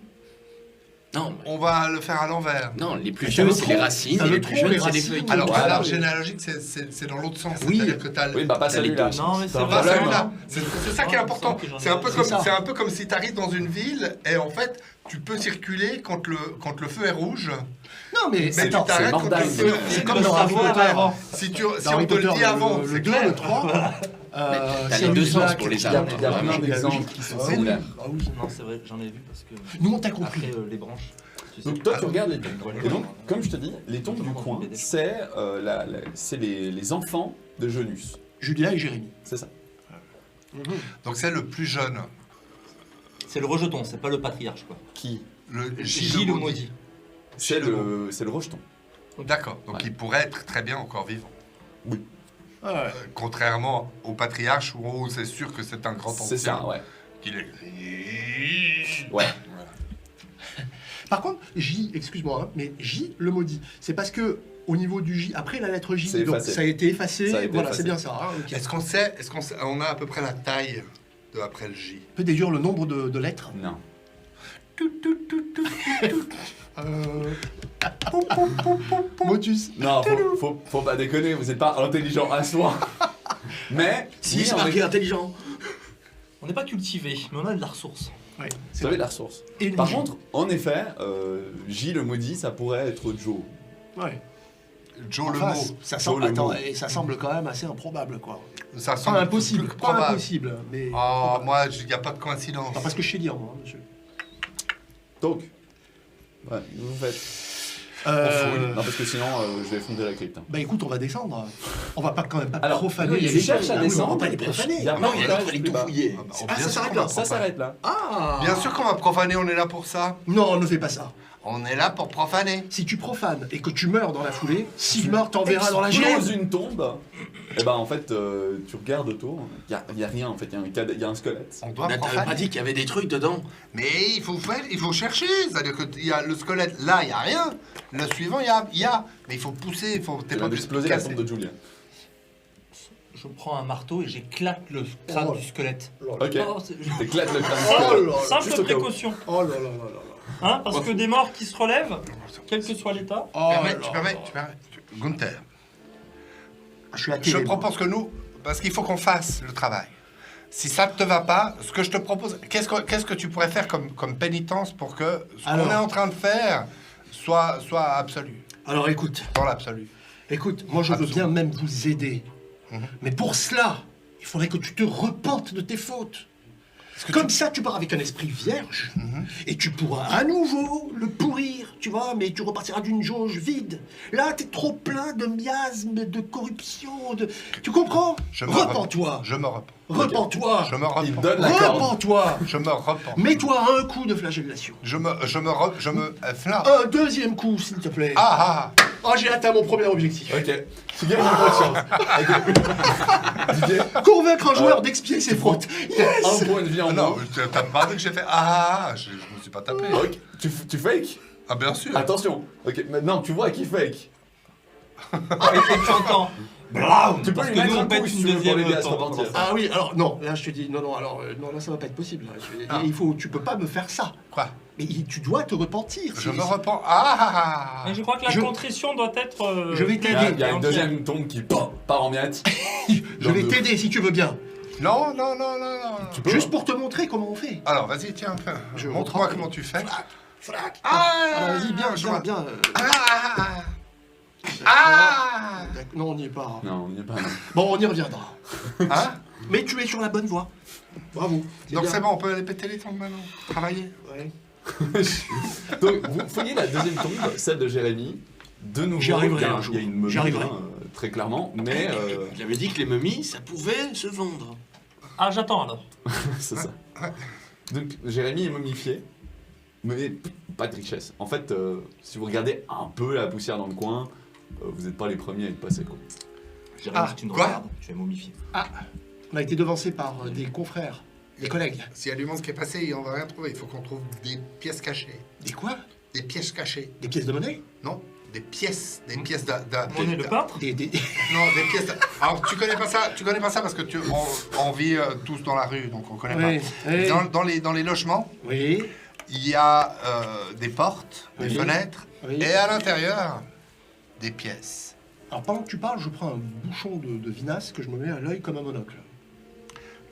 Non, on va le faire à l'envers. non, les plus Ça vieux, le c'est tronc. les racines, Ça et le les plus tronc, jeunes, les c'est les racines. feuilles. Alors Voilà. l'arbre généalogique c'est dans l'autre sens. Oui. C'est-à-dire que t'as Oui, bah pas T'as les celui-là. deux. Non, mais c'est T'as un vrai. Pas problème, celui-là. hein. C'est ça qui est Non, important. il me semble que j'en ai C'est un peu vu. comme C'est ça. c'est un peu comme si tu arrives dans une ville et en fait tu peux circuler quand le feu est rouge. Non, mais Mais tu attends, t'arrêtes quand Mordheim. le feu c'est est comme Le dans Harry savoir Potter. avant. Si Dans on Harry te le Potter, dit avant, le c'est 2, clair. le 3. T'as les deux sens pour les arbres. Il y a plein Vraiment. d'exemples qui sont Ah oui, similaires. ah oui. Non, c'est vrai, j'en ai vu parce que. Nous, on t'a compris. Après les branches. tu sais. Donc toi tu regardes les tombes. Ouais. Et donc, comme je te dis, les tombes du coin, c'est les enfants de Genus. Julia et Jérémy. C'est ça. Donc c'est le plus jeune, C'est le rejeton, c'est pas le patriarche, quoi. Qui? le J le maudit. C'est le rejeton. D'accord. Donc Ouais. il pourrait être très bien encore vivant. Ah ouais. Contrairement au patriarche où c'est sûr que c'est un grand ancien. C'est ça, ouais. Qu'il est. Ouais. Par contre, J, excuse-moi, hein, mais J, le maudit, c'est parce que au niveau du J, après la lettre J, C'est donc, effacé. ça a été effacé. Ça a été Voilà, effacé. c'est bien ça. Hein, ok. Est-ce qu'on sait, on a à peu près la taille de après le J? On peut déduire le nombre de lettres. Non. Motus. Non, faut pas déconner, vous êtes pas intelligent à soi. Mais, Si, oui, c'est en marqué effet, intelligent. On n'est pas cultivé, mais on a de la ressource. Ouais, vous c'est avez vrai. la ressource. Et une Par J. contre, en effet, J le maudit, ça pourrait être Joe. Ouais. Joe Enfin, le mot. ça semble, Joe le attends, mot. et ça semble quand même assez improbable, quoi. Ça Pas semble impossible, plus pas probable. impossible, mais. Oh, probable. moi, il n'y a pas de coïncidence. Enfin, parce que je sais lire, moi, hein, monsieur. Donc, ouais, vous faites. Non, parce que sinon, je vais effondrer la crypte. Hein. Bah écoute, on va descendre. On va pas quand même pas Alors, profaner oui, les tu légendes. cherches à Ah oui, on va descendre, pas les profaner. Il y a Non, un il y a étage d'autres, il plus tout bas. fouillé. Ah, bah, Ah, bien ça sûr s'arrête qu'on là. va Ça profaner. s'arrête là. Ah. Bien sûr qu'on va profaner, on est là pour ça. Non, ne fais pas ça. On est là pour profaner. Si tu profanes et que tu meurs dans la foulée, Sigmar t'enverra dans la Explose géode. une tombe. Et ben en fait, tu regardes autour, il y a rien en fait, il y a un squelette. On doit Là, t'avais profaner. pas dit qu'il y avait des trucs dedans. Mais il faut chercher. C'est-à-dire qu'il y a le squelette, là, il n'y a rien. Le suivant, il y a. Mais il faut pousser, il faut. Tu T'es viens pas d'exploser la tombe de Julia. Je prends un marteau et j'éclate le crâne Oh. du squelette. Ok, Oh, c'est- t'éclates le crâne du Oh squelette. là là. Simple Juste au cas où. précaution. Oh là là là là là. Hein, parce que des morts qui se relèvent, quel que soit l'état. Oh là Tu permets. Gunther, Je suis à je télé, moi. propose que nous. Parce qu'il faut qu'on fasse le travail. Si ça ne te va pas, ce que je te propose. Qu'est-ce que tu pourrais faire comme pénitence pour que ce qu'on Alors. est en train de faire soit absolu? Alors écoute, Dans l'absolu. moi je veux Absolument. bien même vous aider. Mhm. Mais pour cela, il faudrait que tu te repentes de tes fautes. Comme ça, tu pars avec un esprit vierge et tu pourras à nouveau le pourrir, tu vois, mais tu repartiras d'une jauge vide. Là, t'es trop plein de miasmes, de corruption, de... Tu comprends? Je me Repens-toi. Je me repens. Repens-toi. Je me Il repens. donne la corde. Repens-toi. Je me repens. Mets-toi un coup de flagellation. Un deuxième coup, s'il te plaît. Ah ah. Oh, j'ai atteint mon premier objectif. Ok, tu gagnes une conscience. Ok. Didier, Convaincre un joueur d'expier ses fautes. Yes. un point de vie en Non, moins. t'as pas dit que j'ai fait ah, je me suis pas tapé. Ok, tu fake. Ah bien sûr. Attention. Ok, maintenant tu vois qui fake. Et tu entends. Blam. Tu peux Parce lui que mettre nous un on pète coup si une tu veux pour deuxième l'aider à se temps. repentir. Ah oui, alors non, là je te dis, non, alors, non, là ça va pas être possible. Là. Il faut, tu peux pas me faire ça. Quoi? Mais tu dois te repentir. Je C'est- me repens. Ah. Mais je crois que la Je- contrition doit être. Je vais Il y a, t'aider. il y a une deuxième tombe qui part en miettes. Je vais t'aider si tu veux bien. Non. Tu peux. Juste pour te montrer comment on fait. Alors vas-y, tiens, Je montre-moi reprends. comment tu fais. Flac. Ah, Alors, vas-y, bien, je bien, vois. bien. Ah. Non, on n'y est pas. Non, on n'y est pas. non. Bon, on y reviendra. Hein? Mais tu es sur la bonne voie. Bravo. Donc bien. c'est bon, on peut aller péter les tombes maintenant. Travailler. Ouais. Donc, vous fouillez la deuxième tombe, celle de Jérémy. De nouveau, J'y arriverai il y a- un jour. il y a une momie, J'y arriverai. très clairement, mais J'avais dit que les momies, ça pouvait se vendre. Ah, j'attends alors. c'est ça. Donc, Jérémy est momifié, mais pas de richesse. En fait, si vous regardez un peu la poussière dans le coin, vous n'êtes pas les premiers à être passés, quoi. Jérémy, Ah, si tu nous quoi regardes, tu es momifié. On a été devancé par des confrères, des collègues. S'il y a du monde qui est passé, on va rien trouver. Il faut qu'on trouve des pièces cachées. Des quoi? Des pièces cachées. Des pièces de monnaie? Non, des pièces Hmm. Monet le peintre. Des... Non, des pièces. Alors tu connais pas ça parce que on vit tous dans la rue, donc on connaît Oui, pas. oui. Dans les logements, Oui. il y a des portes, des Oui. fenêtres, Oui. et à l'intérieur, des pièces. Alors pendant que tu parles, je prends un bouchon de vinasse que je me mets à l'œil comme un monocle.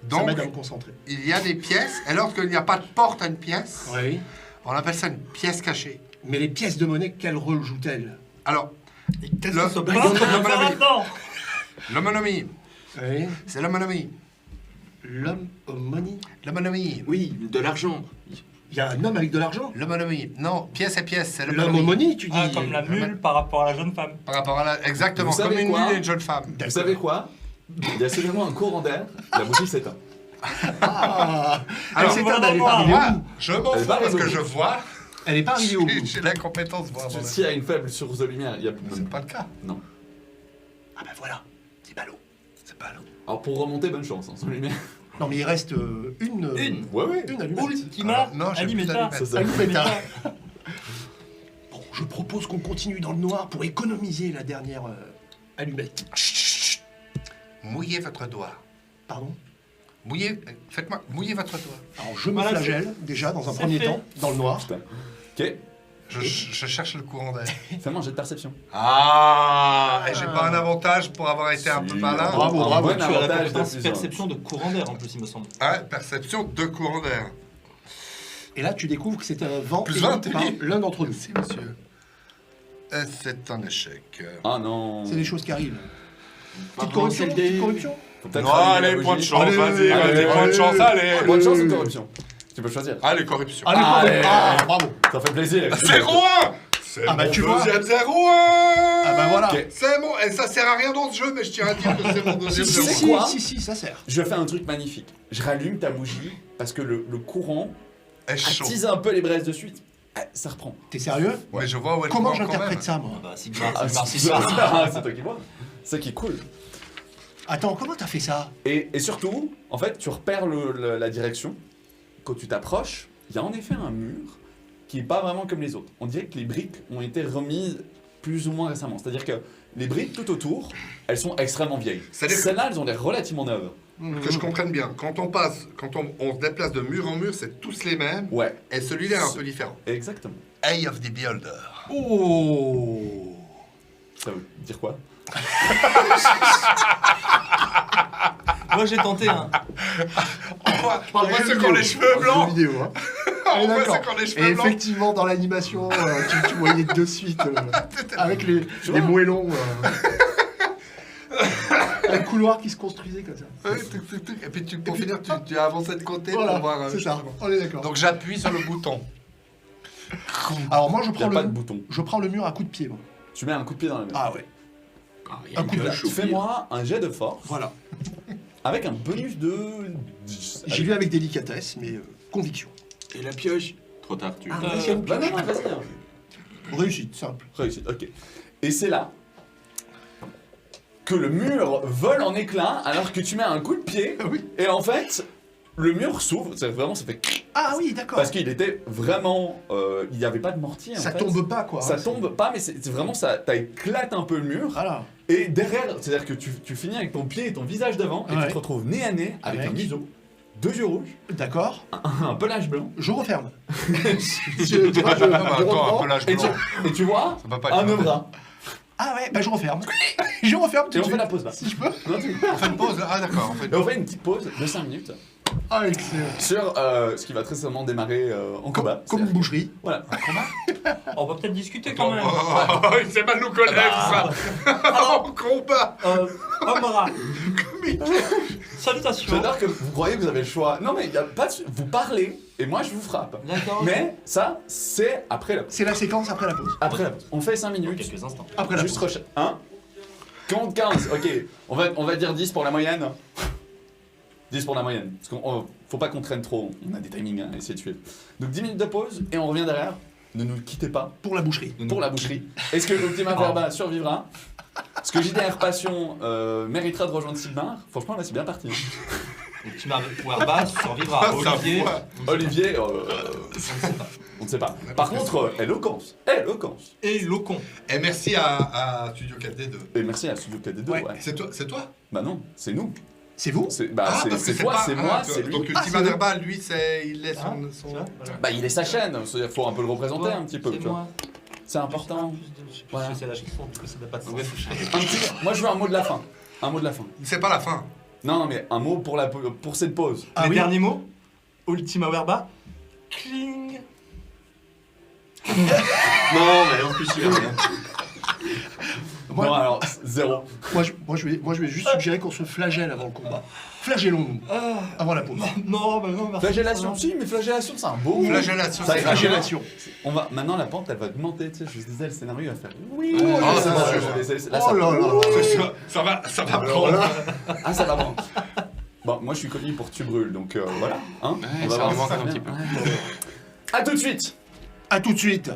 Ça Donc, m'aide à me concentrer. il y a des pièces, et lorsqu'il n'y a pas de porte à une pièce, Oui. on appelle ça une pièce cachée. Mais les pièces de monnaie, quel rôle jouent-elles? Alors, Et qu'est-ce Le- que ce le- peintre le- va faire le- là-dedans? l'homonymie, Oui. c'est l'homonymie. L'homme au money. L'homonymie. Oui, de l'argent. Il y a un homme avec de l'argent? L'homonymie. Non, pièce et pièce, c'est L'homme au l'homonymie. money, tu dis? Ah, comme la mule par rapport à la jeune femme. Par rapport à la... Exactement, Vous comme savez une quoi mule et une jeune femme. Vous savez quoi? Il y a soudainement un courant d'air, la bougie s'éteint. Ah. Alors, Elle s'éteint, voilà, elle est moi. pas arrivée Moi, où? je m'en Elle fous est pas parce que arrivée je au bout. vois. Elle est pas arrivée au bout. J'ai la compétence voir. S'il y a une faible source de lumière, il y a C'est pas le cas. Non. Ah ben voilà, c'est ballot. C'est pas l'eau. Alors pour remonter, bonne chance, hein, sans lumière. Non mais il reste une. Une. Ouais, ouais. Une allumette. Ultima Alors, non, j'ai plus Alimenta. d'allumettes. C'est ça. Allumetta. propose qu'on continue dans le noir pour économiser la dernière allumette. Chut. Mouillez votre doigt. Pardon? Mouillez votre doigt. Alors je me Voilà, flagelle déjà dans un c'est premier fait. temps, dans le noir. Putain. Ok, Je cherche le courant d'air. fais-moi un jet de perception. Ah, et j'ai pas un avantage pour avoir été un peu Si, malin. Bravo, un bravo, bon Tu as la avantage de compétence plus un. perception de courant d'air en plus, il me semble. Ah, perception de courant d'air. Et là tu découvres que c'est un vent Plus émis 20, par oui. l'un d'entre nous. Merci, monsieur. C'est un échec. Ah non. C'est des choses qui arrivent. Petite Pas corruption, relancer le dé. petite corruption. Faut peut-être Non, rallumer allez, la point de bougie. chance, Allez, vas-y, allez, point de chance, allez. Bonne chance ou corruption? Tu peux choisir. Allez, corruption. Allez, Allez. bravo. Ah, bravo. Ça fait plaisir. 0-1. C'est Ah bah, mon tu vois. deuxième 0-1. Ah bah voilà. Ok. C'est mon... Et ça sert à rien dans ce jeu, mais je tiens à dire que c'est mon deuxième Si, Tu sais 0-1. quoi si, ça sert. Je fais un truc magnifique. Je rallume ta bougie parce que le courant Est chaud. attise un peu les braises de suite. Ça reprend. T'es sérieux? Mais je vois où elle Comment prend quand j'interprète même. ça, moi? Ah bah, Sigmar, Ah, c'est toi qui vois. C'est ça qui est cool. Attends, comment t'as fait ça? Et surtout, en fait, tu repères la direction. Quand tu t'approches, il y a en effet un mur qui est pas vraiment comme les autres. On dirait que les briques ont été remises plus ou moins récemment. C'est-à-dire que les briques tout autour, elles sont extrêmement vieilles. C'est-à-dire que- Celles-là, elles ont l'air relativement neuves. Que je comprenne bien. Quand on se déplace de mur en mur, c'est tous les mêmes. Ouais, Et celui-là est un peu différent. exactement. Eye of the Beholder. Oh! Ça veut dire quoi? Moi j'ai tenté un. On voit ceux qui ont les cheveux blancs. Vidéo, hein. On voit d'accord. ceux qui ont les Et cheveux blancs. effectivement, dans l'animation, tu voyais de suite, avec les vois. moellons, un couloir qui se construisait comme ça. Ouais, tic, tic, tic. Et puis pour finir, tu as avancé de côté Voilà, pour voir. c'est ça, on est d'accord. Donc j'appuie sur le bouton. Alors moi, Il n'y a pas de bouton. je prends le mur à coup de pied, moi. Tu mets un coup de pied dans la main. Ah ouais, Il y a Un coup de une lâche. pioche au pire. Fais-moi un jet de force voilà. avec un bonus de 10. J'y vais avec délicatesse, mais conviction. Et la pioche? Trop tard, tu. Ah, Bah non, vas-y. hein. Réussite, simple. Réussite, ok. Et c'est là que le mur vole en éclats alors que tu mets un coup de pied. Ah oui. Et en fait, le mur s'ouvre. C'est vraiment, ça fait. Ah oui, d'accord. Parce qu'il était vraiment. Il n'y avait pas de mortier. Ça en fait. tombe pas, quoi. Ça hein, tombe pas, mais c'est vraiment ça. T'éclates un peu le mur. Voilà. Et derrière, c'est-à-dire que tu finis avec ton pied et ton visage devant. Et Ouais. tu te retrouves nez à nez avec Avec. un museau, 2 yeux rouges, D'accord. un pelage blanc. Je referme. Attends, un peu l'âge Et blanc. tu vois Ça va pas être un mal. bras. Ah ouais, bah je referme. Je referme tout Et de on fait suite. la pause là. Si je peux. Non, tu- On fait une pause là. Ah d'accord, on fait une Et on pause. fait une petite pause de 5 minutes Ah, excellent. sur ce qui va très certainement démarrer en combat. Comme une boucherie. Voilà. On va peut-être discuter quand même. Il sait mal nous connaître ça. En combat. Omra. Salutations. J'adore que vous croyez que vous avez le choix. Non, mais il y a pas de... Vous parlez et moi je vous frappe. D'accord. Mais ça, c'est après la pause. C'est la séquence après la pause. Après la pause. On fait 5 Pour minutes. quelques instants. Après la Juste pause. recherche. 1. Compte 15. Ok. On va dire 10 pour la moyenne. 10 pour la moyenne. Parce qu'on faut pas qu'on traîne trop. On a des timings à essayer de suivre. Donc 10 minutes de pause et on revient derrière. Ne nous quittez pas Pour la boucherie. pour la boucherie. Est-ce que Ultima Verba survivra? Est-ce que JDR Passion méritera de rejoindre Sigmar? Franchement, là, c'est bien parti. Ultima Werba survivra. Olivier. Olivier, on ne sait pas. Par contre, éloquence. Éloquence. Et Locon. Et merci à Studio 4D2. Et merci à Studio KD2. Ouais. Ouais. C'est toi? Bah non, c'est nous. C'est vous? C'est parce que c'est toi, pas- c'est moi, ah, c'est lui. Donc Ah, Ultima c'est Verba, lui, il est Ah, son... tu vois, voilà. Bah il est sa chaîne, c'est-à-dire faut un peu le représenter un petit peu. C'est tu vois. moi. C'est important. Voilà. Je sais la chanson, du coup ça n'a pas de sens. Un petit- Moi je veux un mot de la fin. Un mot de la fin. C'est pas la fin. Non, non mais un mot pour cette pause. Ah Les oui. derniers mots. Ultima Werba. Cling. Non, mais en plus, il va rien. Moi- Non alors, 0. Moi, je vais juste suggérer qu'on se flagelle avant le combat. Flagellons-nous avant la pause. Non, bah non, merci. Flagellation, si, mais flagellation c'est un beau mot. Flagellation, Ça c'est crache. Flagellation. Maintenant la pente elle va augmenter, tu sais, je disais le scénario va faire oui. Oh, c'est ça bon, va, c'est je bon. vais laisser- là, Oh ça- là là. Ça va Alors prendre. là, Ah ça va bon. Bon, moi je suis connu pour tu brûles, donc voilà. Hein Ouais, on va ça voir remonte si ça un vient. petit peu. Ouais. À tout de suite. à tout de suite.